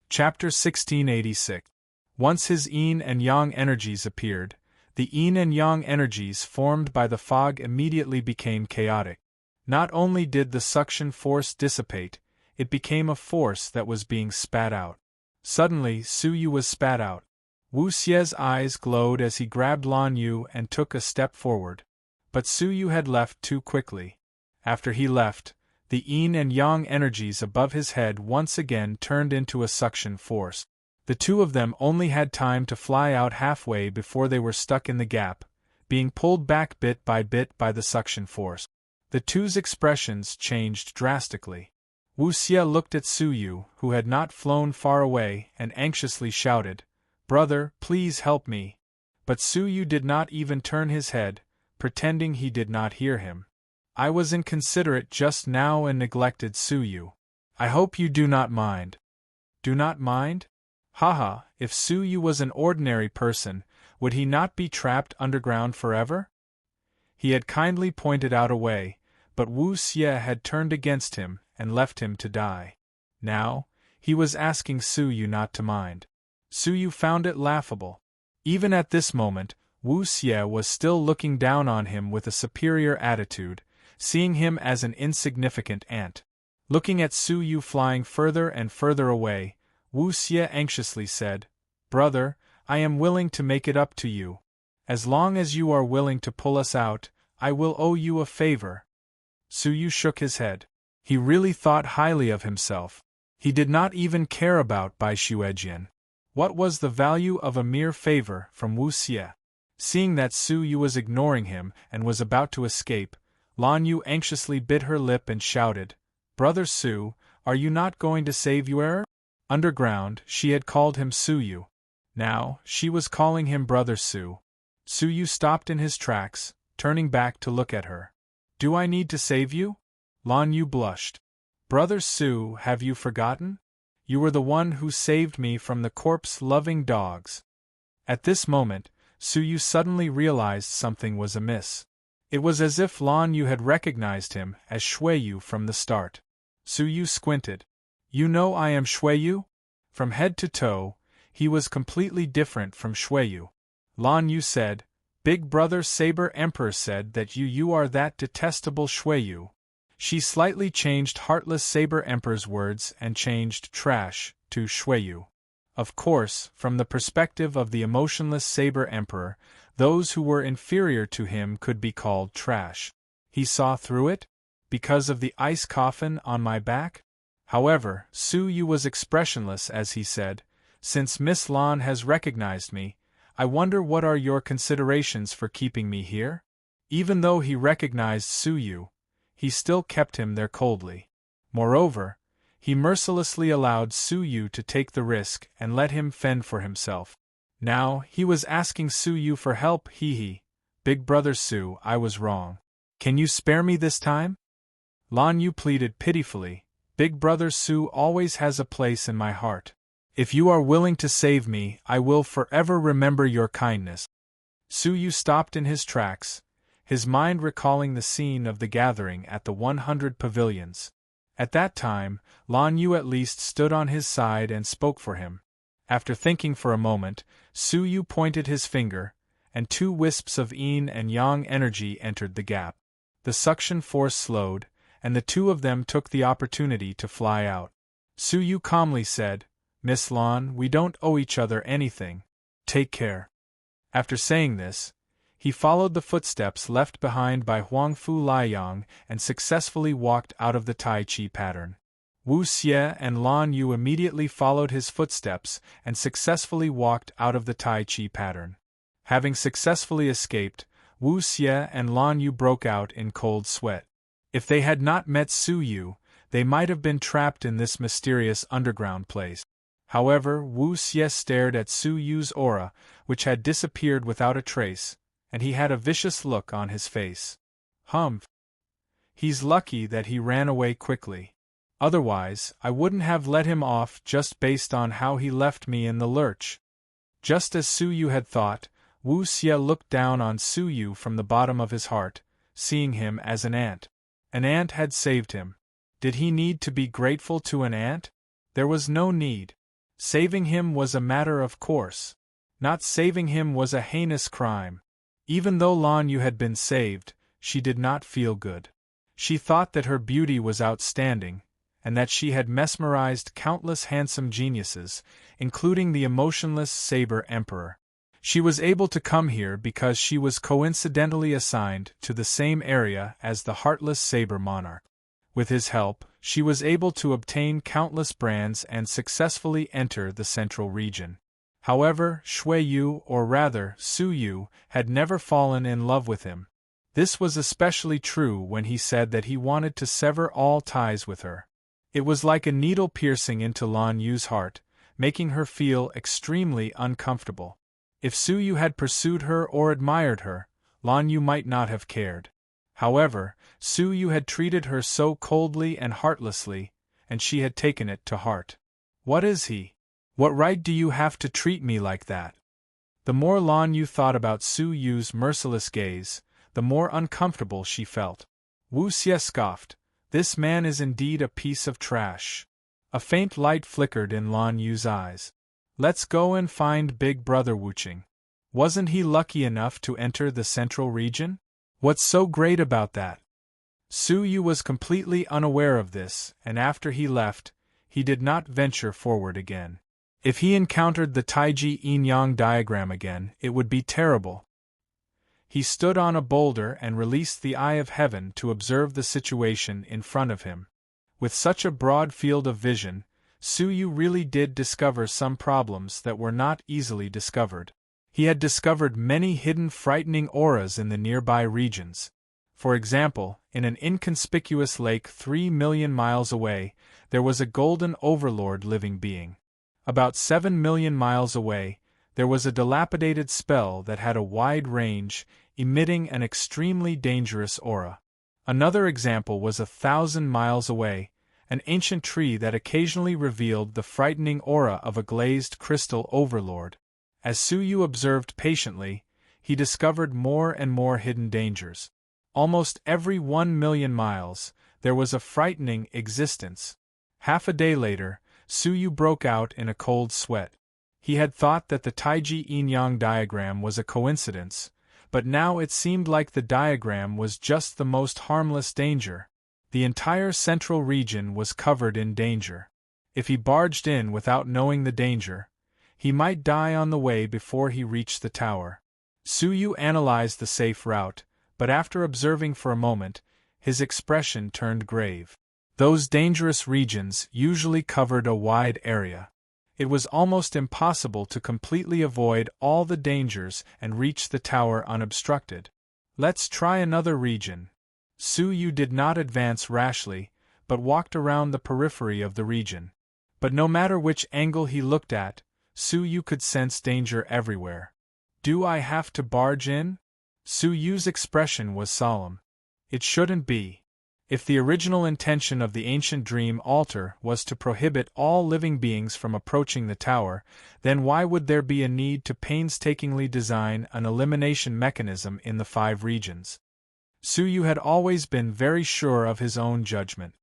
A: Chapter 1686. Once his yin and yang energies appeared, the yin and yang energies formed by the fog immediately became chaotic. Not only did the suction force dissipate, it became a force that was being spat out. Suddenly, Su Yu was spat out. Wu Xie's eyes glowed as he grabbed Lan Yu and took a step forward. But Su Yu had left too quickly. After he left, the yin and yang energies above his head once again turned into a suction force. The 2 of them only had time to fly out halfway before they were stuck in the gap, being pulled back bit by the suction force. The 2's expressions changed drastically. Wu Xie looked at Su Yu, who had not flown far away, and anxiously shouted, "Brother, please help me." But Su Yu did not even turn his head, pretending he did not hear him. "I was inconsiderate just now and neglected Su Yu. I hope you do not mind." "Do not mind?" Haha, if Su Yu was an ordinary person, would he not be trapped underground forever? He had kindly pointed out a way, but Wu Xie had turned against him and left him to die. Now, he was asking Su Yu not to mind. Su Yu found it laughable. Even at this moment, Wu Xie was still looking down on him with a superior attitude, seeing him as an insignificant ant. Looking at Su Yu flying further and further away, Wu Xie anxiously said, "Brother, I am willing to make it up to you. As long as you are willing to pull us out, I will owe you a favor." Su Yu shook his head. He really thought highly of himself. He did not even care about Bai Xuejian. What was the value of a mere favor from Wu Xie? Seeing that Su Yu was ignoring him and was about to escape, Lan Yu anxiously bit her lip and shouted, "Brother Su, are you not going to save Yuer?" Underground, she had called him Su Yu. Now, she was calling him Brother Su. Su Yu stopped in his tracks, turning back to look at her. "Do I need to save you?" Lan Yu blushed. "Brother Su, have you forgotten? You were the one who saved me from the corpse-loving dogs." At this moment, Su Yu suddenly realized something was amiss. It was as if Lan Yu had recognized him as Shui Yu from the start. Su Yu squinted. "You know I am Shui Yu?" From head to toe, he was completely different from Shui Yu. Lan Yu said, "Big Brother Saber Emperor said that you are that detestable Shui Yu." She slightly changed Heartless Saber Emperor's words and changed trash to Shui Yu. Of course, from the perspective of the emotionless Saber Emperor, those who were inferior to him could be called trash. He saw through it? Because of the ice coffin on my back? However, Su Yu was expressionless as he said, "Since Miss Lan has recognized me, I wonder what are your considerations for keeping me here?" Even though he recognized Su Yu, he still kept him there coldly. Moreover, he mercilessly allowed Su Yu to take the risk and let him fend for himself. Now, he was asking Su Yu for help. He, "Big Brother Su, I was wrong. Can you spare me this time?" Lan Yu pleaded pitifully, "Big Brother Su always has a place in my heart. If you are willing to save me, I will forever remember your kindness." Su Yu stopped in his tracks, his mind recalling the scene of the gathering at the 100 pavilions. At that time, Lan Yu at least stood on his side and spoke for him. After thinking for a moment, Su Yu pointed his finger, and 2 wisps of yin and yang energy entered the gap. The suction force slowed, and the 2 of them took the opportunity to fly out. Su Yu calmly said, "Miss Lan, we don't owe each other anything. Take care." After saying this, he followed the footsteps left behind by Huangfu Liang and successfully walked out of the Tai Chi pattern. Wu Xie and Lan Yu immediately followed his footsteps and successfully walked out of the Tai Chi pattern. Having successfully escaped, Wu Xie and Lan Yu broke out in cold sweat. If they had not met Su Yu, they might have been trapped in this mysterious underground place. However, Wu Xie stared at Su Yu's aura, which had disappeared without a trace, and he had a vicious look on his face. Humph. He's lucky that he ran away quickly. Otherwise, I wouldn't have let him off just based on how he left me in the lurch. Just as Su Yu had thought, Wu Xie looked down on Su Yu from the bottom of his heart, seeing him as an ant. An ant had saved him. Did he need to be grateful to an ant? There was no need. Saving him was a matter of course. Not saving him was a heinous crime. Even though Lan Yu had been saved, she did not feel good. She thought that her beauty was outstanding, and that she had mesmerized countless handsome geniuses, including the emotionless Saber Emperor. She was able to come here because she was coincidentally assigned to the same area as the heartless Saber Monarch. With his help, she was able to obtain countless brands and successfully enter the central region. However, Shui Yu, or rather Su Yu, had never fallen in love with him. This was especially true when he said that he wanted to sever all ties with her. It was like a needle piercing into Lan Yu's heart, making her feel extremely uncomfortable. If Suyu had pursued her or admired her, Lan Yu might not have cared. However, Suyu had treated her so coldly and heartlessly, and she had taken it to heart. What is he? What right do you have to treat me like that? The more Lan Yu thought about Suyu's merciless gaze, the more uncomfortable she felt. Wu Xie scoffed, "This man is indeed a piece of trash." A faint light flickered in Lan Yu's eyes. "Let's go and find Big Brother Wuching. Wasn't he lucky enough to enter the central region? What's so great about that?" Suyu was completely unaware of this, and after he left, he did not venture forward again. If he encountered the Taiji yin-yang diagram again, it would be terrible. He stood on a boulder and released the Eye of Heaven to observe the situation in front of him. With such a broad field of vision, Suyu really did discover some problems that were not easily discovered. He had discovered many hidden frightening auras in the nearby regions. For example, in an inconspicuous lake 3 million miles away, there was a golden overlord living being. About 7 million miles away, there was a dilapidated spell that had a wide range, emitting an extremely dangerous aura. Another example was 1,000 miles away, an ancient tree that occasionally revealed the frightening aura of a glazed crystal overlord. As Suyu observed patiently, he discovered more and more hidden dangers. Almost every 1 million miles, there was a frightening existence. Half a day later, Suyu broke out in a cold sweat. He had thought that the Taiji yin-yang diagram was a coincidence, but now it seemed like the diagram was just the most harmless danger. The entire central region was covered in danger. If he barged in without knowing the danger, he might die on the way before he reached the tower. Suyu analyzed the safe route, but after observing for a moment, his expression turned grave. Those dangerous regions usually covered a wide area. It was almost impossible to completely avoid all the dangers and reach the tower unobstructed. Let's try another region. Suyu did not advance rashly, but walked around the periphery of the region. But no matter which angle he looked at, Suyu could sense danger everywhere. Do I have to barge in? Suyu's expression was solemn. It shouldn't be. If the original intention of the ancient dream altar was to prohibit all living beings from approaching the tower, then why would there be a need to painstakingly design an elimination mechanism in the 5 regions? Suyu had always been very sure of his own judgment.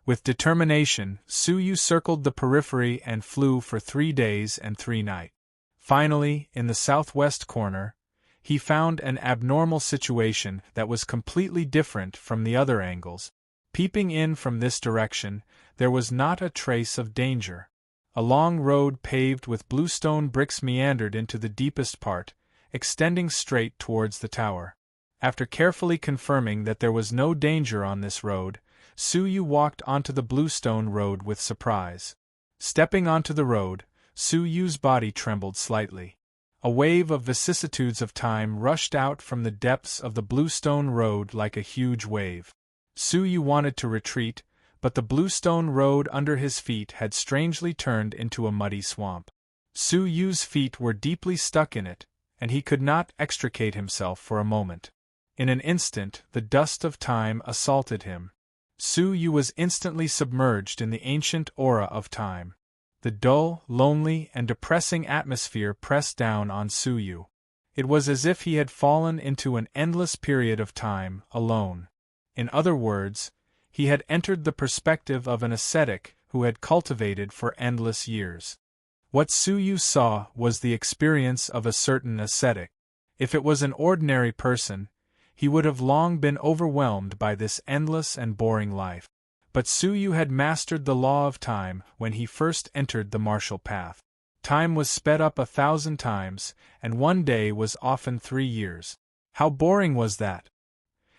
A: With determination, Suyu circled the periphery and flew for 3 days and 3 nights. Finally, in the southwest corner, he found an abnormal situation that was completely different from the other angles. Peeping in from this direction, there was not a trace of danger. A long road paved with bluestone bricks meandered into the deepest part, extending straight towards the tower. After carefully confirming that there was no danger on this road, Suyu walked onto the bluestone road with surprise. Stepping onto the road, Suyu's body trembled slightly. A wave of vicissitudes of time rushed out from the depths of the bluestone road like a huge wave. Suyu wanted to retreat, but the bluestone road under his feet had strangely turned into a muddy swamp. Suyu's feet were deeply stuck in it, and he could not extricate himself for a moment. In an instant, the dust of time assaulted him. Suyu was instantly submerged in the ancient aura of time. The dull, lonely, and depressing atmosphere pressed down on Suyu. It was as if he had fallen into an endless period of time, alone. In other words, he had entered the perspective of an ascetic who had cultivated for endless years. What Suyu saw was the experience of a certain ascetic. If it was an ordinary person, he would have long been overwhelmed by this endless and boring life. But Suyu had mastered the law of time when he first entered the martial path. Time was sped up 1,000 times, and 1 day was often 3 years. How boring was that?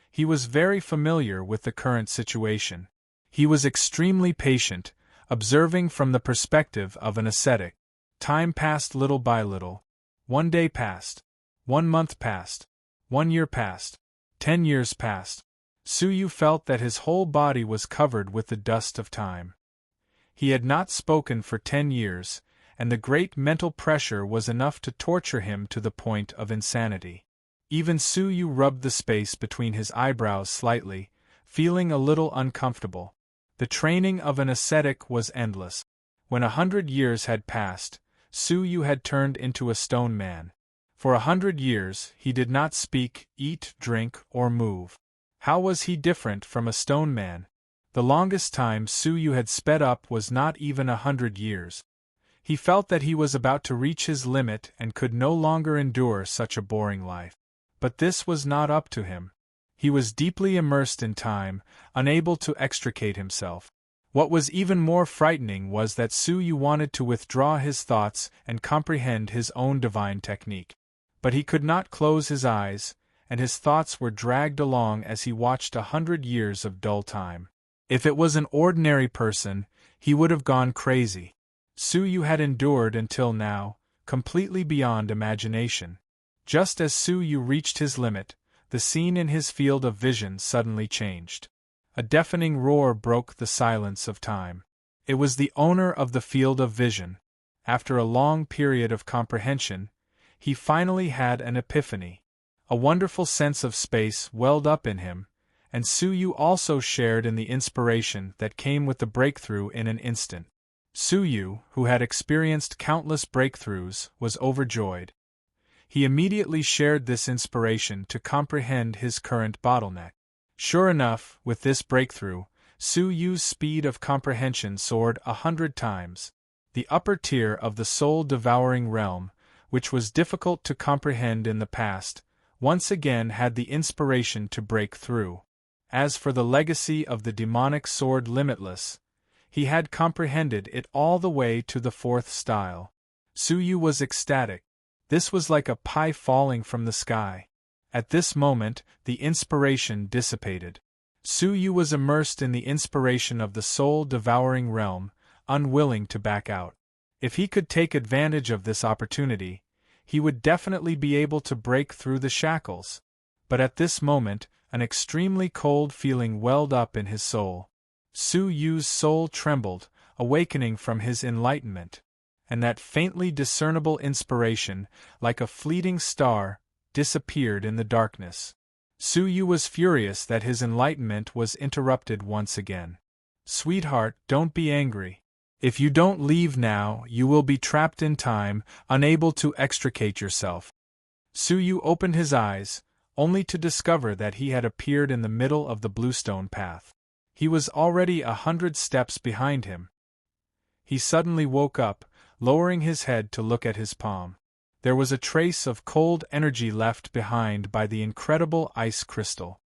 A: He was very familiar with the current situation. He was extremely patient, observing from the perspective of an ascetic. Time passed little by little. 1 day passed. 1 month passed. 1 year passed. 10 years passed. Suyu felt that his whole body was covered with the dust of time. He had not spoken for 10 years, and the great mental pressure was enough to torture him to the point of insanity. Even Su Yu rubbed the space between his eyebrows slightly, feeling a little uncomfortable. The training of an ascetic was endless. When 100 years had passed, Su Yu had turned into a stone man. For 100 years he did not speak, eat, drink, or move. How was he different from a stone man? The longest time Su Yu had sped up was not even 100 years. He felt that he was about to reach his limit and could no longer endure such a boring life. But this was not up to him. He was deeply immersed in time, unable to extricate himself. What was even more frightening was that Su Yu wanted to withdraw his thoughts and comprehend his own divine technique. But he could not close his eyes, and his thoughts were dragged along as he watched 100 years of dull time. If it was an ordinary person, he would have gone crazy. Su Yu had endured until now, completely beyond imagination. Just as Su Yu reached his limit, the scene in his field of vision suddenly changed. A deafening roar broke the silence of time. It was the owner of the field of vision. After a long period of comprehension, he finally had an epiphany. A wonderful sense of space welled up in him, and Su Yu also shared in the inspiration that came with the breakthrough in an instant. Su Yu, who had experienced countless breakthroughs, was overjoyed. He immediately shared this inspiration to comprehend his current bottleneck. Sure enough, with this breakthrough, Su Yu's speed of comprehension soared 100 times. The upper tier of the soul-devouring realm, which was difficult to comprehend in the past, once again had the inspiration to break through. As for the legacy of the demonic sword Limitless, he had comprehended it all the way to the 4th style. Su Yu was ecstatic. This was like a pie falling from the sky. At this moment, the inspiration dissipated. Su Yu was immersed in the inspiration of the soul-devouring realm, unwilling to back out. If he could take advantage of this opportunity, he would definitely be able to break through the shackles. But at this moment, an extremely cold feeling welled up in his soul. Su Yu's soul trembled, awakening from his enlightenment. And that faintly discernible inspiration, like a fleeting star, disappeared in the darkness. Su Yu was furious that his enlightenment was interrupted once again. "Sweetheart, don't be angry. If you don't leave now, you will be trapped in time, unable to extricate yourself." Su Yu opened his eyes, only to discover that he had appeared in the middle of the bluestone path. He was already 100 steps behind him. He suddenly woke up, lowering his head to look at his palm. There was a trace of cold energy left behind by the incredible ice crystal.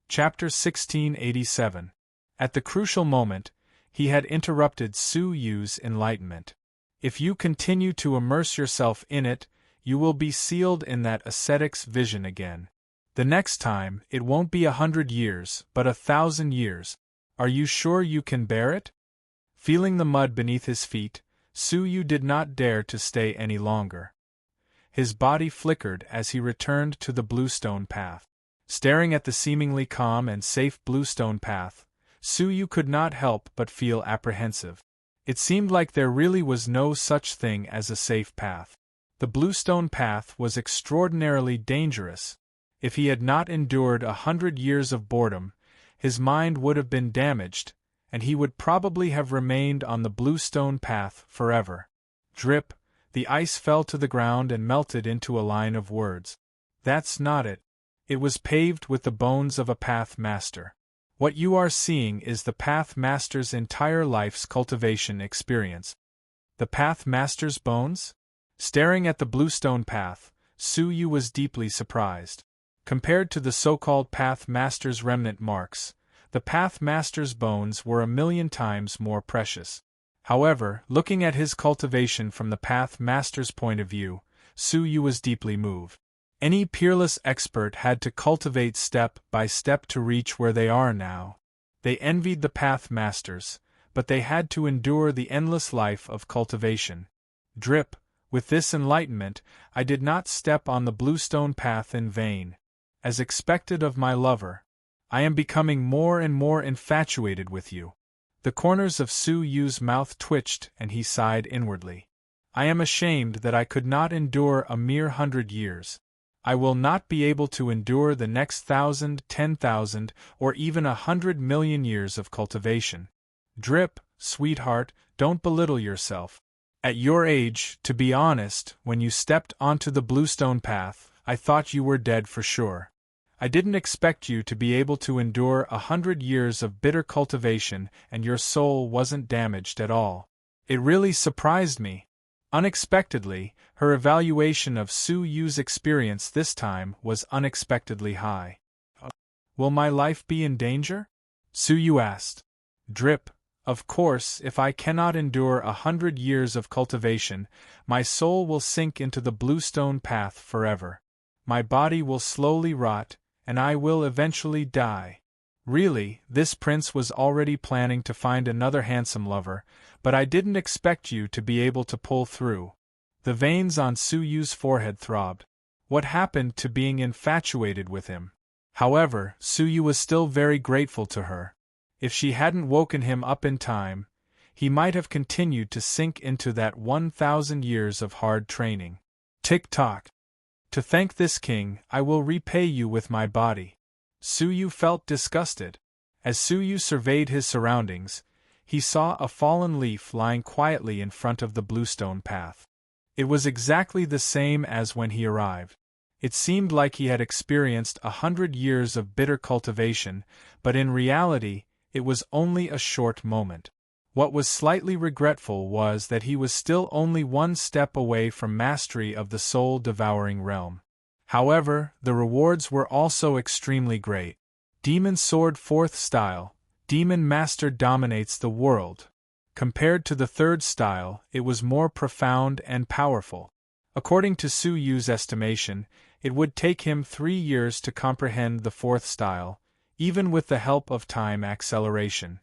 A: Chapter 1687. At the crucial moment, he had interrupted Su Yu's enlightenment. If you continue to immerse yourself in it, you will be sealed in that ascetic's vision again. The next time, it won't be 100 years, but 1,000 years. Are you sure you can bear it? Feeling the mud beneath his feet, Su Yu did not dare to stay any longer. His body flickered as he returned to the bluestone path. Staring at the seemingly calm and safe bluestone path, Su Yu could not help but feel apprehensive. It seemed like there really was no such thing as a safe path. The bluestone path was extraordinarily dangerous. If he had not endured 100 years of boredom, his mind would have been damaged, and he would probably have remained on the bluestone path forever. Drip, the ice fell to the ground and melted into a line of words. That's not it. It was paved with the bones of a path master. What you are seeing is the path master's entire life's cultivation experience. The path master's bones? Staring at the bluestone path, Su Yu was deeply surprised. Compared to the so-called path master's remnant marks, the path master's bones were 1,000,000 times more precious. However, looking at his cultivation from the path master's point of view, Su Yu was deeply moved. Any peerless expert had to cultivate step by step to reach where they are now. They envied the path masters, but they had to endure the endless life of cultivation. Drip, with this enlightenment, I did not step on the bluestone path in vain. As expected of my lover, I am becoming more and more infatuated with you. The corners of Su Yu's mouth twitched and he sighed inwardly. I am ashamed that I could not endure a mere 100 years. I will not be able to endure the next 1,000, 10,000, or even 100 million years of cultivation. Drip, sweetheart, don't belittle yourself. At your age, to be honest, when you stepped onto the bluestone path, I thought you were dead for sure. I didn't expect you to be able to endure 100 years of bitter cultivation and your soul wasn't damaged at all. It really surprised me. Unexpectedly, her evaluation of Su Yu's experience this time was unexpectedly high. Will my life be in danger? Su Yu asked. Drip, of course, if I cannot endure 100 years of cultivation, my soul will sink into the bluestone path forever. My body will slowly rot, and I will eventually die. Really, this prince was already planning to find another handsome lover, but I didn't expect you to be able to pull through. The veins on Su Yu's forehead throbbed. What happened to being infatuated with him? However, Su Yu was still very grateful to her. If she hadn't woken him up in time, he might have continued to sink into that 1,000 years of hard training. Tick-tock. To thank this king, I will repay you with my body. Su Yu felt disgusted. As Su Yu surveyed his surroundings, he saw a fallen leaf lying quietly in front of the bluestone path. It was exactly the same as when he arrived. It seemed like he had experienced 100 years of bitter cultivation, but in reality, it was only a short moment. What was slightly regretful was that he was still only one step away from mastery of the soul-devouring realm. However, the rewards were also extremely great. Demon Sword 4th Style, Demon Master dominates the world. Compared to the 3rd style, it was more profound and powerful. According to Su Yu's estimation, it would take him 3 years to comprehend the 4th style, even with the help of time acceleration.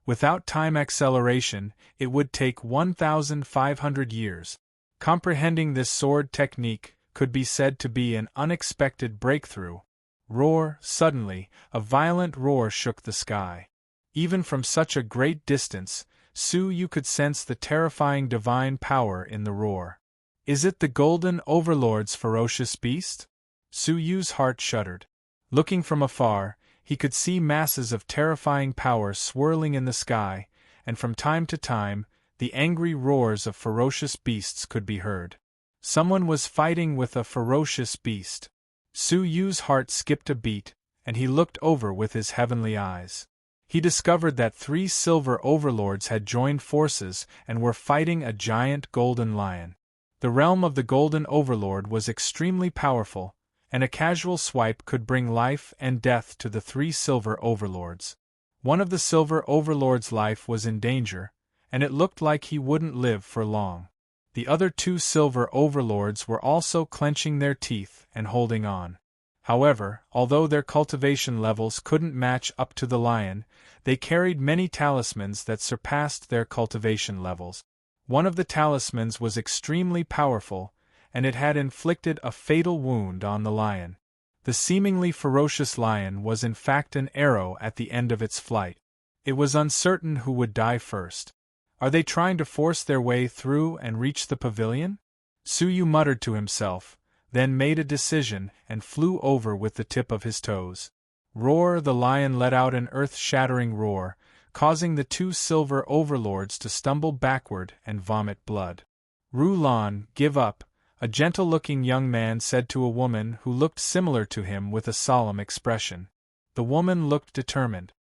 A: Without time acceleration, it would take 1,500 years. Comprehending this sword technique could be said to be an unexpected breakthrough. Roar! Suddenly, a violent roar shook the sky. Even from such a great distance, Su Yu could sense the terrifying divine power in the roar. Is it the Golden Overlord's ferocious beast? Su Yu's heart shuddered. Looking from afar, he could see masses of terrifying power swirling in the sky, and from time to time, the angry roars of ferocious beasts could be heard. Someone was fighting with a ferocious beast. Su Yu's heart skipped a beat, and he looked over with his heavenly eyes. He discovered that 3 silver overlords had joined forces and were fighting a giant golden lion. The realm of the Golden Overlord was extremely powerful, and a casual swipe could bring life and death to the 3 silver overlords. One of the silver overlords' life was in danger, and it looked like he wouldn't live for long. The other 2 silver overlords were also clenching their teeth and holding on. However, although their cultivation levels couldn't match up to the lion, they carried many talismans that surpassed their cultivation levels. One of the talismans was extremely powerful, and it had inflicted a fatal wound on the lion. The seemingly ferocious lion was in fact an arrow at the end of its flight. It was uncertain who would die first. Are they trying to force their way through and reach the pavilion? Su Yu muttered to himself, then made a decision and flew over with the tip of his toes. Roar! The lion let out an earth-shattering roar, causing the 2 silver overlords to stumble backward and vomit blood. Rulan, give up, a gentle-looking young man said to a woman who looked similar to him with a solemn expression. The woman looked determined.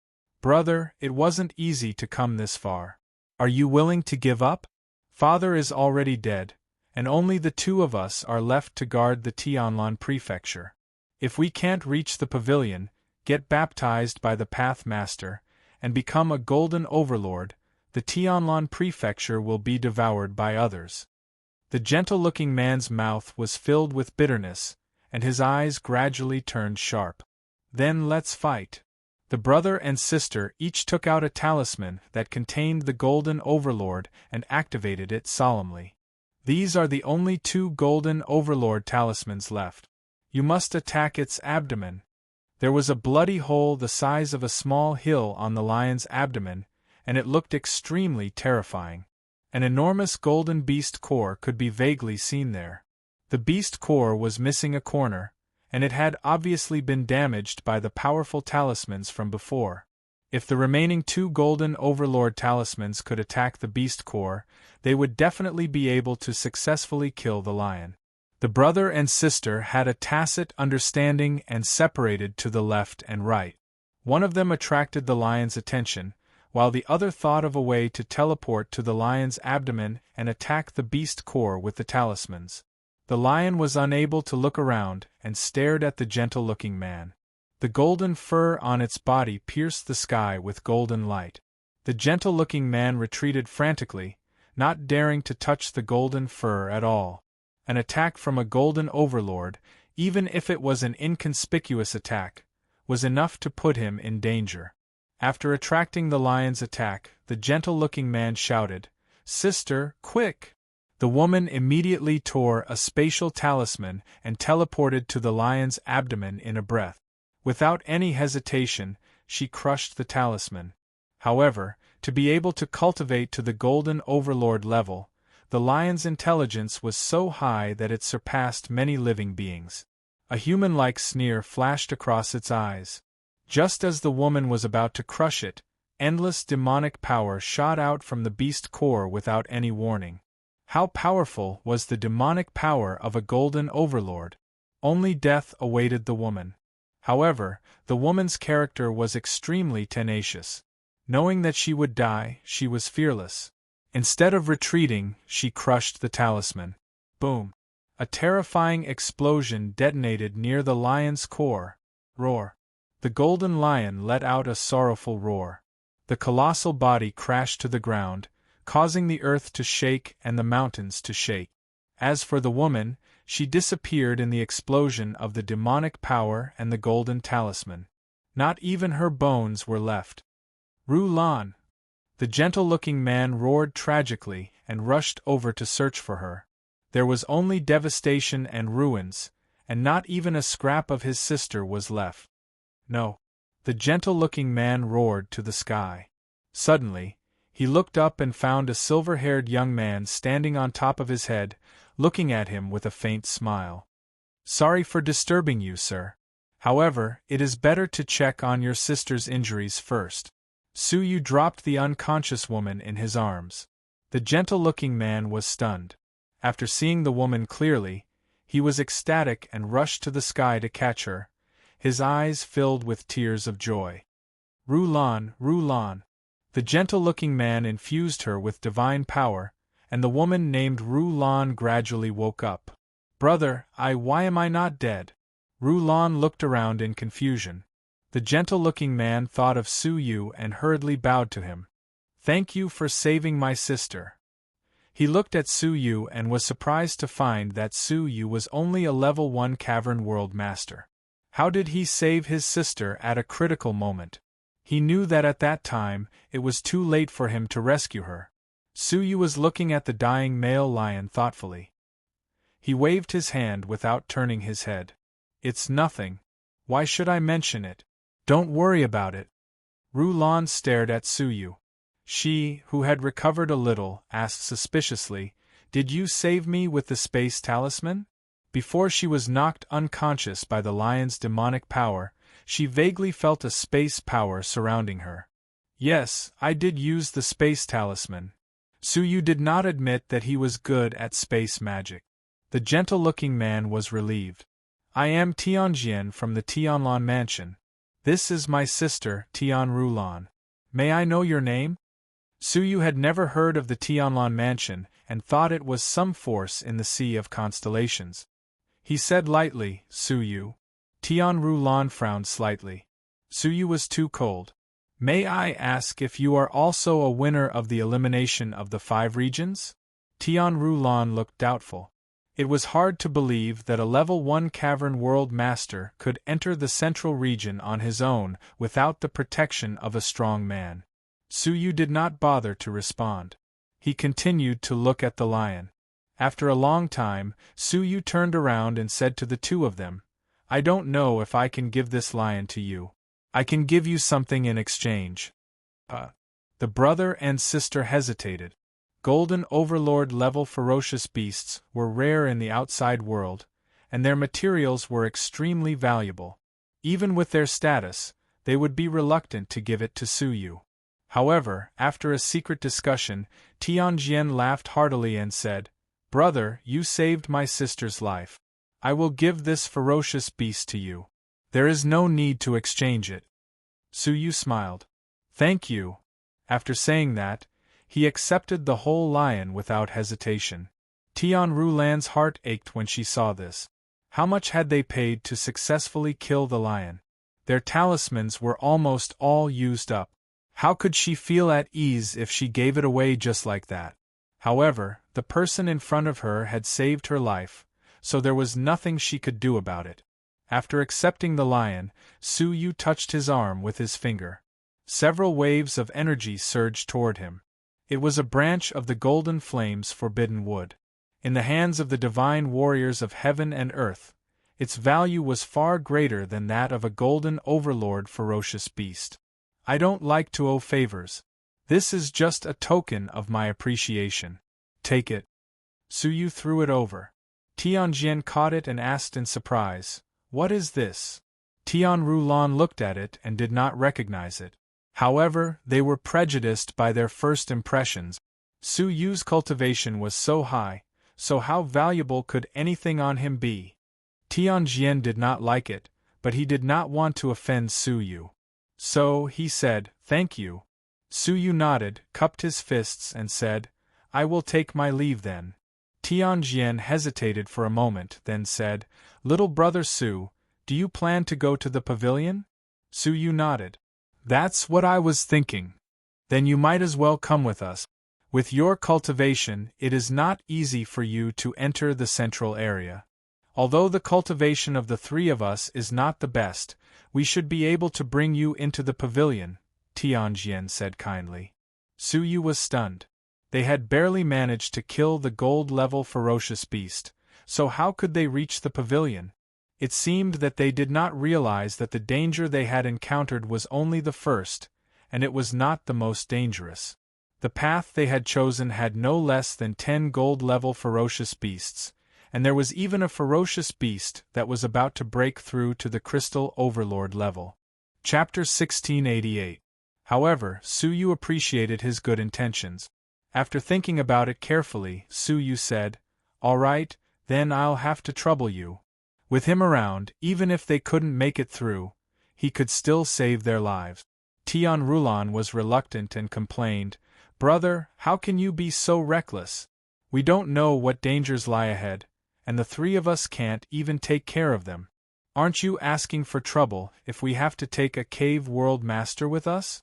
A: Brother, it wasn't easy to come this far. Are you willing to give up? Father is already dead, and only the 2 of us are left to guard the Tianlan prefecture. If we can't reach the pavilion, get baptized by the Path Master, and become a golden overlord, the Tianlan prefecture will be devoured by others. The gentle-looking man's mouth was filled with bitterness, and his eyes gradually turned sharp. Then let's fight. The brother and sister each took out a talisman that contained the Golden Overlord and activated it solemnly. These are the only 2 Golden Overlord talismans left. You must attack its abdomen. There was a bloody hole the size of a small hill on the lion's abdomen, and it looked extremely terrifying. An enormous golden beast core could be vaguely seen there. The beast core was missing a corner, and it had obviously been damaged by the powerful talismans from before. If the remaining 2 golden overlord talismans could attack the beast core, they would definitely be able to successfully kill the lion. The brother and sister had a tacit understanding and separated to the left and right. One of them attracted the lion's attention, while the other thought of a way to teleport to the lion's abdomen and attack the beast core with the talismans. The lion was unable to look around and stared at the gentle-looking man. The golden fur on its body pierced the sky with golden light. The gentle-looking man retreated frantically, not daring to touch the golden fur at all. An attack from a golden overlord, even if it was an inconspicuous attack, was enough to put him in danger. After attracting the lion's attack, the gentle-looking man shouted, "Sister, quick!" The woman immediately tore a spatial talisman and teleported to the lion's abdomen in a breath. Without any hesitation, she crushed the talisman. However, to be able to cultivate to the golden overlord level, the lion's intelligence was so high that it surpassed many living beings. A human-like sneer flashed across its eyes. Just as the woman was about to crush it, endless demonic power shot out from the beast core without any warning. How powerful was the demonic power of a golden overlord? Only death awaited the woman. However, the woman's character was extremely tenacious. Knowing that she would die, she was fearless. Instead of retreating, she crushed the talisman. Boom! A terrifying explosion detonated near the lion's core. Roar! The golden lion let out a sorrowful roar. The colossal body crashed to the ground, causing the earth to shake and the mountains to shake. As for the woman, she disappeared in the explosion of the demonic power and the golden talisman. Not even her bones were left. Ru-Lan! The gentle-looking man roared tragically and rushed over to search for her. There was only devastation and ruins, and not even a scrap of his sister was left. No. The gentle-looking man roared to the sky. Suddenly, he looked up and found a silver-haired young man standing on top of his head, looking at him with a faint smile. "Sorry for disturbing you, sir. However, it is better to check on your sister's injuries first." Suyu dropped the unconscious woman in his arms. The gentle-looking man was stunned. After seeing the woman clearly, he was ecstatic and rushed to the sky to catch her, his eyes filled with tears of joy. "Ru-Lan, Ru-Lan!" The gentle-looking man infused her with divine power, and the woman named Ru-Lan gradually woke up. "Brother, why am I not dead?" Ru-Lan looked around in confusion. The gentle-looking man thought of Suyu and hurriedly bowed to him. "Thank you for saving my sister." He looked at Suyu and was surprised to find that Suyu was only a level 1 cavern world master. How did he save his sister at a critical moment? He knew that at that time, it was too late for him to rescue her. Suyu was looking at the dying male lion thoughtfully. He waved his hand without turning his head. "It's nothing. Why should I mention it? Don't worry about it." Ru-Lan stared at Suyu. She, who had recovered a little, asked suspiciously, "Did you save me with the space talisman?" Before she was knocked unconscious by the lion's demonic power, she vaguely felt a space power surrounding her. "Yes, I did use the space talisman." Suyu did not admit that he was good at space magic. The gentle-looking man was relieved. "I am Tianjian from the Tianlan mansion. This is my sister, Tian Ru-Lan. May I know your name?" Suyu had never heard of the Tianlan mansion and thought it was some force in the sea of constellations. He said lightly, "Suyu." Tian Ru-Lan frowned slightly. Suyu was too cold. "May I ask if you are also a winner of the elimination of the 5 regions?" Tian Ru-Lan looked doubtful. It was hard to believe that a level 1 cavern world master could enter the central region on his own without the protection of a strong man. Suyu did not bother to respond. He continued to look at the lion. After a long time, Suyu turned around and said to the two of them, "I don't know if I can give this lion to you. I can give you something in exchange." The brother and sister hesitated. Golden Overlord level ferocious beasts were rare in the outside world, and their materials were extremely valuable. Even with their status, they would be reluctant to give it to Suyu. However, after a secret discussion, Tianjian laughed heartily and said, "Brother, you saved my sister's life. I will give this ferocious beast to you. There is no need to exchange it." Suyu smiled. "Thank you." After saying that, he accepted the whole lion without hesitation. Tian Rulan's heart ached when she saw this. How much had they paid to successfully kill the lion? Their talismans were almost all used up. How could she feel at ease if she gave it away just like that? However, the person in front of her had saved her life, so there was nothing she could do about it. After accepting the lion, Suyu touched his arm with his finger. Several waves of energy surged toward him. It was a branch of the Golden Flame's forbidden wood. In the hands of the divine warriors of heaven and earth, its value was far greater than that of a golden overlord ferocious beast. I don't like to owe favors. This is just a token of my appreciation. Take it. Suyu threw it over. Tianjian caught it and asked in surprise, "What is this?" Tian Rulan looked at it and did not recognize it. However, they were prejudiced by their first impressions. Suyu's cultivation was so high, so how valuable could anything on him be? Tianjian did not like it, but he did not want to offend Suyu. So, he said, "Thank you." Suyu nodded, cupped his fists and said, "I will take my leave then." Tianjian hesitated for a moment, then said, "Little brother Su, do you plan to go to the pavilion?" Suyu nodded. "That's what I was thinking. Then you might as well come with us. With your cultivation, it is not easy for you to enter the central area. Although the cultivation of the three of us is not the best, we should be able to bring you into the pavilion," Tianjian said kindly. Suyu was stunned. They had barely managed to kill the gold-level ferocious beast, so how could they reach the pavilion? It seemed that they did not realize that the danger they had encountered was only the first, and it was not the most dangerous. The path they had chosen had no less than 10 gold-level ferocious beasts, and there was even a ferocious beast that was about to break through to the Crystal Overlord level. Chapter 1688. However, Suyu appreciated his good intentions. After thinking about it carefully, Suyu said, "All right, then I'll have to trouble you." With him around, even if they couldn't make it through, he could still save their lives. Tian Rulan was reluctant and complained, "Brother, how can you be so reckless? We don't know what dangers lie ahead, and the three of us can't even take care of them. Aren't you asking for trouble if we have to take a cave world master with us?"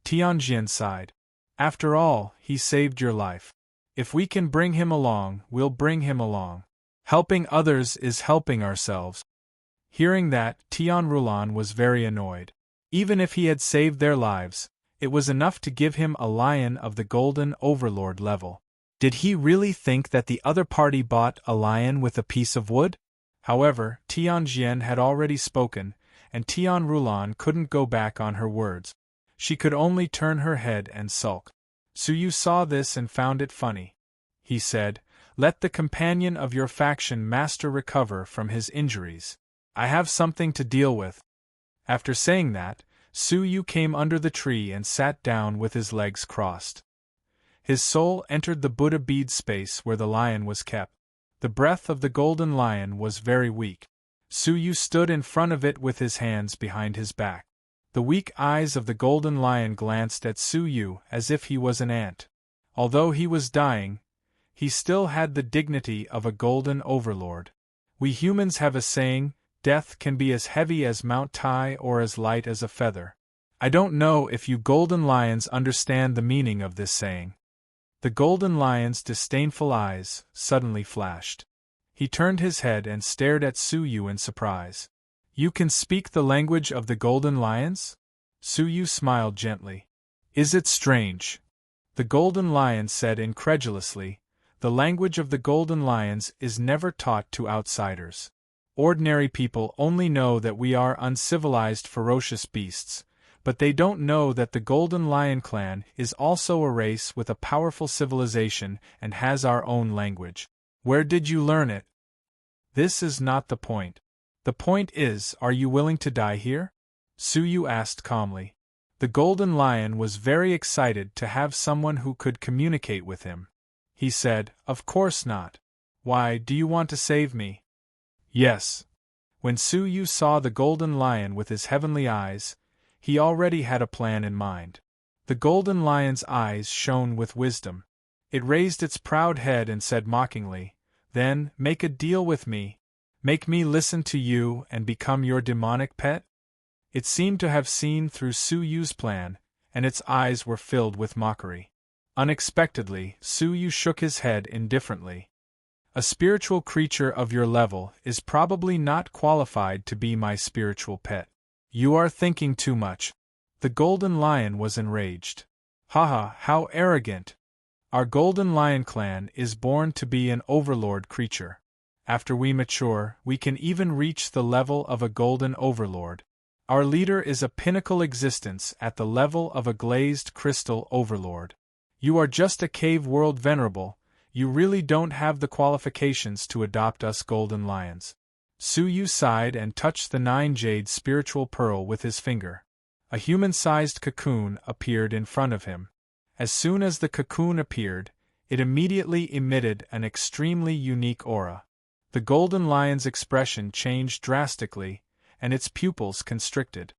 A: Tianjian sighed. "After all, he saved your life. If we can bring him along, we'll bring him along. Helping others is helping ourselves." Hearing that, Tian Rulan was very annoyed. Even if he had saved their lives, it was enough to give him a lion of the Golden Overlord level. Did he really think that the other party bought a lion with a piece of wood? However, Tianjian had already spoken, and Tian Rulan couldn't go back on her words. She could only turn her head and sulk. Suyu saw this and found it funny. He said, "Let the companion of your faction master recover from his injuries. I have something to deal with." After saying that, Suyu came under the tree and sat down with his legs crossed. His soul entered the Buddha bead space where the lion was kept. The breath of the golden lion was very weak. Suyu stood in front of it with his hands behind his back. The weak eyes of the golden lion glanced at Suyu as if he was an ant. Although he was dying, he still had the dignity of a golden overlord. We humans have a saying, "Death can be as heavy as Mount Tai or as light as a feather." I don't know if you golden lions understand the meaning of this saying. The golden lion's disdainful eyes suddenly flashed. He turned his head and stared at Suyu in surprise. "You can speak the language of the golden lions?" Suyu smiled gently. "Is it strange?" The golden lion said incredulously, "The language of the golden lions is never taught to outsiders. Ordinary people only know that we are uncivilized ferocious beasts, but they don't know that the Golden Lion clan is also a race with a powerful civilization and has our own language. Where did you learn it? This is not the point. The point is, are you willing to die here? Suyu asked calmly. The Golden Lion was very excited to have someone who could communicate with him. He said, "Of course not. Why, do you want to save me?" Yes. When Suyu saw the Golden Lion with his heavenly eyes, he already had a plan in mind. The Golden Lion's eyes shone with wisdom. It raised its proud head and said mockingly, "Then, make a deal with me. Make me listen to you and become your demonic pet?" It seemed to have seen through Suyu's plan, and its eyes were filled with mockery. Unexpectedly, Suyu shook his head indifferently. "A spiritual creature of your level is probably not qualified to be my spiritual pet. You are thinking too much." The Golden Lion was enraged. "Haha, how arrogant! Our Golden Lion clan is born to be an overlord creature. After we mature, we can even reach the level of a golden overlord. Our leader is a pinnacle existence at the level of a glazed crystal overlord. You are just a cave world venerable. You really don't have the qualifications to adopt us Golden Lions." Suyu sighed and touched the 9-jade spiritual pearl with his finger. A human-sized cocoon appeared in front of him. As soon as the cocoon appeared, it immediately emitted an extremely unique aura. The Golden Lion's expression changed drastically, and its pupils constricted.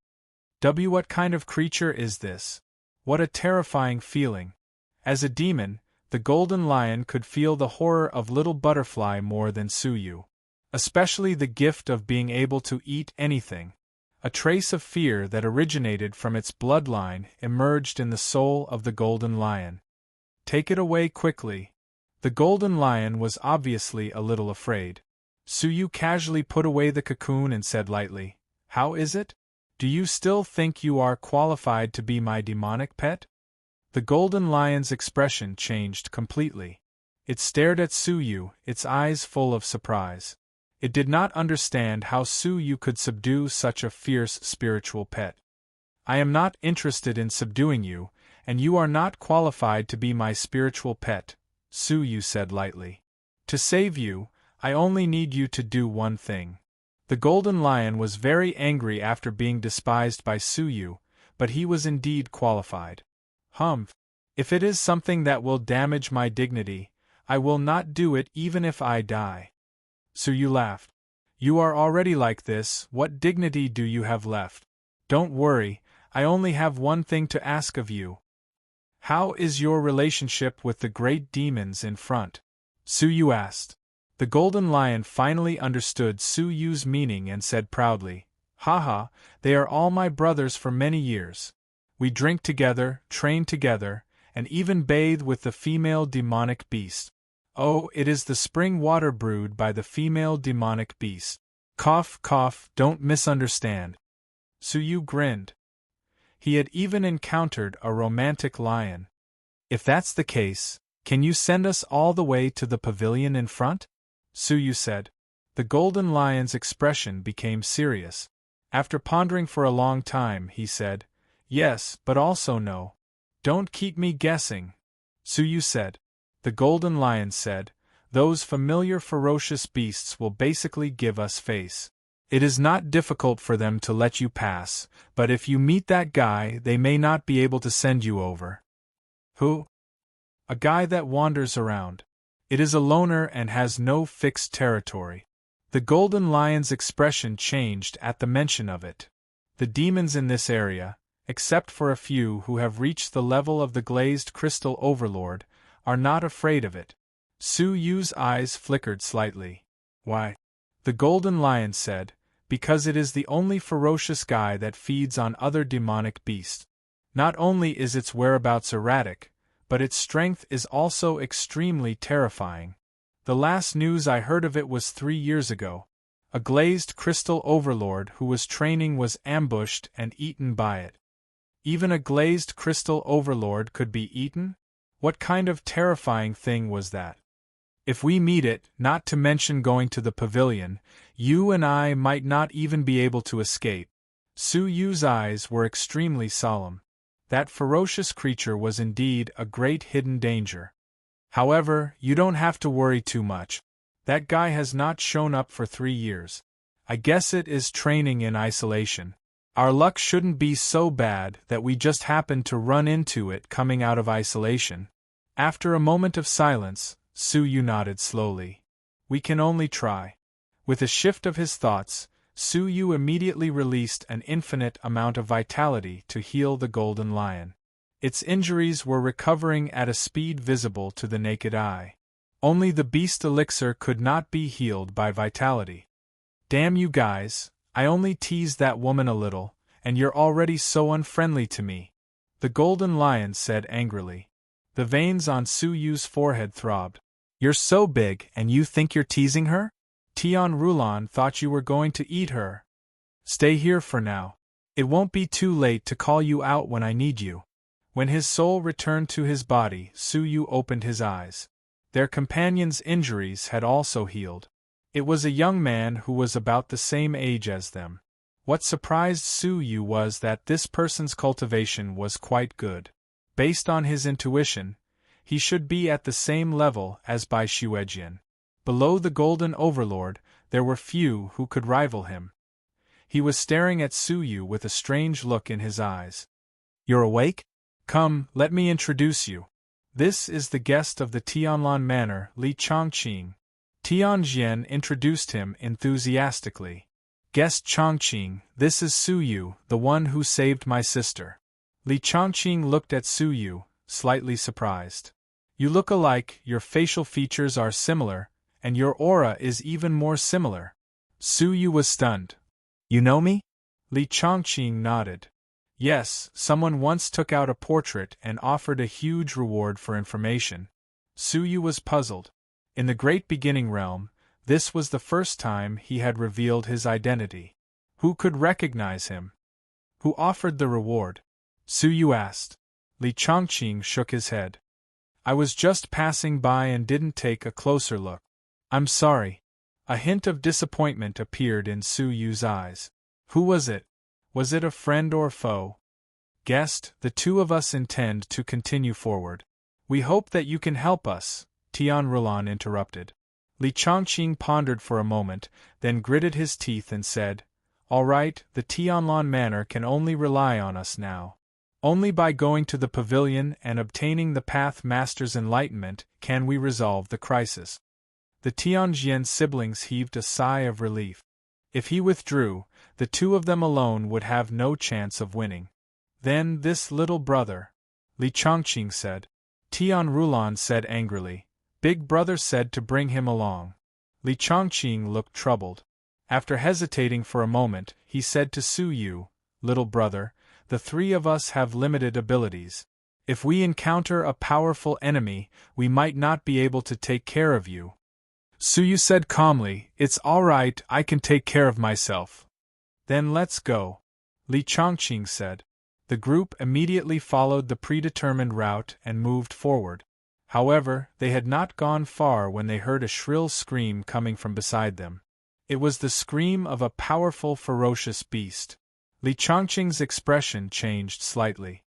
A: What kind of creature is this? What a terrifying feeling! As a demon, the Golden Lion could feel the horror of Little Butterfly more than Suyu. Especially the gift of being able to eat anything. A trace of fear that originated from its bloodline emerged in the soul of the Golden Lion. "Take it away quickly." The Golden Lion was obviously a little afraid. Suyu casually put away the cocoon and said lightly, "How is it? Do you still think you are qualified to be my demonic pet?" The Golden Lion's expression changed completely. It stared at Suyu, its eyes full of surprise. It did not understand how Suyu could subdue such a fierce spiritual pet. "I am not interested in subduing you, and you are not qualified to be my spiritual pet," Suyu said lightly. "To save you, I only need you to do one thing." The Golden Lion was very angry after being despised by Suyu, but he was indeed qualified. "Humph! If it is something that will damage my dignity, I will not do it even if I die." Suyu laughed. "You are already like this, what dignity do you have left? Don't worry, I only have one thing to ask of you. How is your relationship with the great demons in front?" Suyu asked. The Golden Lion finally understood Suyu's meaning and said proudly, "Haha, they are all my brothers for many years. We drink together, train together, and even bathe with the female demonic beast. Oh, it is the spring water brewed by the female demonic beast. Cough, cough, don't misunderstand." Suyu grinned. He had even encountered a romantic lion. "If that's the case, can you send us all the way to the pavilion in front?" Suyu said. The Golden Lion's expression became serious. After pondering for a long time, he said, "Yes, but also no. Don't keep me guessing." Suyu said. The Golden Lion said, "Those familiar ferocious beasts will basically give us face. It is not difficult for them to let you pass, but if you meet that guy, they may not be able to send you over." "Who?" "A guy that wanders around. It is a loner and has no fixed territory." The Golden Lion's expression changed at the mention of it. The demons in this area, except for a few who have reached the level of the glazed crystal overlord, are not afraid of it. Suyu's eyes flickered slightly. "Why?" The Golden Lion said, "Because it is the only ferocious guy that feeds on other demonic beasts. Not only is its whereabouts erratic, but its strength is also extremely terrifying. The last news I heard of it was 3 years ago. A glazed crystal overlord who was training was ambushed and eaten by it." Even a glazed crystal overlord could be eaten? What kind of terrifying thing was that? "If we meet it, not to mention going to the pavilion, you and I might not even be able to escape." Su Yu's eyes were extremely solemn. That ferocious creature was indeed a great hidden danger. However, you don't have to worry too much. That guy has not shown up for 3 years. I guess it is training in isolation. Our luck shouldn't be so bad that we just happened to run into it coming out of isolation. After a moment of silence, Su Yu nodded slowly. We can only try. With a shift of his thoughts, Su Yu immediately released an infinite amount of vitality to heal the golden lion. Its injuries were recovering at a speed visible to the naked eye. Only the beast elixir could not be healed by vitality. Damn you guys, I only teased that woman a little, and you're already so unfriendly to me, the golden lion said angrily. The veins on Su Yu's forehead throbbed. You're so big and you think you're teasing her? Tian Rulan thought you were going to eat her. Stay here for now. It won't be too late to call you out when I need you. When his soul returned to his body, Su Yu opened his eyes. Their companion's injuries had also healed. It was a young man who was about the same age as them. What surprised Su Yu was that this person's cultivation was quite good. Based on his intuition, he should be at the same level as Bai Xuejian. Below the Golden Overlord, there were few who could rival him. He was staring at Su Yu with a strange look in his eyes. You're awake? Come, let me introduce you. This is the guest of the Tianlan Manor, Li Chongqing. Tianjian introduced him enthusiastically. Guest Chongqing, this is Su Yu, the one who saved my sister. Li Chongqing looked at Su Yu, slightly surprised. You look alike, your facial features are similar, and your aura is even more similar. Su Yu was stunned. You know me? Li Chongqing nodded. Yes, someone once took out a portrait and offered a huge reward for information. Su Yu was puzzled. In the Great Beginning Realm, this was the first time he had revealed his identity. Who could recognize him? Who offered the reward? Su Yu asked. Li Chongqing shook his head. I was just passing by and didn't take a closer look. I'm sorry. A hint of disappointment appeared in Su Yu's eyes. Who was it? Was it a friend or foe? Guest, the two of us intend to continue forward. We hope that you can help us, Tian Rulan interrupted. Li Chongqing pondered for a moment, then gritted his teeth and said, All right, the Tianlan Manor can only rely on us now. Only by going to the pavilion and obtaining the Path Master's enlightenment can we resolve the crisis. The Tianjian siblings heaved a sigh of relief. If he withdrew, the two of them alone would have no chance of winning. Then this little brother, Li Chongqing said. Tian Rulan said angrily. Big brother said to bring him along. Li Chongqing looked troubled. After hesitating for a moment, he said to Su Yu, Little brother, the three of us have limited abilities. If we encounter a powerful enemy, we might not be able to take care of you. Su Yu said calmly, It's all right, I can take care of myself. Then let's go. Li Chongqing said. The group immediately followed the predetermined route and moved forward. However, they had not gone far when they heard a shrill scream coming from beside them. It was the scream of a powerful, ferocious beast. Li Chongqing's expression changed slightly.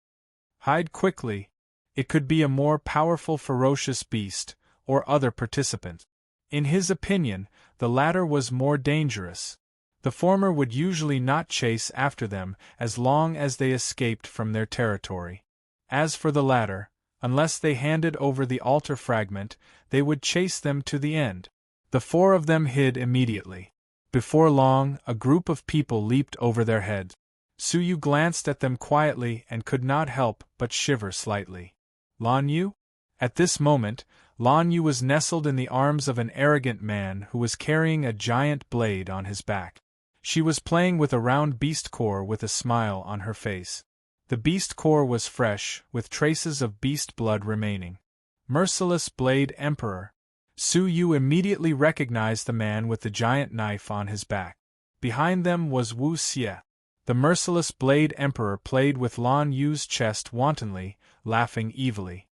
A: Hide quickly. It could be a more powerful, ferocious beast, or other participant. In his opinion, the latter was more dangerous. The former would usually not chase after them as long as they escaped from their territory. As for the latter, unless they handed over the altar fragment, they would chase them to the end. The four of them hid immediately. Before long, a group of people leaped over their heads. Su Yu glanced at them quietly and could not help but shiver slightly. Lan Yu? At this moment, Lan Yu was nestled in the arms of an arrogant man who was carrying a giant blade on his back. She was playing with a round beast core with a smile on her face. The beast core was fresh, with traces of beast blood remaining. Merciless Blade Emperor. Su Yu immediately recognized the man with the giant knife on his back. Behind them was Wu Xie. The Merciless Blade Emperor played with Lan Yu's chest wantonly, laughing evilly.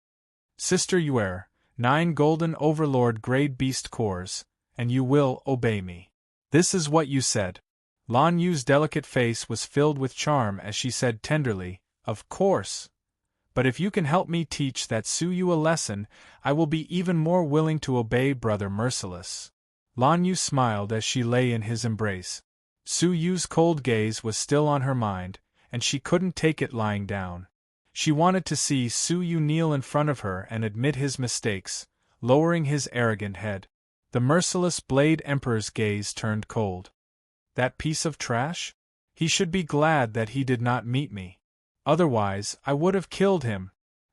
A: Sister Yuer, 9 Golden Overlord Grade Beast Cores, and you will obey me. This is what you said. Lan Yu's delicate face was filled with charm as she said tenderly, "Of course. But if you can help me teach that Su Yu a lesson, I will be even more willing to obey Brother Merciless." Lan Yu smiled as she lay in his embrace. Su Yu's cold gaze was still on her mind, and she couldn't take it lying down. She wanted to see Su Yu kneel in front of her and admit his mistakes, lowering his arrogant head. The merciless Blade Emperor's gaze turned cold. That piece of trash? He should be glad that he did not meet me. Otherwise, I would have killed him.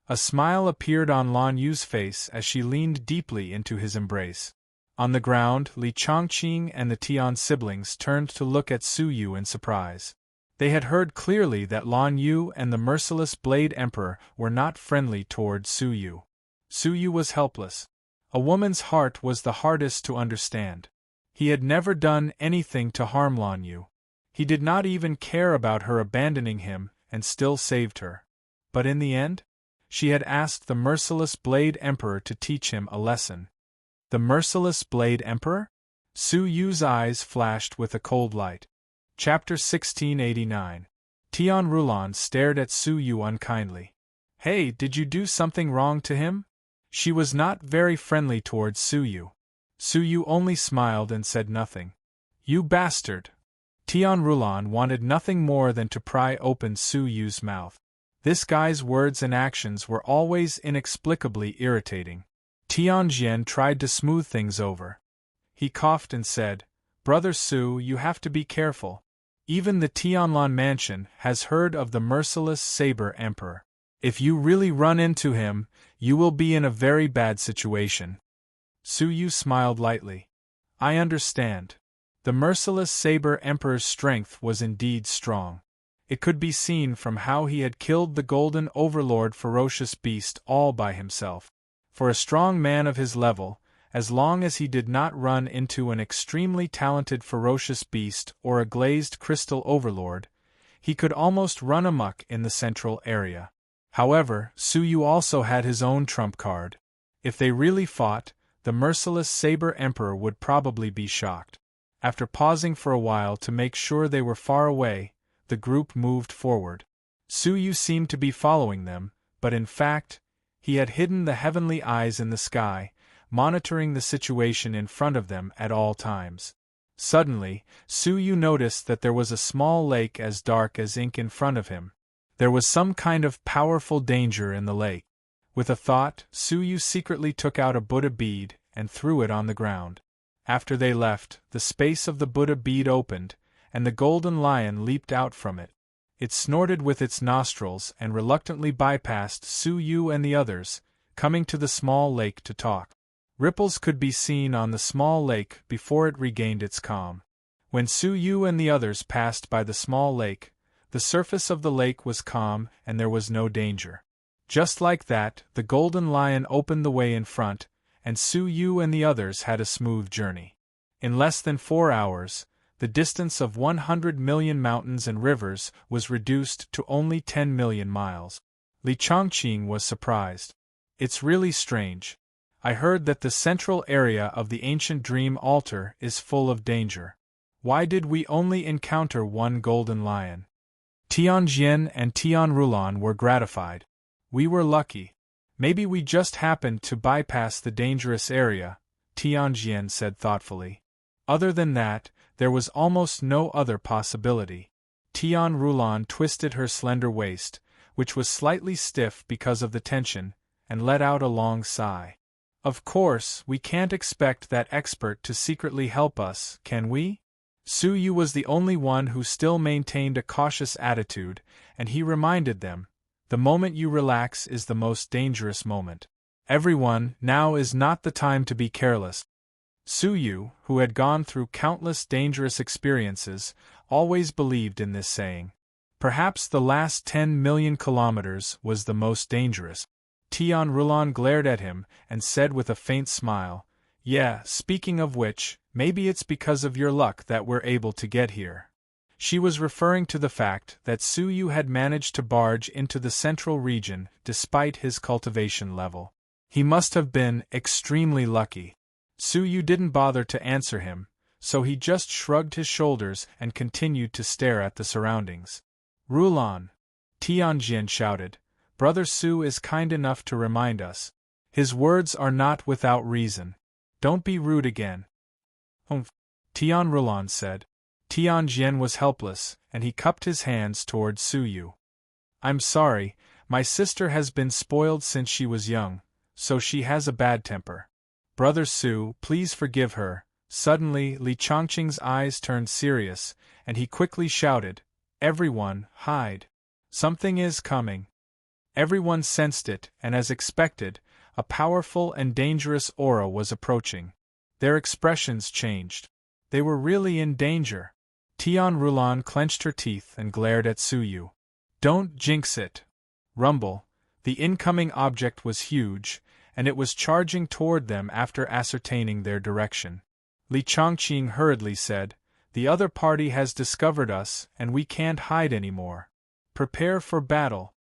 A: A smile appeared on Lan Yu's face as she leaned deeply into his embrace. On the ground, Li Chongqing and the Tian siblings turned to look at Su Yu in surprise. They had heard clearly that Lan Yu and the merciless Blade Emperor were not friendly toward Su Yu. Su Yu was helpless. A woman's heart was the hardest to understand. He had never done anything to harm Lan Yu. He did not even care about her abandoning him, and still saved her. But in the end, she had asked the merciless Blade Emperor to teach him a lesson. The merciless Blade Emperor? Su Yu's eyes flashed with a cold light. Chapter 1689. Tian Rulan stared at Su Yu unkindly. "Hey, did you do something wrong to him?" She was not very friendly towards Su Yu. Su Yu only smiled and said nothing. "You bastard!" Tian Rulan wanted nothing more than to pry open Su Yu's mouth. This guy's words and actions were always inexplicably irritating. Tianjian tried to smooth things over. He coughed and said, "Brother Su, you have to be careful. Even the Tianlan mansion has heard of the merciless Saber Emperor. If you really run into him, you will be in a very bad situation." Su Yu smiled lightly. "I understand." The merciless Saber Emperor's strength was indeed strong. It could be seen from how he had killed the Golden Overlord ferocious beast all by himself. For a strong man of his level, as long as he did not run into an extremely talented ferocious beast or a glazed crystal overlord, he could almost run amok in the central area. However, Su Yu also had his own trump card. If they really fought, the merciless Saber Emperor would probably be shocked. After pausing for a while to make sure they were far away, the group moved forward. Su Yu seemed to be following them, but in fact, he had hidden the heavenly eyes in the sky, monitoring the situation in front of them at all times. Suddenly, Su Yu noticed that there was a small lake as dark as ink in front of him. There was some kind of powerful danger in the lake. With a thought, Su Yu secretly took out a Buddha bead and threw it on the ground. After they left, the space of the Buddha bead opened, and the golden lion leaped out from it. It snorted with its nostrils and reluctantly bypassed Su Yu and the others, coming to the small lake to talk. Ripples could be seen on the small lake before it regained its calm. When Su Yu and the others passed by the small lake, the surface of the lake was calm and there was no danger. Just like that, the golden lion opened the way in front, and Su Yu and the others had a smooth journey. In less than 4 hours, the distance of 100 million mountains and rivers was reduced to only 10 million miles. Li Chongqing was surprised. "It's really strange. I heard that the central area of the ancient dream altar is full of danger. Why did we only encounter one golden lion?" Tianjian and Tian Rulan were gratified. "We were lucky. Maybe we just happened to bypass the dangerous area," Tianjian said thoughtfully. "Other than that, there was almost no other possibility." Tian Rulan twisted her slender waist, which was slightly stiff because of the tension, and let out a long sigh. "Of course, we can't expect that expert to secretly help us, can we?" Su Yu was the only one who still maintained a cautious attitude, and he reminded them, "The moment you relax is the most dangerous moment. Everyone, now is not the time to be careless." Su Yu, who had gone through countless dangerous experiences, always believed in this saying. Perhaps the last 10 million kilometers was the most dangerous. Tian Rulan glared at him and said with a faint smile, "Yeah, speaking of which, maybe it's because of your luck that we're able to get here." She was referring to the fact that Su Yu had managed to barge into the central region despite his cultivation level. He must have been extremely lucky. Su Yu didn't bother to answer him, so he just shrugged his shoulders and continued to stare at the surroundings. Rulon! Tianjian shouted. Brother Su is kind enough to remind us. His words are not without reason. Don't be rude again. Humph! Tian Rulon said. Tianjian was helpless, and he cupped his hands toward Su Yu. I'm sorry, my sister has been spoiled since she was young, so she has a bad temper. Brother Su, please forgive her. Suddenly, Li Chongqing's eyes turned serious, and he quickly shouted, Everyone, hide. Something is coming. Everyone sensed it, and as expected, a powerful and dangerous aura was approaching. Their expressions changed. They were really in danger. Tian Rulon clenched her teeth and glared at Su Yu. Don't jinx it. Rumble. The incoming object was huge, and it was charging toward them after ascertaining their direction. Li Chongqing hurriedly said, The other party has discovered us, and we can't hide anymore. Prepare for battle.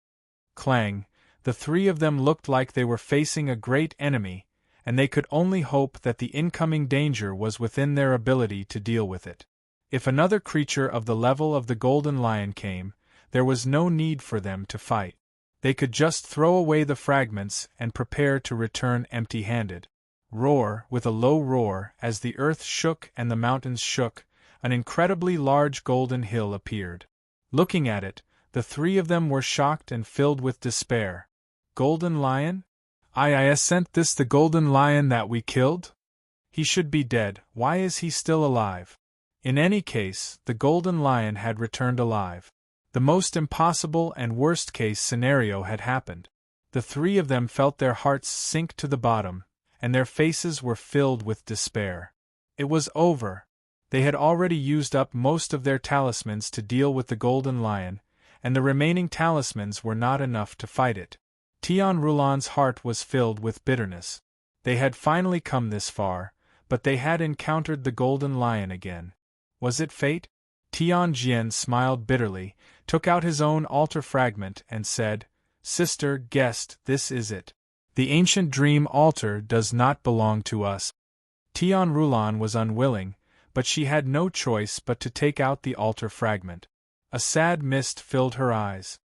A: Clang. The three of them looked like they were facing a great enemy, and they could only hope that the incoming danger was within their ability to deal with it. If another creature of the level of the Golden Lion came, there was no need for them to fight. They could just throw away the fragments and prepare to return empty-handed. Roar, with a low roar, as the earth shook and the mountains shook, an incredibly large golden hill appeared. Looking at it, the three of them were shocked and filled with despair. Golden Lion? Isn't this the Golden Lion that we killed? He should be dead, why is he still alive? In any case, the Golden Lion had returned alive. The most impossible and worst-case scenario had happened. The three of them felt their hearts sink to the bottom, and their faces were filled with despair. It was over. They had already used up most of their talismans to deal with the Golden Lion, and the remaining talismans were not enough to fight it. Tian Rulon's heart was filled with bitterness. They had finally come this far, but they had encountered the Golden Lion again. Was it fate? Tianjian smiled bitterly, took out his own altar fragment and said, Sister, guest, this is it. The ancient dream altar does not belong to us. Tian Rulon was unwilling, but she had no choice but to take out the altar fragment. A sad mist filled her eyes.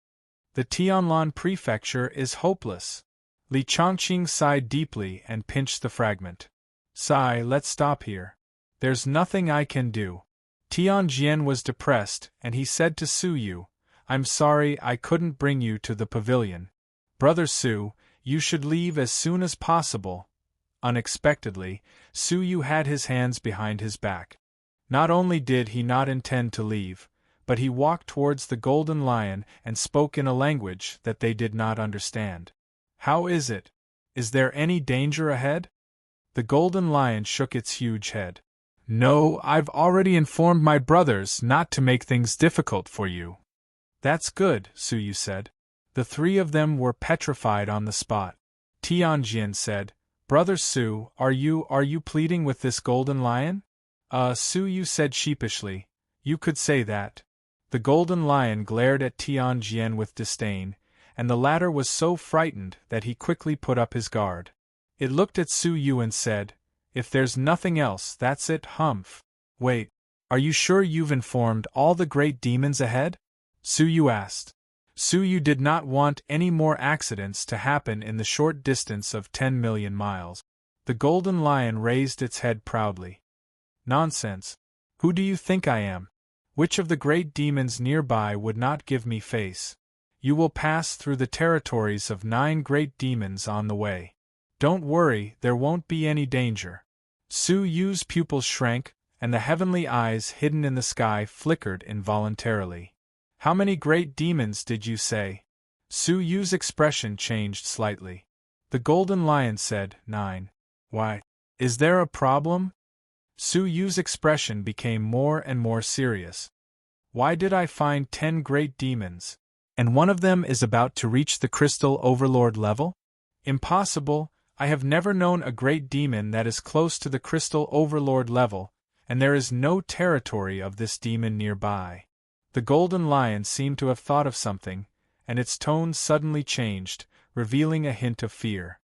A: The Tianlan prefecture is hopeless. Li Chongqing sighed deeply and pinched the fragment. Sigh, let's stop here. There's nothing I can do. Tianjian was depressed, and he said to Su Yu, I'm sorry I couldn't bring you to the pavilion. Brother Su, you should leave as soon as possible. Unexpectedly, Su Yu had his hands behind his back. Not only did he not intend to leave, but he walked towards the Golden Lion and spoke in a language that they did not understand. How is it? Is there any danger ahead? The Golden Lion shook its huge head. No, I've already informed my brothers not to make things difficult for you. That's good, Su Yu said. The three of them were petrified on the spot. Tianjian said, Brother Su, are you pleading with this Golden Lion? Su Yu said sheepishly, You could say that. The Golden Lion glared at Tianjian with disdain, and the latter was so frightened that he quickly put up his guard. It looked at Su Yu and said, If there's nothing else, that's it, humph. Wait, are you sure you've informed all the great demons ahead? Su Yu asked. Su Yu did not want any more accidents to happen in the short distance of 10 million miles. The Golden Lion raised its head proudly. Nonsense. Who do you think I am? Which of the great demons nearby would not give me face? You will pass through the territories of 9 great demons on the way. Don't worry, there won't be any danger. Su Yu's pupils shrank, and the heavenly eyes hidden in the sky flickered involuntarily. How many great demons did you say? Su Yu's expression changed slightly. The Golden Lion said, 9. Why? Is there a problem? Su Yu's expression became more and more serious. Why did I find 10 great demons? And one of them is about to reach the Crystal Overlord level? Impossible. I have never known a great demon that is close to the Crystal Overlord level, and there is no territory of this demon nearby. The Golden Lion seemed to have thought of something, and its tone suddenly changed, revealing a hint of fear.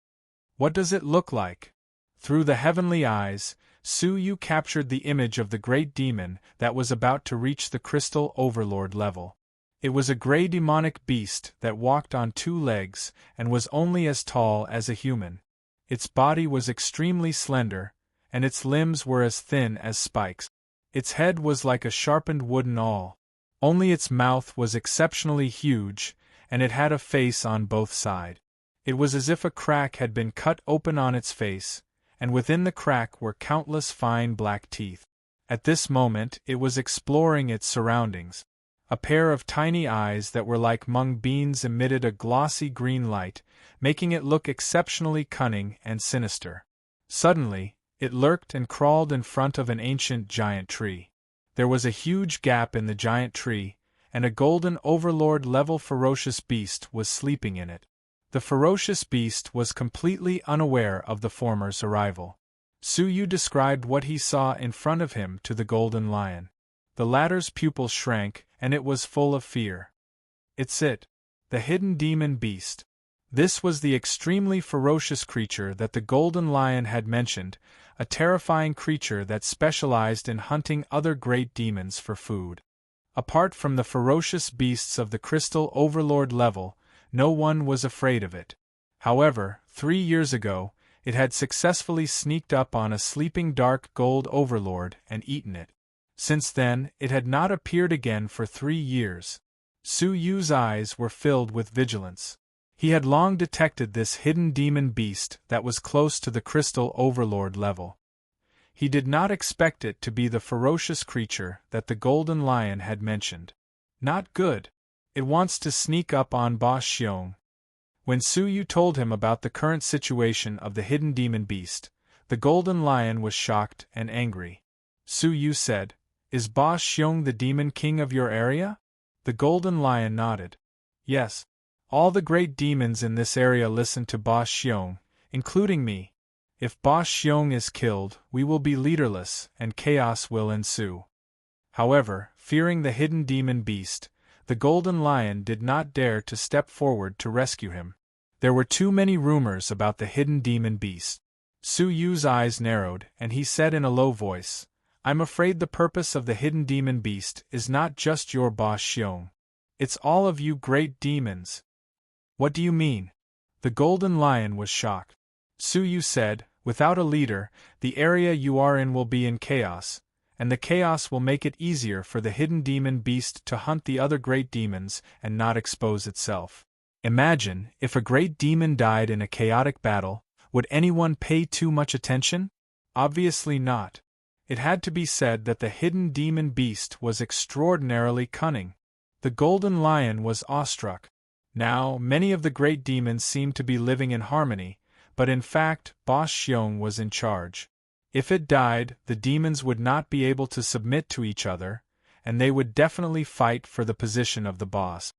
A: What does it look like? Through the heavenly eyes, Su Yu captured the image of the great demon that was about to reach the crystal overlord level. It was a gray demonic beast that walked on 2 legs and was only as tall as a human. Its body was extremely slender, and its limbs were as thin as spikes. Its head was like a sharpened wooden awl. Only its mouth was exceptionally huge, and it had a face on both sides. It was as if a crack had been cut open on its face, and within the crack were countless fine black teeth. At this moment it was exploring its surroundings. A pair of tiny eyes that were like mung beans emitted a glossy green light, making it look exceptionally cunning and sinister. Suddenly, it lurked and crawled in front of an ancient giant tree. There was a huge gap in the giant tree, and a golden overlord-level ferocious beast was sleeping in it. The ferocious beast was completely unaware of the former's arrival. Su Yu described what he saw in front of him to the golden lion. The latter's pupils shrank, and it was full of fear. "It's it, the hidden demon beast." This was the extremely ferocious creature that the golden lion had mentioned, a terrifying creature that specialized in hunting other great demons for food. Apart from the ferocious beasts of the crystal overlord level, no one was afraid of it. However, 3 years ago, it had successfully sneaked up on a sleeping dark gold overlord and eaten it. Since then, it had not appeared again for 3 years. Su Yu's eyes were filled with vigilance. He had long detected this hidden demon beast that was close to the crystal overlord level. He did not expect it to be the ferocious creature that the golden lion had mentioned. Not good. It wants to sneak up on Boss Xiong. When Su Yu told him about the current situation of the hidden demon beast, the golden lion was shocked and angry. Su Yu said, "Is Boss Xiong the demon king of your area?" The golden lion nodded. "Yes. All the great demons in this area listen to Boss Xiong, including me. If Boss Xiong is killed, we will be leaderless, and chaos will ensue." However, fearing the hidden demon beast, the golden lion did not dare to step forward to rescue him. There were too many rumors about the hidden demon beast. Su Yu's eyes narrowed, and he said in a low voice, "I'm afraid the purpose of the hidden demon beast is not just your Boss Xiong. It's all of you great demons." "What do you mean?" The golden lion was shocked. Su Yu said, "Without a leader, the area you are in will be in chaos, and the chaos will make it easier for the hidden demon beast to hunt the other great demons and not expose itself. Imagine, if a great demon died in a chaotic battle, would anyone pay too much attention? Obviously not. It had to be said that the hidden demon beast was extraordinarily cunning. The golden lion was awestruck. Now, many of the great demons seemed to be living in harmony, but in fact, Boss Xiong was in charge. If it died, the demons would not be able to submit to each other, and they would definitely fight for the position of the boss.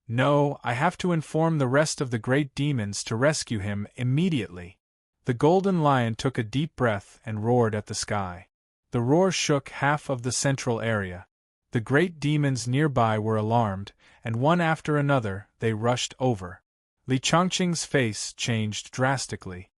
A: No, I have to inform the rest of the great demons to rescue him immediately. The golden lion took a deep breath and roared at the sky. The roar shook half of the central area. The great demons nearby were alarmed, and one after another, they rushed over. Li Chongqing's face changed drastically.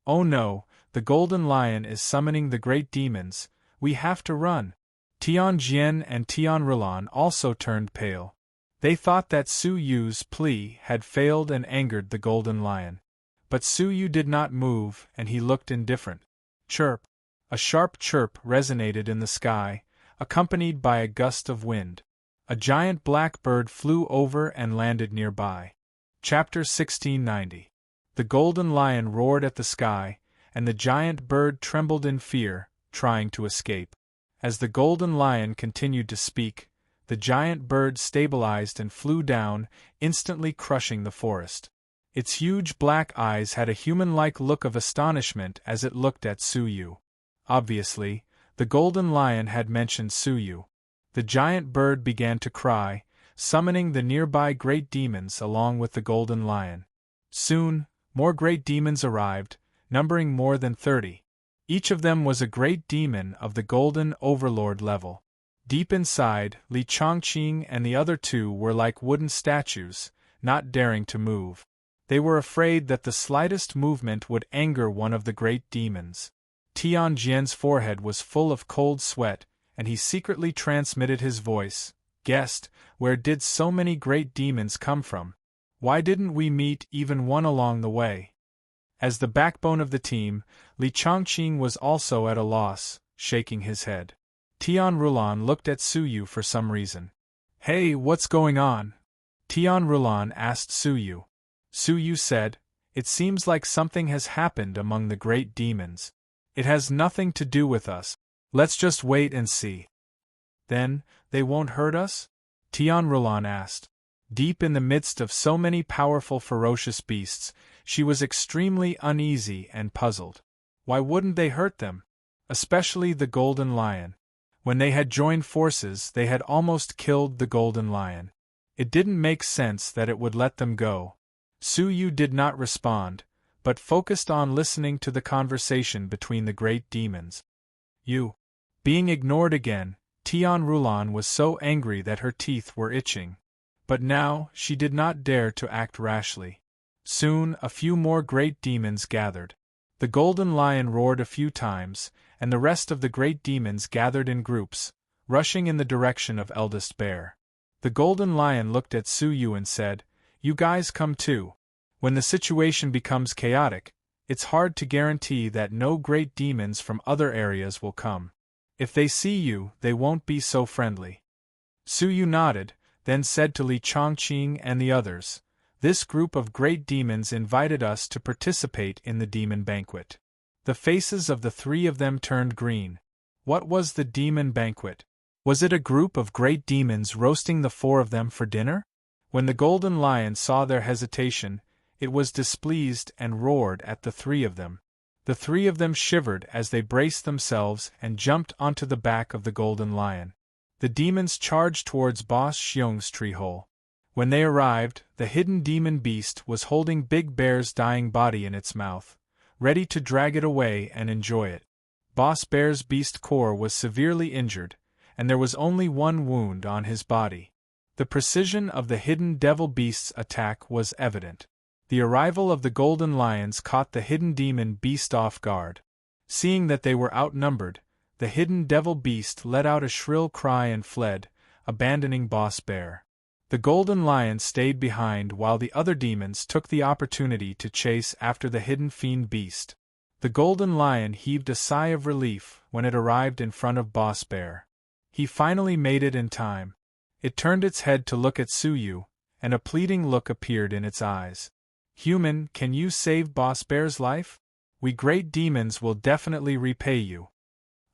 A: "Oh no, the golden lion is summoning the great demons, we have to run." Tian Jian and Tian Rilan also turned pale. They thought that Su Yu's plea had failed and angered the golden lion. But Su Yu did not move, and he looked indifferent. Chirp! A sharp chirp resonated in the sky, accompanied by a gust of wind. A giant black bird flew over and landed nearby. Chapter 1690. The golden lion roared at the sky, and the giant bird trembled in fear, trying to escape. As the golden lion continued to speak, the giant bird stabilized and flew down, instantly crushing the forest. Its huge black eyes had a human-like look of astonishment as it looked at Su Yu. Obviously, the golden lion had mentioned Su Yu. The giant bird began to cry, summoning the nearby great demons along with the golden lion. Soon, more great demons arrived, numbering more than 30. Each of them was a great demon of the golden overlord level. Deep inside, Li Chongqing and the other two were like wooden statues, not daring to move. They were afraid that the slightest movement would anger one of the great demons. Tian Jian's forehead was full of cold sweat, and he secretly transmitted his voice. Guessed, where did so many great demons come from? Why didn't we meet even one along the way? As the backbone of the team, Li Chongqing was also at a loss, shaking his head. Tian Rulan looked at Su Yu for some reason. Hey, what's going on? Tian Rulan asked Su Yu. Su Yu said, it seems like something has happened among the great demons. It has nothing to do with us. Let's just wait and see. Then, they won't hurt us? Tian Rulan asked. Deep in the midst of so many powerful ferocious beasts, she was extremely uneasy and puzzled. Why wouldn't they hurt them? Especially the Golden Lion. When they had joined forces, they had almost killed the Golden Lion. It didn't make sense that it would let them go. Su Yu did not respond, but focused on listening to the conversation between the great demons. Being ignored again, Tian Rulan was so angry that her teeth were itching. But now, she did not dare to act rashly. Soon, a few more great demons gathered. The Golden Lion roared a few times, and the rest of the great demons gathered in groups, rushing in the direction of Eldest Bear. The Golden Lion looked at Su Yu and said, You guys come too. When the situation becomes chaotic, it's hard to guarantee that no great demons from other areas will come. If they see you, they won't be so friendly. Su Yu nodded, then said to Li Chongqing and the others, This group of great demons invited us to participate in the demon banquet. The faces of the three of them turned green. What was the demon banquet? Was it a group of great demons roasting the four of them for dinner? When the Golden Lion saw their hesitation, it was displeased and roared at the three of them. The three of them shivered as they braced themselves and jumped onto the back of the Golden Lion. The demons charged towards Boss Xiong's tree hole. When they arrived, the hidden demon beast was holding Big Bear's dying body in its mouth, ready to drag it away and enjoy it. Boss Bear's beast core was severely injured, and there was only one wound on his body. The precision of the hidden devil beast's attack was evident. The arrival of the Golden Lions caught the hidden demon beast off guard. Seeing that they were outnumbered, the hidden devil beast let out a shrill cry and fled, abandoning Boss Bear. The Golden Lion stayed behind while the other demons took the opportunity to chase after the hidden fiend beast. The Golden Lion heaved a sigh of relief when it arrived in front of Boss Bear. He finally made it in time. It turned its head to look at Su Yu, and a pleading look appeared in its eyes. Human, can you save Boss Bear's life? We great demons will definitely repay you.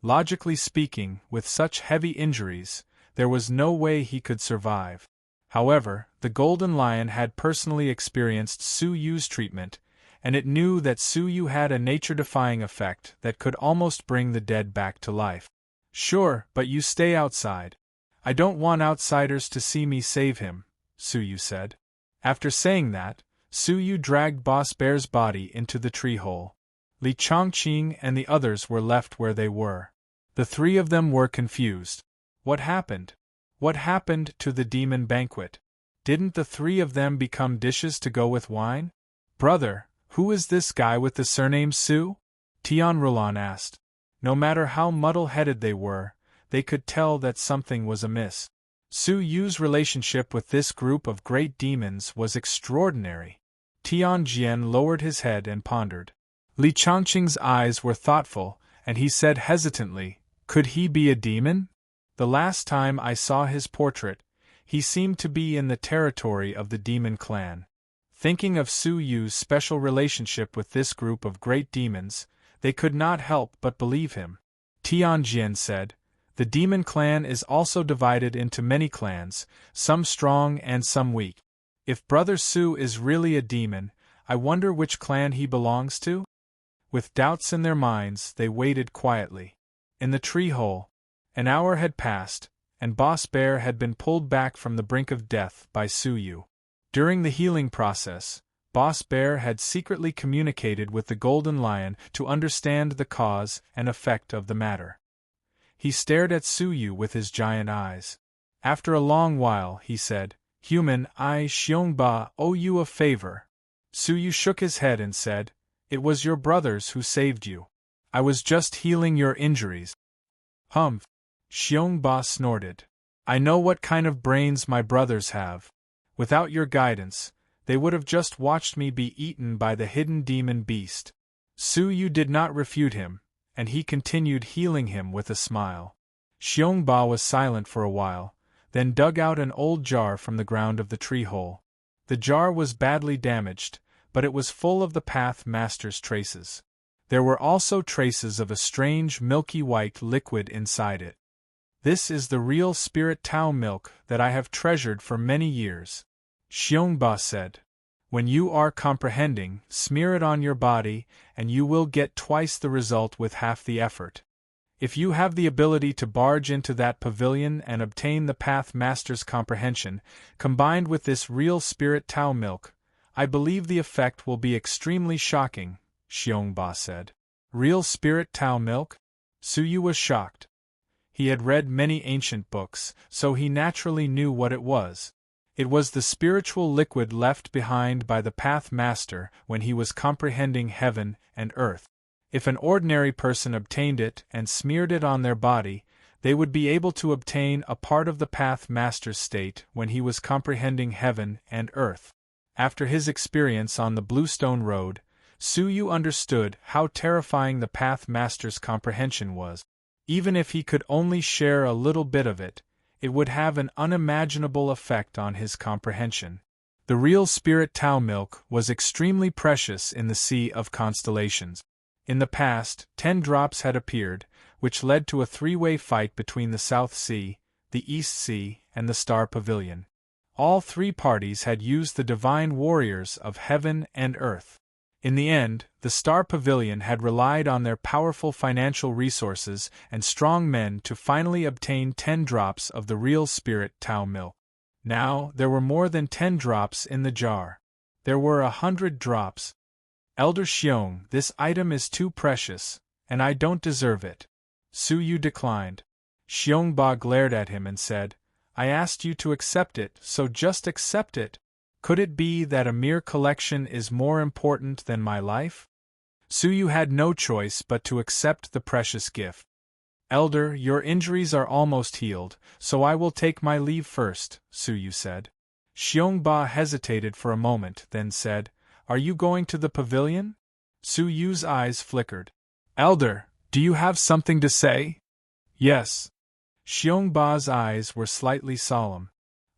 A: Logically speaking, with such heavy injuries, there was no way he could survive. However, the Golden Lion had personally experienced Su Yu's treatment, and it knew that Su Yu had a nature-defying effect that could almost bring the dead back to life. Sure, but you stay outside. I don't want outsiders to see me save him, Su Yu said. After saying that, Su Yu dragged Boss Bear's body into the tree hole. Li Chongqing and the others were left where they were. The three of them were confused. What happened? What happened to the demon banquet? Didn't the three of them become dishes to go with wine? Brother, who is this guy with the surname Su? Tian Rulan asked. No matter how muddle-headed they were, they could tell that something was amiss. Su Yu's relationship with this group of great demons was extraordinary. Tian Jian lowered his head and pondered. Li Chongqing's eyes were thoughtful, and he said hesitantly, Could he be a demon? The last time I saw his portrait, he seemed to be in the territory of the demon clan. Thinking of Su Yu's special relationship with this group of great demons, they could not help but believe him. Tian Jian said, The demon clan is also divided into many clans, some strong and some weak. If Brother Su is really a demon, I wonder which clan he belongs to? With doubts in their minds, they waited quietly. In the tree hole, an hour had passed, and Boss Bear had been pulled back from the brink of death by Su Yu. During the healing process, Boss Bear had secretly communicated with the Golden Lion to understand the cause and effect of the matter. He stared at Su Yu with his giant eyes. After a long while, he said, Human, I, Xiongba, owe you a favor. Su Yu shook his head and said, It was your brothers who saved you. I was just healing your injuries. Humph! Xiongba snorted. I know what kind of brains my brothers have. Without your guidance, they would have just watched me be eaten by the hidden demon beast. Su Yu did not refute him, and he continued healing him with a smile. Xiongba was silent for a while, then dug out an old jar from the ground of the tree hole. The jar was badly damaged, but it was full of the Path Master's traces. There were also traces of a strange milky white liquid inside it. This is the real spirit Tao milk that I have treasured for many years, Xiongba said. When you are comprehending, smear it on your body, and you will get twice the result with half the effort. If you have the ability to barge into that pavilion and obtain the Path Master's comprehension, combined with this real spirit Tao milk, I believe the effect will be extremely shocking, Xiongba said. Real spirit Tao milk? Su Yu was shocked. He had read many ancient books, so he naturally knew what it was. It was the spiritual liquid left behind by the Path Master when he was comprehending heaven and earth. If an ordinary person obtained it and smeared it on their body, they would be able to obtain a part of the Path Master's state when he was comprehending heaven and earth. After his experience on the Bluestone Road, Su Yu understood how terrifying the Path Master's comprehension was. Even if he could only share a little bit of it, it would have an unimaginable effect on his comprehension. The real spirit Tao milk was extremely precious in the Sea of Constellations. In the past, 10 drops had appeared, which led to a three-way fight between the South Sea, the East Sea, and the Star Pavilion. All three parties had used the divine warriors of heaven and earth. In the end, the Star Pavilion had relied on their powerful financial resources and strong men to finally obtain 10 drops of the real spirit Tao milk. Now, there were more than 10 drops in the jar. There were 100 drops. Elder Xiong, this item is too precious, and I don't deserve it. Su Yu declined. Xiongba glared at him and said, I asked you to accept it, so just accept it. Could it be that a mere collection is more important than my life? Su Yu had no choice but to accept the precious gift. Elder, your injuries are almost healed, so I will take my leave first, Su Yu said. Xiongba hesitated for a moment, then said, Are you going to the pavilion? Su Yu's eyes flickered. Elder, do you have something to say? Yes. Xiongba's eyes were slightly solemn.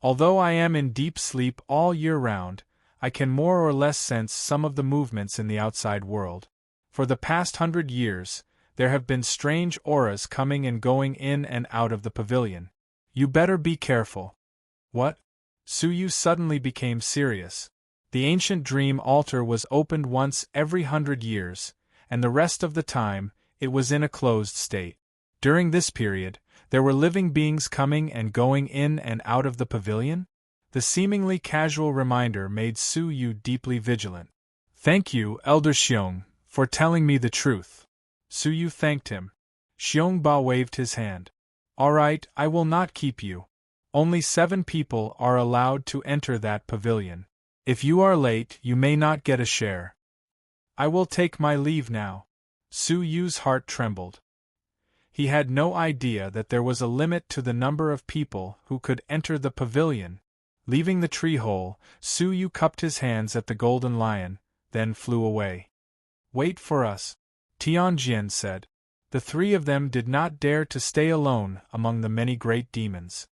A: Although I am in deep sleep all year round, I can more or less sense some of the movements in the outside world. For the past 100 years, there have been strange auras coming and going in and out of the pavilion. You better be careful. What? Su Yu suddenly became serious. The ancient dream altar was opened once every 100 years, and the rest of the time, it was in a closed state. During this period, there were living beings coming and going in and out of the pavilion? The seemingly casual reminder made Su Yu deeply vigilant. Thank you, Elder Xiong, for telling me the truth. Su Yu thanked him. Xiongba waved his hand. All right, I will not keep you. Only 7 people are allowed to enter that pavilion. If you are late, you may not get a share. I will take my leave now. Su Yu's heart trembled. He had no idea that there was a limit to the number of people who could enter the pavilion. Leaving the tree hole, Su Yu cupped his hands at the golden lion, then flew away. Wait for us, Tianjian said. The 3 of them did not dare to stay alone among the many great demons.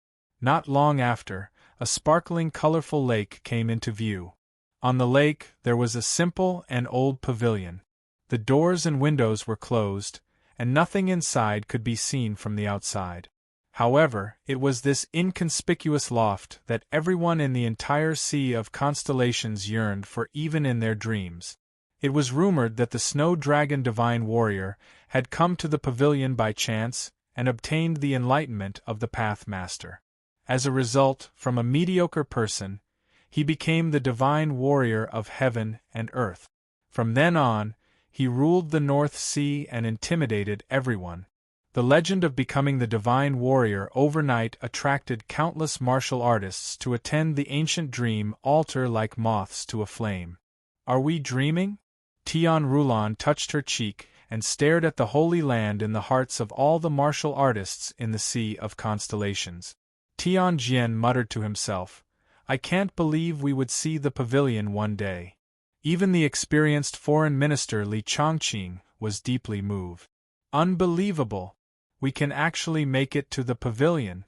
A: Not long after, a sparkling, colorful lake came into view. On the lake, there was a simple and old pavilion. The doors and windows were closed, and nothing inside could be seen from the outside. However, it was this inconspicuous loft that everyone in the entire Sea of Constellations yearned for even in their dreams. It was rumored that the Snow Dragon Divine Warrior had come to the pavilion by chance and obtained the enlightenment of the Path Master. As a result, from a mediocre person, he became the Divine Warrior of heaven and earth. From then on, he ruled the North Sea and intimidated everyone. The legend of becoming the Divine Warrior overnight attracted countless martial artists to attend the ancient dream altar like moths to a flame. Are we dreaming? Tian Rulan touched her cheek and stared at the Holy Land in the hearts of all the martial artists in the Sea of Constellations. Tianjian muttered to himself, I can't believe we would see the pavilion one day. Even the experienced foreign minister Li Chongqing was deeply moved. Unbelievable! We can actually make it to the pavilion.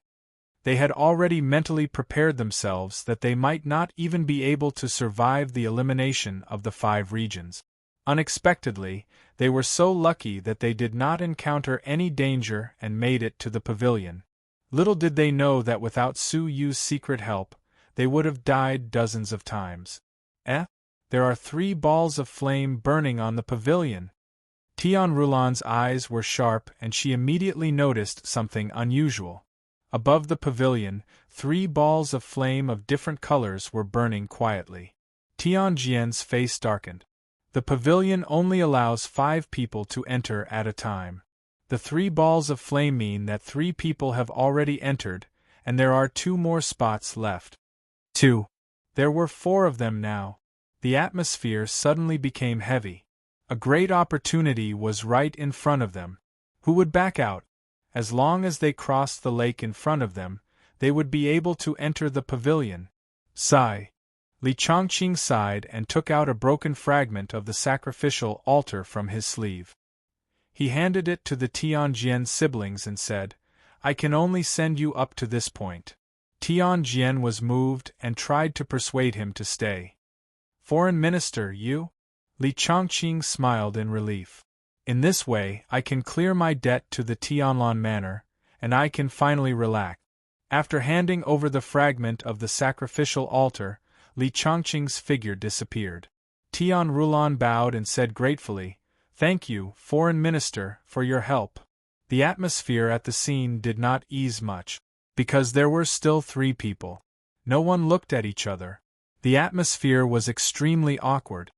A: They had already mentally prepared themselves that they might not even be able to survive the elimination of the 5 regions. Unexpectedly, they were so lucky that they did not encounter any danger and made it to the pavilion. Little did they know that without Su Yu's secret help, they would have died dozens of times. There are 3 balls of flame burning on the pavilion. Tian Rulan's eyes were sharp and she immediately noticed something unusual. Above the pavilion, 3 balls of flame of different colors were burning quietly. Tianjian's face darkened. The pavilion only allows 5 people to enter at a time. The 3 balls of flame mean that 3 people have already entered, and there are 2 more spots left. 2. There were 4 of them now. The atmosphere suddenly became heavy. A great opportunity was right in front of them. Who would back out? As long as they crossed the lake in front of them, they would be able to enter the pavilion. Sigh. Li Chongqing sighed and took out a broken fragment of the sacrificial altar from his sleeve. He handed it to the Tianjian siblings and said, I can only send you up to this point. Tianjian was moved and tried to persuade him to stay. Foreign Minister, you? Li Chongqing smiled in relief. In this way, I can clear my debt to the Tianlan Manor, and I can finally relax. After handing over the fragment of the sacrificial altar, Li Chongqing's figure disappeared. Tian Rulan bowed and said gratefully, Thank you, Foreign Minister, for your help. The atmosphere at the scene did not ease much, because there were still 3 people. No one looked at each other. The atmosphere was extremely awkward.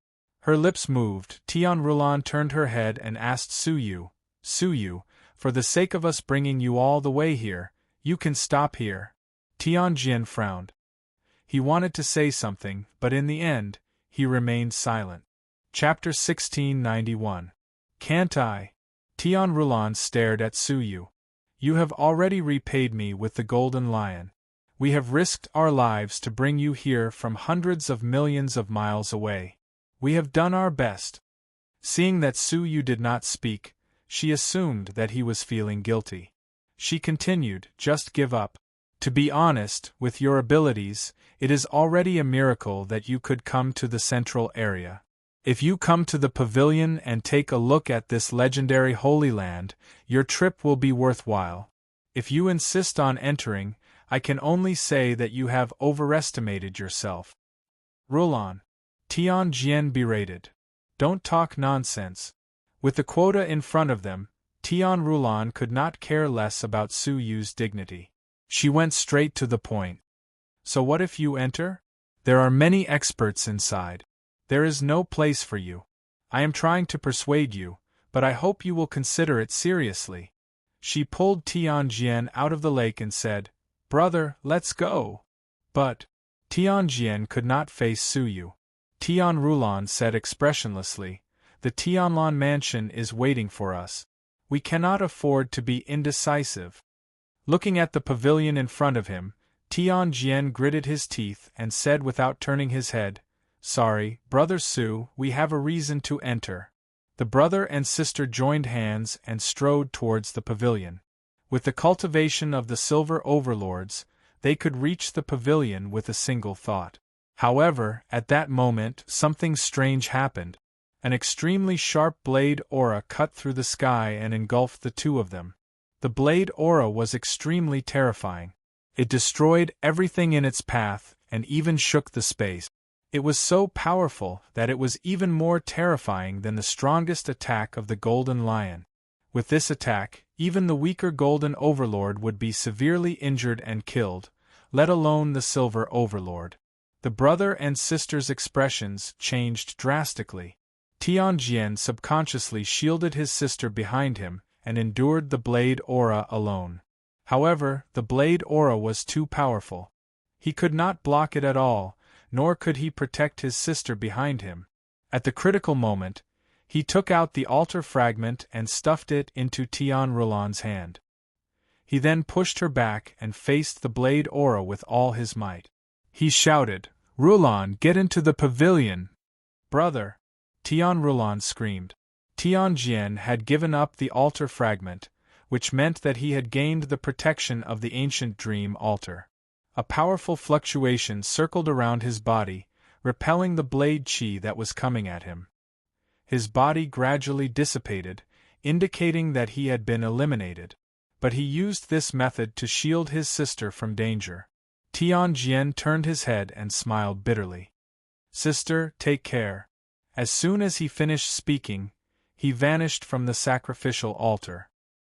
A: Her lips moved. Tian Rulan turned her head and asked Su Yu, for the sake of us bringing you all the way here, you can stop here. Tianjian frowned. He wanted to say something, but in the end, he remained silent. Chapter 1691. Can't I? Tian Rulan stared at Su Yu. You have already repaid me with the golden lion. We have risked our lives to bring you here from hundreds of millions of miles away. We have done our best. Seeing that Su Yu did not speak, she assumed that he was feeling guilty. She continued, Just give up. To be honest, with your abilities, it is already a miracle that you could come to the central area. If you come to the pavilion and take a look at this legendary Holy Land, your trip will be worthwhile. If you insist on entering, I can only say that you have overestimated yourself. Rulan. Tianjian berated. Don't talk nonsense. With the quota in front of them, Tian Rulan could not care less about Su Yu's dignity. She went straight to the point. So what if you enter? There are many experts inside. There is no place for you. I am trying to persuade you, but I hope you will consider it seriously. She pulled Tianjian out of the lake and said, Brother, let's go. But Tianjian could not face Su Yu. Tian Rulan said expressionlessly, The Tianlan mansion is waiting for us. We cannot afford to be indecisive. Looking at the pavilion in front of him, Tianjian gritted his teeth and said without turning his head, Sorry, Brother Su, we have a reason to enter. The brother and sister joined hands and strode towards the pavilion. With the cultivation of the Silver Overlords, they could reach the pavilion with a single thought. However, at that moment, something strange happened. An extremely sharp blade aura cut through the sky and engulfed the 2 of them. The blade aura was extremely terrifying. It destroyed everything in its path and even shook the space. It was so powerful that it was even more terrifying than the strongest attack of the Golden Lion. With this attack, even the weaker Golden Overlord would be severely injured and killed, let alone the Silver Overlord. The brother and sister's expressions changed drastically. Tianjian subconsciously shielded his sister behind him and endured the blade aura alone. However, the blade aura was too powerful. He could not block it at all, nor could he protect his sister behind him. At the critical moment, He took out the altar fragment and stuffed it into Tian Rouland's hand. He then pushed her back and faced the blade aura with all his might. He shouted, "Rouland, get into the pavilion!" "Brother!" Tian Rouland screamed. Tianjian had given up the altar fragment, which meant that he had gained the protection of the ancient dream altar. A powerful fluctuation circled around his body, repelling the blade chi that was coming at him. His body gradually dissipated, indicating that he had been eliminated. But he used this method to shield his sister from danger. Tianjian turned his head and smiled bitterly. "Sister, take care." As soon as he finished speaking, he vanished from the sacrificial altar.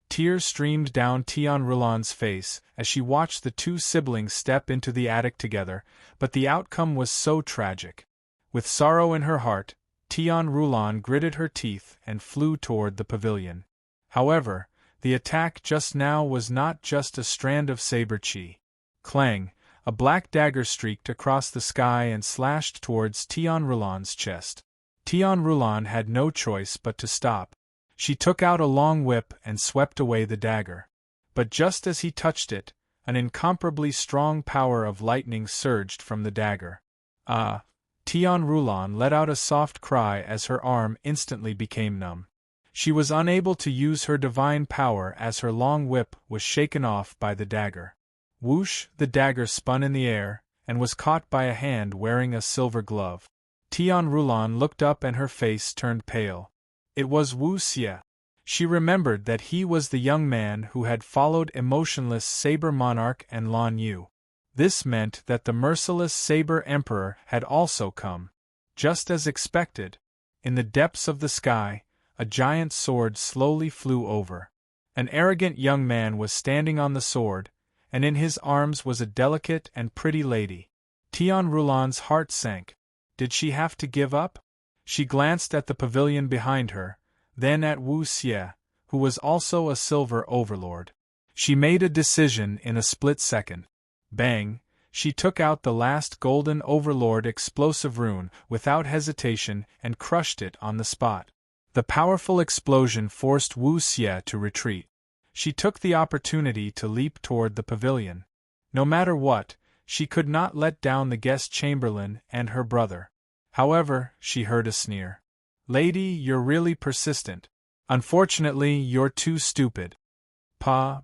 A: Tears streamed down Tian Rouland's face as she watched the two siblings step into the attic together, but the outcome was so tragic. With sorrow in her heart, Tian Rouland gritted her teeth and flew toward the pavilion. However, the attack just now was not just a strand of saber chi. Clang! A black dagger streaked across the sky and slashed towards Tian Rouland's chest. Tian Rouland had no choice but to stop. She took out a long whip and swept away the dagger. But just as he touched it, an incomparably strong power of lightning surged from the dagger. "Ah!" Tian Rouland let out a soft cry as her arm instantly became numb. She was unable to use her divine power as her long whip was shaken off by the dagger. Whoosh! The dagger spun in the air, and was caught by a hand wearing a silver glove. Tian Rouland looked up and her face turned pale. It was Wu Xie. She remembered that he was the young man who had followed emotionless Saber Monarch and Lan Yu. This meant that the merciless Saber Emperor had also come. Just as expected, in the depths of the sky, a giant sword slowly flew over. An arrogant young man was standing on the sword, and in his arms was a delicate and pretty lady. Tian Rouland's heart sank. Did she have to give up? She glanced at the pavilion behind her, then at Wu Xie, who was also a silver overlord. She made a decision in a split second. Bang! She took out the last golden overlord explosive rune without hesitation and crushed it on the spot. The powerful explosion forced Wu Xie to retreat. She took the opportunity to leap toward the pavilion. No matter what, she could not let down the guest chamberlain and her brother. However, she heard a sneer. "Lady, you're really persistent. Unfortunately, you're too stupid."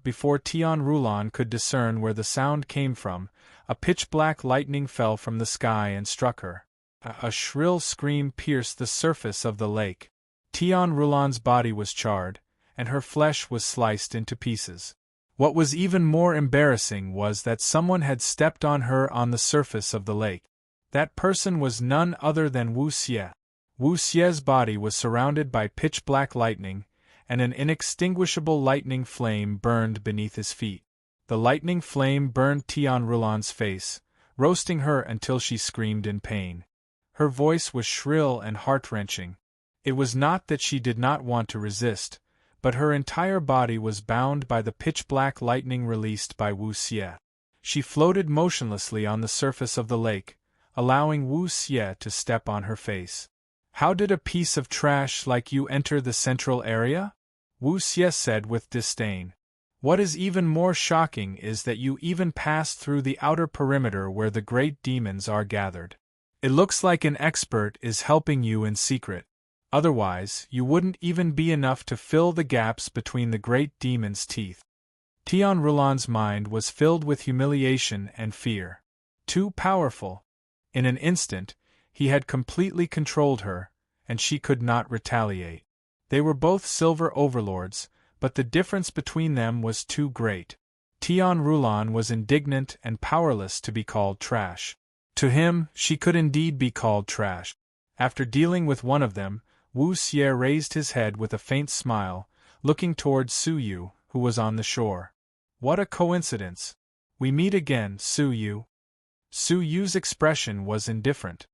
A: Before Tian Rouland could discern where the sound came from, a pitch-black lightning fell from the sky and struck her. A shrill scream pierced the surface of the lake. Tian Rouland's body was charred, and her flesh was sliced into pieces. What was even more embarrassing was that someone had stepped on her on the surface of the lake. That person was none other than Wu Xie. Wu Xie's body was surrounded by pitch-black lightning, and an inextinguishable lightning flame burned beneath his feet. The lightning flame burned Tian Rouland's face, roasting her until she screamed in pain. Her voice was shrill and heart-wrenching. It was not that she did not want to resist, but her entire body was bound by the pitch-black lightning released by Wu Xie. She floated motionlessly on the surface of the lake, allowing Wu Xie to step on her face. "How did a piece of trash like you enter the central area?" Wu Xie said with disdain. "What is even more shocking is that you even passed through the outer perimeter where the great demons are gathered. It looks like an expert is helping you in secret. Otherwise, you wouldn't even be enough to fill the gaps between the great demon's teeth." Tian Rouland's mind was filled with humiliation and fear. Too powerful. In an instant, he had completely controlled her, and she could not retaliate. They were both silver overlords, but the difference between them was too great. Tian Rouland was indignant and powerless to be called trash. To him, she could indeed be called trash. After dealing with one of them, Wu Xie raised his head with a faint smile, looking toward Su Yu, who was on the shore. "What a coincidence! We meet again, Su Yu." Su Yu's expression was indifferent.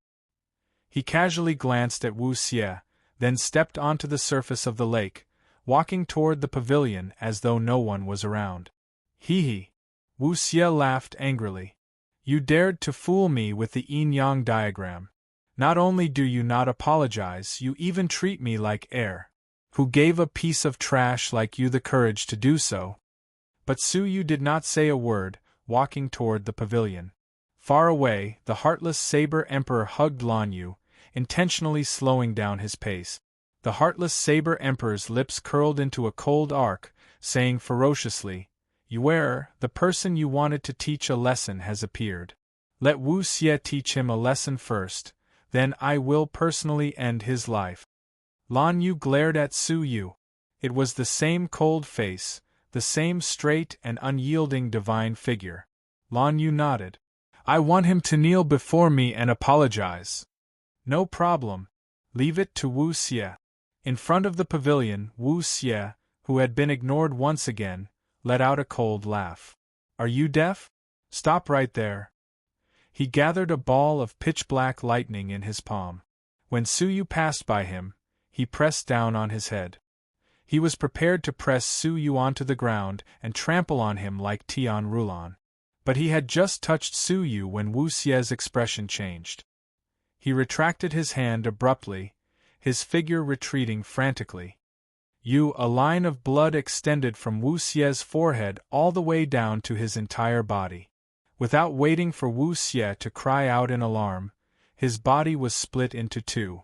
A: He casually glanced at Wu Xie, then stepped onto the surface of the lake, walking toward the pavilion as though no one was around. "Hee." Wu Xie laughed angrily. "You dared to fool me with the yin-yang diagram. Not only do you not apologize, you even treat me like air. Who gave a piece of trash like you the courage to do so? But Su Yu did not say a word, walking toward the pavilion. Far away, the heartless Saber Emperor hugged Lan Yu, intentionally slowing down his pace. The heartless Saber Emperor's lips curled into a cold arc, saying ferociously, "Yuer, the person you wanted to teach a lesson has appeared. Let Wu Xie teach him a lesson first, then I will personally end his life." Lan Yu glared at Su Yu. It was the same cold face, the same straight and unyielding divine figure. Lan Yu nodded. "I want him to kneel before me and apologize." "No problem. Leave it to Wu Xie." In front of the pavilion, Wu Xie, who had been ignored once again, let out a cold laugh. "Are you deaf? Stop right there." He gathered a ball of pitch-black lightning in his palm. When Su Yu passed by him, he pressed down on his head. He was prepared to press Su Yu onto the ground and trample on him like Tian Rulan. But he had just touched Su Yu when Wu Xie's expression changed. He retracted his hand abruptly, his figure retreating frantically. A line of blood extended from Wu Xie's forehead all the way down to his entire body. Without waiting for Wu Xie to cry out in alarm, his body was split into two.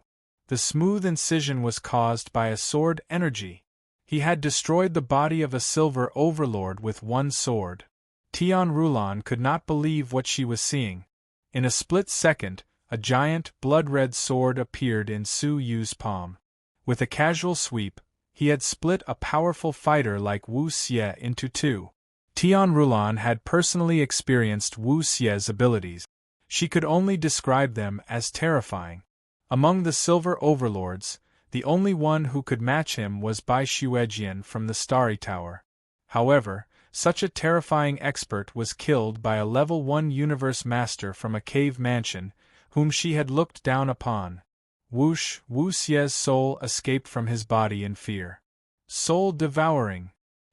A: The smooth incision was caused by a sword energy. He had destroyed the body of a silver overlord with one sword. Tian Rulan could not believe what she was seeing. In a split second, a giant, blood-red sword appeared in Su Yu's palm. With a casual sweep, he had split a powerful fighter like Wu Xie into two. Tian Rulan had personally experienced Wu Xie's abilities. She could only describe them as terrifying. Among the silver overlords, the only one who could match him was Bai Xuejian from the Starry Tower. However, such a terrifying expert was killed by a level 1 universe master from a cave mansion, whom she had looked down upon. Whoosh! Wu Xie's soul escaped from his body in fear. Soul devouring.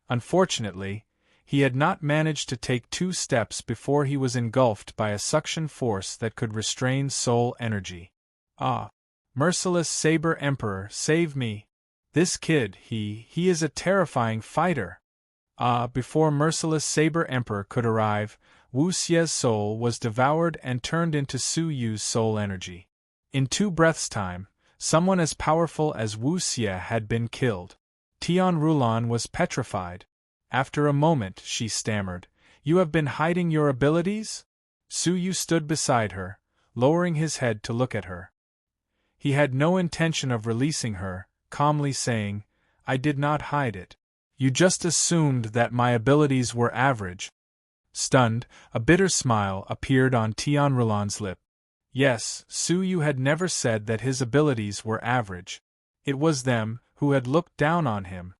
A: Unfortunately, he had not managed to take 2 steps before he was engulfed by a suction force that could restrain soul energy. "Ah! Merciless Saber Emperor, save me! This kid, he is a terrifying fighter!" Before Merciless Saber Emperor could arrive, Wu Xie's soul was devoured and turned into Su Yu's soul energy. In 2 breaths' time, someone as powerful as Wu Xie had been killed. Tian Rulan was petrified. After a moment, she stammered, "You have been hiding your abilities?" Su Yu stood beside her, lowering his head to look at her. He had no intention of releasing her, calmly saying, "I did not hide it. You just assumed that my abilities were average." Stunned, a bitter smile appeared on Tian Rulan's lip. Yes, Su Yu had never said that his abilities were average. It was them who had looked down on him.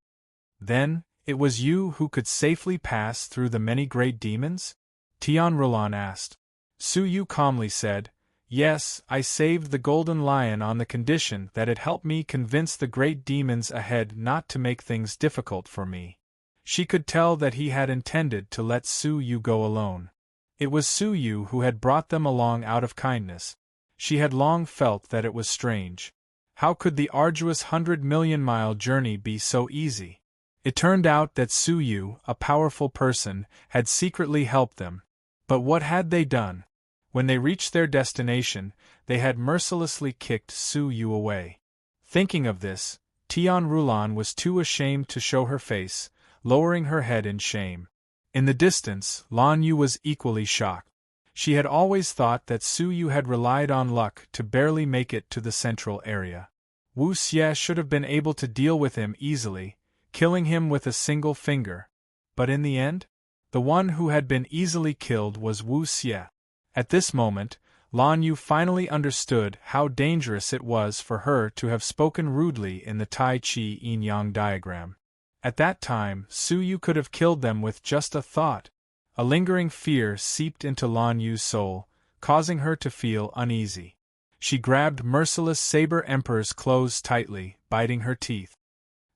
A: "Then, it was you who could safely pass through the many great demons?" Tian Rulan asked. Su Yu calmly said, "Yes, I saved the Golden Lion on the condition that it helped me convince the great demons ahead not to make things difficult for me." She could tell that he had intended to let Su Yu go alone. It was Su Yu who had brought them along out of kindness. She had long felt that it was strange. How could the arduous 100-million-mile journey be so easy? It turned out that Su Yu, a powerful person, had secretly helped them. But what had they done? When they reached their destination, they had mercilessly kicked Su Yu away. Thinking of this, Tian Rulan was too ashamed to show her face, lowering her head in shame. In the distance, Lan Yu was equally shocked. She had always thought that Su Yu had relied on luck to barely make it to the central area. Wu Xie should have been able to deal with him easily, killing him with a single finger. But in the end, the one who had been easily killed was Wu Xie. At this moment, Lan Yu finally understood how dangerous it was for her to have spoken rudely in the Tai Chi yin-yang diagram. At that time, Su Yu could have killed them with just a thought. A lingering fear seeped into Lan Yu's soul, causing her to feel uneasy. She grabbed Merciless Saber Emperor's clothes tightly, biting her teeth.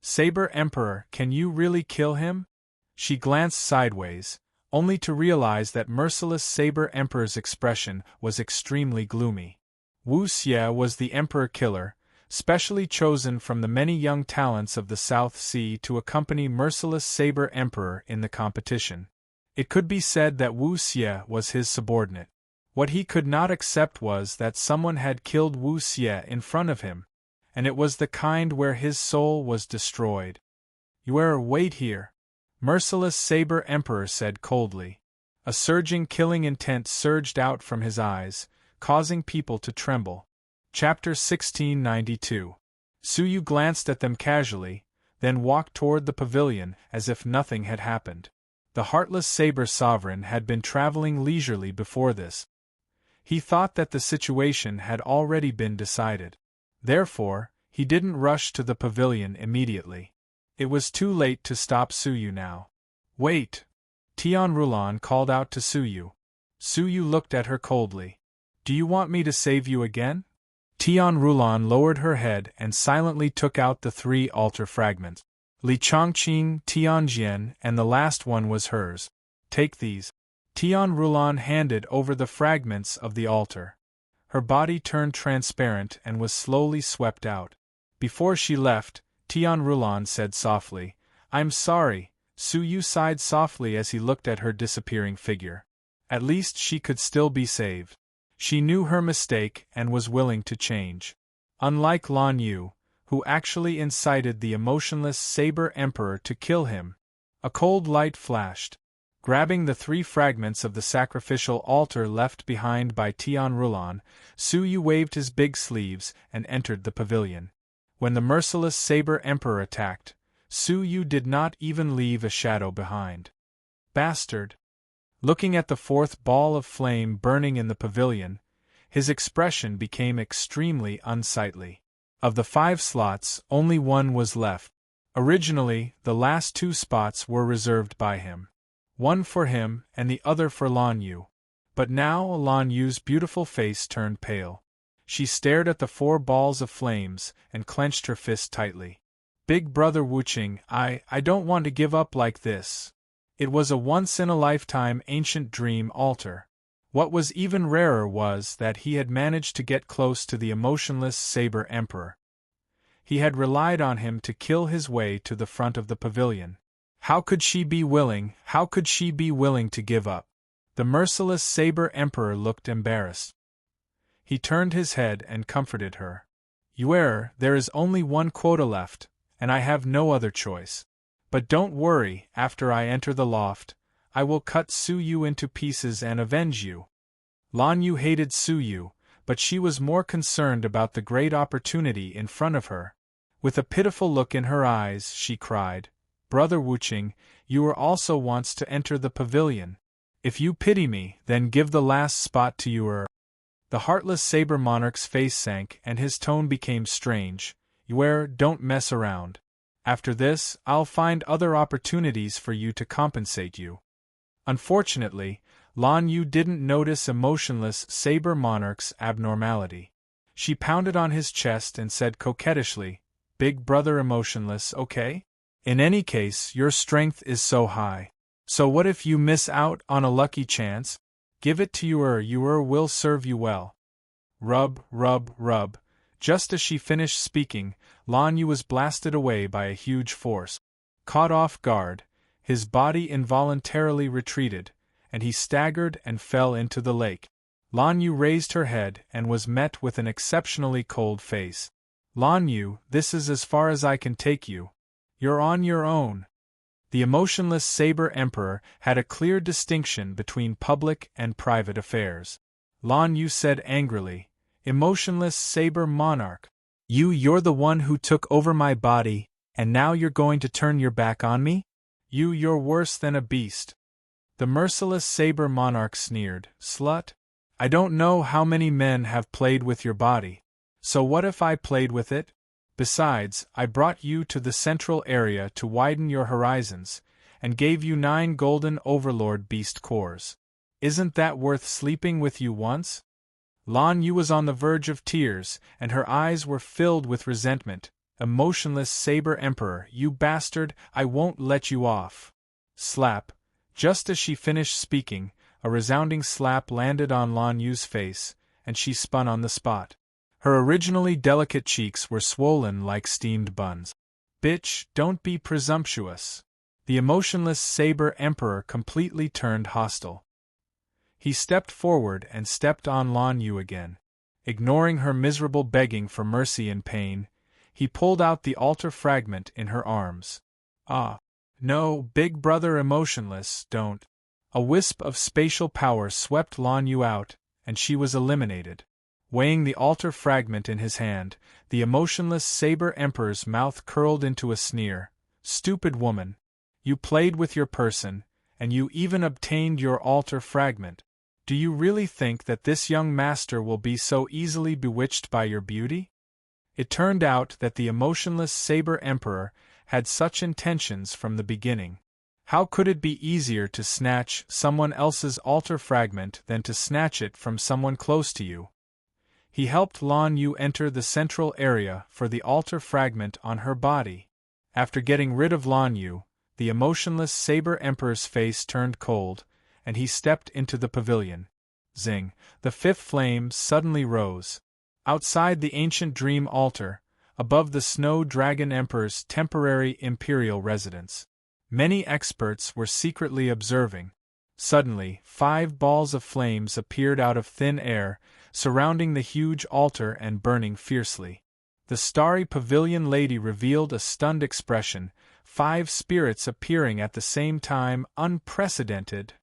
A: "Saber Emperor, can you really kill him?" She glanced sideways, only to realize that Merciless Saber Emperor's expression was extremely gloomy. Wu Xie was the emperor killer, specially chosen from the many young talents of the South Sea to accompany merciless Saber Emperor in the competition. It could be said that Wu Xie was his subordinate. What he could not accept was that someone had killed Wu Xie in front of him, and it was the kind where his soul was destroyed. Wait here," merciless Saber Emperor said coldly. A surging killing intent surged out from his eyes, causing people to tremble. Chapter 1692. Suyu glanced at them casually, then walked toward the pavilion as if nothing had happened. The heartless Saber Sovereign had been traveling leisurely before this. He thought that the situation had already been decided. Therefore, he didn't rush to the pavilion immediately. It was too late to stop Suyu now. "Wait!" Tian Rulan called out to Suyu. Suyu looked at her coldly. "Do you want me to save you again?" Tian Rulan lowered her head and silently took out the 3 altar fragments. Li Chongqing, Tianjian, and the last one was hers. "Take these." Tian Rulan handed over the fragments of the altar. Her body turned transparent and was slowly swept out. Before she left, Tian Rulan said softly, "I'm sorry." Suyu sighed softly as he looked at her disappearing figure. At least she could still be saved. She knew her mistake and was willing to change. Unlike Lan Yu, who actually incited the emotionless Saber Emperor to kill him. A cold light flashed. Grabbing the 3 fragments of the sacrificial altar left behind by Tian Rulan, Suyu waved his big sleeves and entered the pavilion. When the merciless Saber Emperor attacked, Suyu did not even leave a shadow behind. "Bastard!" Looking at the 4th ball of flame burning in the pavilion, his expression became extremely unsightly. Of the 5 slots, only 1 was left. Originally, the last 2 spots were reserved by him. One for him and the other for Lan Yu. But now Lan Yu's beautiful face turned pale. She stared at the 4 balls of flames and clenched her fist tightly. "Big Brother Wuqing, I don't want to give up like this." It was a once-in-a-lifetime ancient dream altar. What was even rarer was that he had managed to get close to the emotionless Saber Emperor. He had relied on him to kill his way to the front of the pavilion. How could she be willing to give up? The merciless Saber Emperor looked embarrassed. He turned his head and comforted her. "Yuer, there is only 1 quota left, and I have no other choice. But don't worry, after I enter the loft, I will cut Suyu into pieces and avenge you." Lan Yu hated Suyu, but she was more concerned about the great opportunity in front of her. With a pitiful look in her eyes, she cried, "Brother Wuqing, you also wants to enter the pavilion. If you pity me, then give the last spot to Yuer." The heartless Saber Monarch's face sank and his tone became strange. "Yuer, don't mess around. After this, I'll find other opportunities for you to compensate you." Unfortunately, Lan Yu didn't notice emotionless Saber Monarch's abnormality. She pounded on his chest and said coquettishly, "Big Brother Emotionless, okay? In any case, your strength is so high. So what if you miss out on a lucky chance? Give it to Yuer will serve you well." Rub, rub, rub. Just as she finished speaking, Lan Yu was blasted away by a huge force. Caught off guard, his body involuntarily retreated, and he staggered and fell into the lake. Lan Yu raised her head and was met with an exceptionally cold face. "Lan Yu, this is as far as I can take you. You're on your own." The emotionless Saber Emperor had a clear distinction between public and private affairs. Lan Yu said angrily, "Emotionless Saber Monarch, you're the one who took over my body, and now you're going to turn your back on me? You're worse than a beast." The merciless Saber Monarch sneered, "Slut. I don't know how many men have played with your body. So what if I played with it? Besides, I brought you to the central area to widen your horizons, and gave you 9 golden Overlord beast cores. Isn't that worth sleeping with you once?" Lan Yu was on the verge of tears, and her eyes were filled with resentment. "Emotionless Saber Emperor, you bastard, I won't let you off." Slap. Just as she finished speaking, a resounding slap landed on Lan Yu's face, and she spun on the spot. Her originally delicate cheeks were swollen like steamed buns. "Bitch, don't be presumptuous." The emotionless Saber Emperor completely turned hostile. He stepped forward and stepped on Lan Yu again. Ignoring her miserable begging for mercy and pain, he pulled out the altar fragment in her arms. "Ah. No, big brother emotionless, don't." A wisp of spatial power swept Lan Yu out, and she was eliminated. Weighing the altar fragment in his hand, the emotionless Saber Emperor's mouth curled into a sneer. "Stupid woman. You played with your person, and you even obtained your altar fragment. Do you really think that this young master will be so easily bewitched by your beauty?" It turned out that the emotionless Saber Emperor had such intentions from the beginning. How could it be easier to snatch someone else's altar fragment than to snatch it from someone close to you? He helped Lan Yu enter the central area for the altar fragment on her body. After getting rid of Lan Yu, the emotionless Saber Emperor's face turned cold, and he stepped into the pavilion. Zing! The fifth flame suddenly rose. Outside the ancient dream altar, above the Snow Dragon Emperor's temporary imperial residence. Many experts were secretly observing. Suddenly, 5 balls of flames appeared out of thin air, surrounding the huge altar and burning fiercely. The starry pavilion lady revealed a stunned expression, 5 spirits appearing at the same time, unprecedented.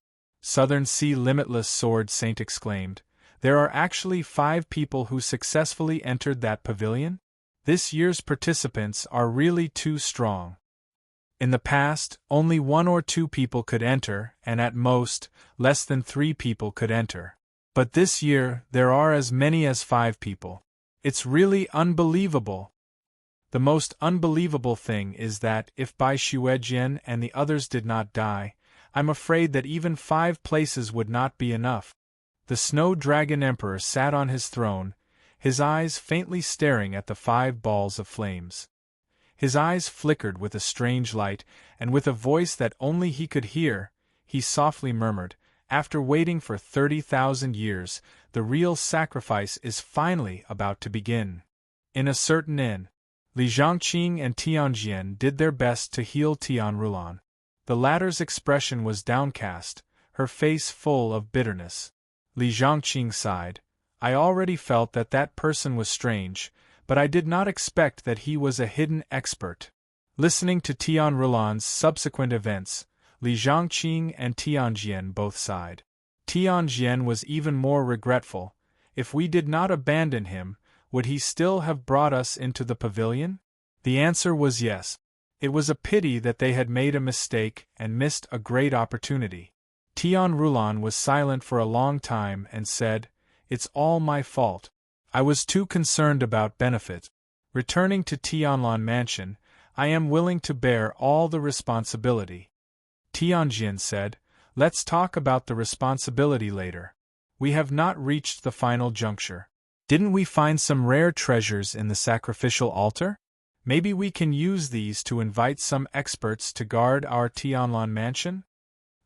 A: "Southern Sea Limitless Sword Saint exclaimed, "There are actually 5 people who successfully entered that pavilion? This year's participants are really too strong." In the past, only 1 or 2 people could enter, and at most, less than 3 people could enter. But this year, there are as many as 5 people. It's really unbelievable. The most unbelievable thing is that, if Bai Xuejian and the others did not die, I'm afraid that even 5 places would not be enough. The Snow Dragon Emperor sat on his throne, his eyes faintly staring at the 5 balls of flames. His eyes flickered with a strange light, and with a voice that only he could hear, he softly murmured, "After waiting for 30,000 years, the real sacrifice is finally about to begin." In a certain inn, Li Zhangqing and Tianjian did their best to heal Tian Rulan. The latter's expression was downcast, her face full of bitterness. Li Zhangqing sighed. "I already felt that that person was strange, but I did not expect that he was a hidden expert." Listening to Tian Rulan's subsequent events, Li Zhangqing and Tianjian both sighed. Tianjian was even more regretful. If we did not abandon him, would he still have brought us into the pavilion? The answer was yes. It was a pity that they had made a mistake and missed a great opportunity. Tian Rulan was silent for a long time and said, "It's all my fault. I was too concerned about benefit. Returning to Tianlan Mansion, I am willing to bear all the responsibility." Tianjin said, "Let's talk about the responsibility later. We have not reached the final juncture. Didn't we find some rare treasures in the sacrificial altar? Maybe we can use these to invite some experts to guard our Tianlan Mansion?"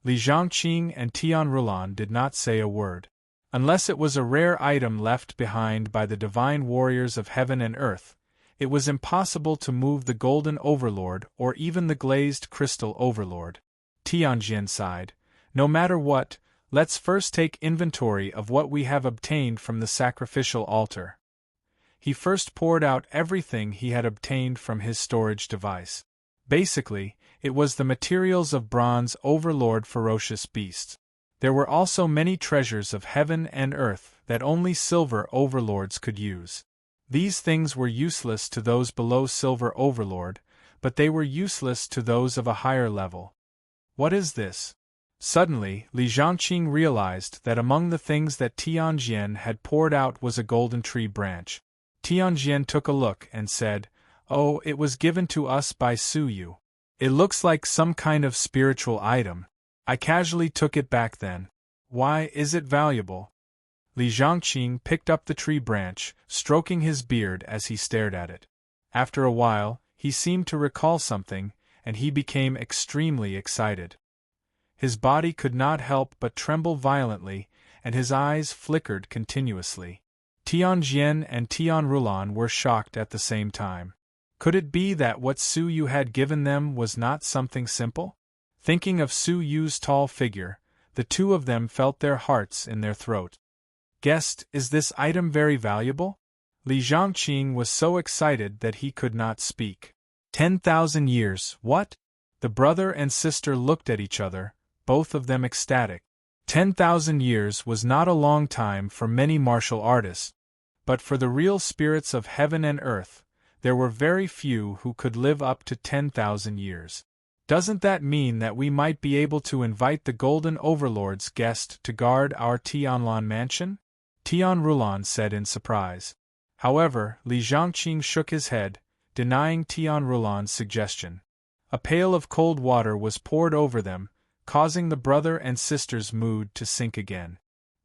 A: Li Zhangqing and Tian Rulan did not say a word. Unless it was a rare item left behind by the divine warriors of heaven and earth, it was impossible to move the Golden Overlord or even the Glazed Crystal Overlord. Tianjin sighed. "No matter what, let's first take inventory of what we have obtained from the sacrificial altar." He first poured out everything he had obtained from his storage device. Basically, it was the materials of Bronze Overlord ferocious beasts. There were also many treasures of heaven and earth that only Silver Overlords could use. These things were useless to those below Silver Overlord, but they were useless to those of a higher level. What is this? Suddenly, Li Zhangqing realized that among the things that Tianjian had poured out was a golden tree branch. Tianjian took a look and said, "Oh, it was given to us by Su Yu. It looks like some kind of spiritual item. I casually took it back then. Why is it valuable?" Li Zhangqing picked up the tree branch, stroking his beard as he stared at it. After a while, he seemed to recall something, and he became extremely excited. His body could not help but tremble violently, and his eyes flickered continuously. Tianjin and Tianrulan were shocked at the same time. Could it be that what Su Yu had given them was not something simple? Thinking of Su Yu's tall figure, the two of them felt their hearts in their throat. Guest, is this item very valuable? Li Zhangqing was so excited that he could not speak. 10,000 years, what? The brother and sister looked at each other, both of them ecstatic. 10,000 years was not a long time for many martial artists, but for the real spirits of heaven and earth, there were very few who could live up to 10,000 years. Doesn't that mean that we might be able to invite the Golden Overlord's guest to guard our Tianlan mansion? Tianrulan said in surprise. However, Li Zhangqing shook his head, denying Tianrulan's suggestion. A pail of cold water was poured over them, causing the brother and sister's mood to sink again.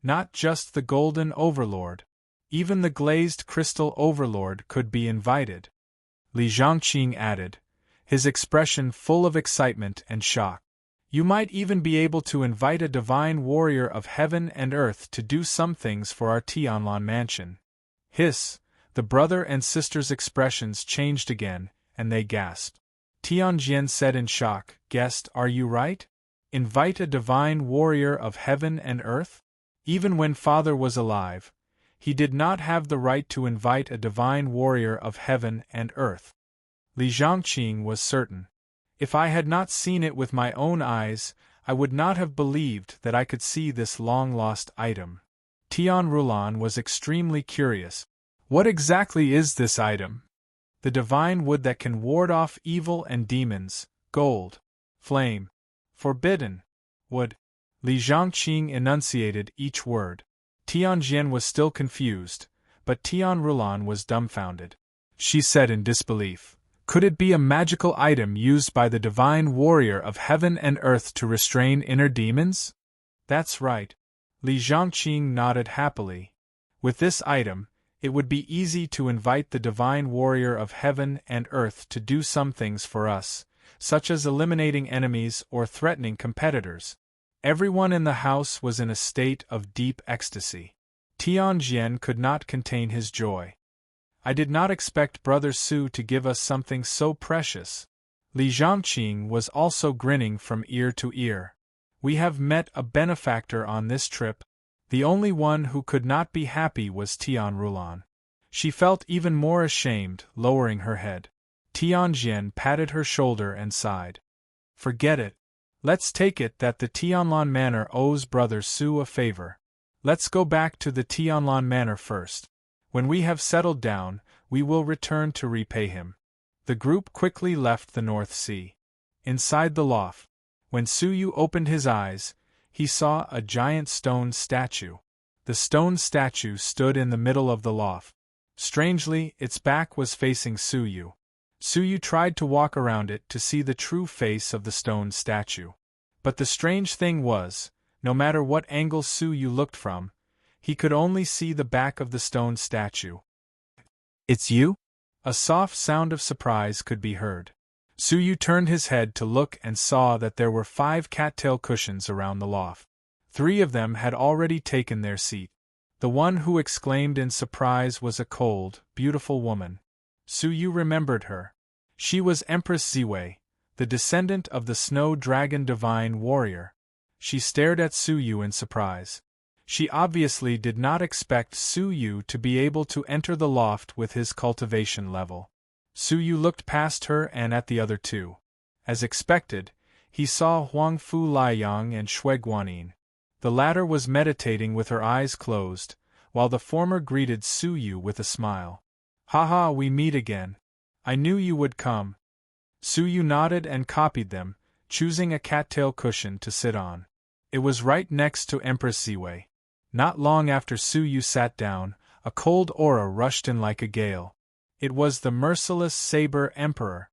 A: Not just the Golden Overlord. Even the glazed crystal Overlord could be invited. Li Zhangqing added, his expression full of excitement and shock. You might even be able to invite a divine warrior of heaven and earth to do some things for our Tianlan mansion. Hiss, the brother and sister's expressions changed again, and they gasped. Tianjin said in shock, guest, are you right? Invite a divine warrior of heaven and earth? Even when father was alive, he did not have the right to invite a divine warrior of heaven and earth. Li Zhangqing was certain. If I had not seen it with my own eyes, I would not have believed that I could see this long-lost item. Tianrulan was extremely curious. What exactly is this item? The divine wood that can ward off evil and demons, gold, flame, forbidden, wood. Li Zhangqing enunciated each word. Tianjin was still confused, but Tianrulan was dumbfounded. She said in disbelief, could it be a magical item used by the divine warrior of heaven and earth to restrain inner demons? That's right. Li Zhangqing nodded happily. With this item, it would be easy to invite the divine warrior of heaven and earth to do some things for us, such as eliminating enemies or threatening competitors. Everyone in the house was in a state of deep ecstasy. Tianjin could not contain his joy. I did not expect Brother Su to give us something so precious. Li Zhangqing was also grinning from ear to ear. We have met a benefactor on this trip. The only one who could not be happy was Tianrulan. She felt even more ashamed, lowering her head. Tianjin patted her shoulder and sighed. Forget it. Let's take it that the Tianlan Manor owes Brother Su a favor. Let's go back to the Tianlan Manor first. When we have settled down, we will return to repay him. The group quickly left the North Sea. Inside the loft, when Su Yu opened his eyes, he saw a giant stone statue. The stone statue stood in the middle of the loft. Strangely, its back was facing Su Yu. Su Yu tried to walk around it to see the true face of the stone statue. But the strange thing was, no matter what angle Su Yu looked from, he could only see the back of the stone statue. It's you? A soft sound of surprise could be heard. Su Yu turned his head to look and saw that there were 5 cattail cushions around the loft. 3 of them had already taken their seat. The one who exclaimed in surprise was a cold, beautiful woman. Su Yu remembered her. She was Empress Ziwei, the descendant of the Snow Dragon Divine Warrior. She stared at Su Yu in surprise. She obviously did not expect Su Yu to be able to enter the loft with his cultivation level. Su Yu looked past her and at the other 2. As expected, he saw Huang Fu Liang and Shui Guanyin. The latter was meditating with her eyes closed, while the former greeted Su Yu with a smile. Haha, we meet again. I knew you would come. Su Yu nodded and copied them, choosing a cattail cushion to sit on. It was right next to Empress Ziwei. Not long after Su Yu sat down, a cold aura rushed in like a gale. It was the merciless Saber Emperor.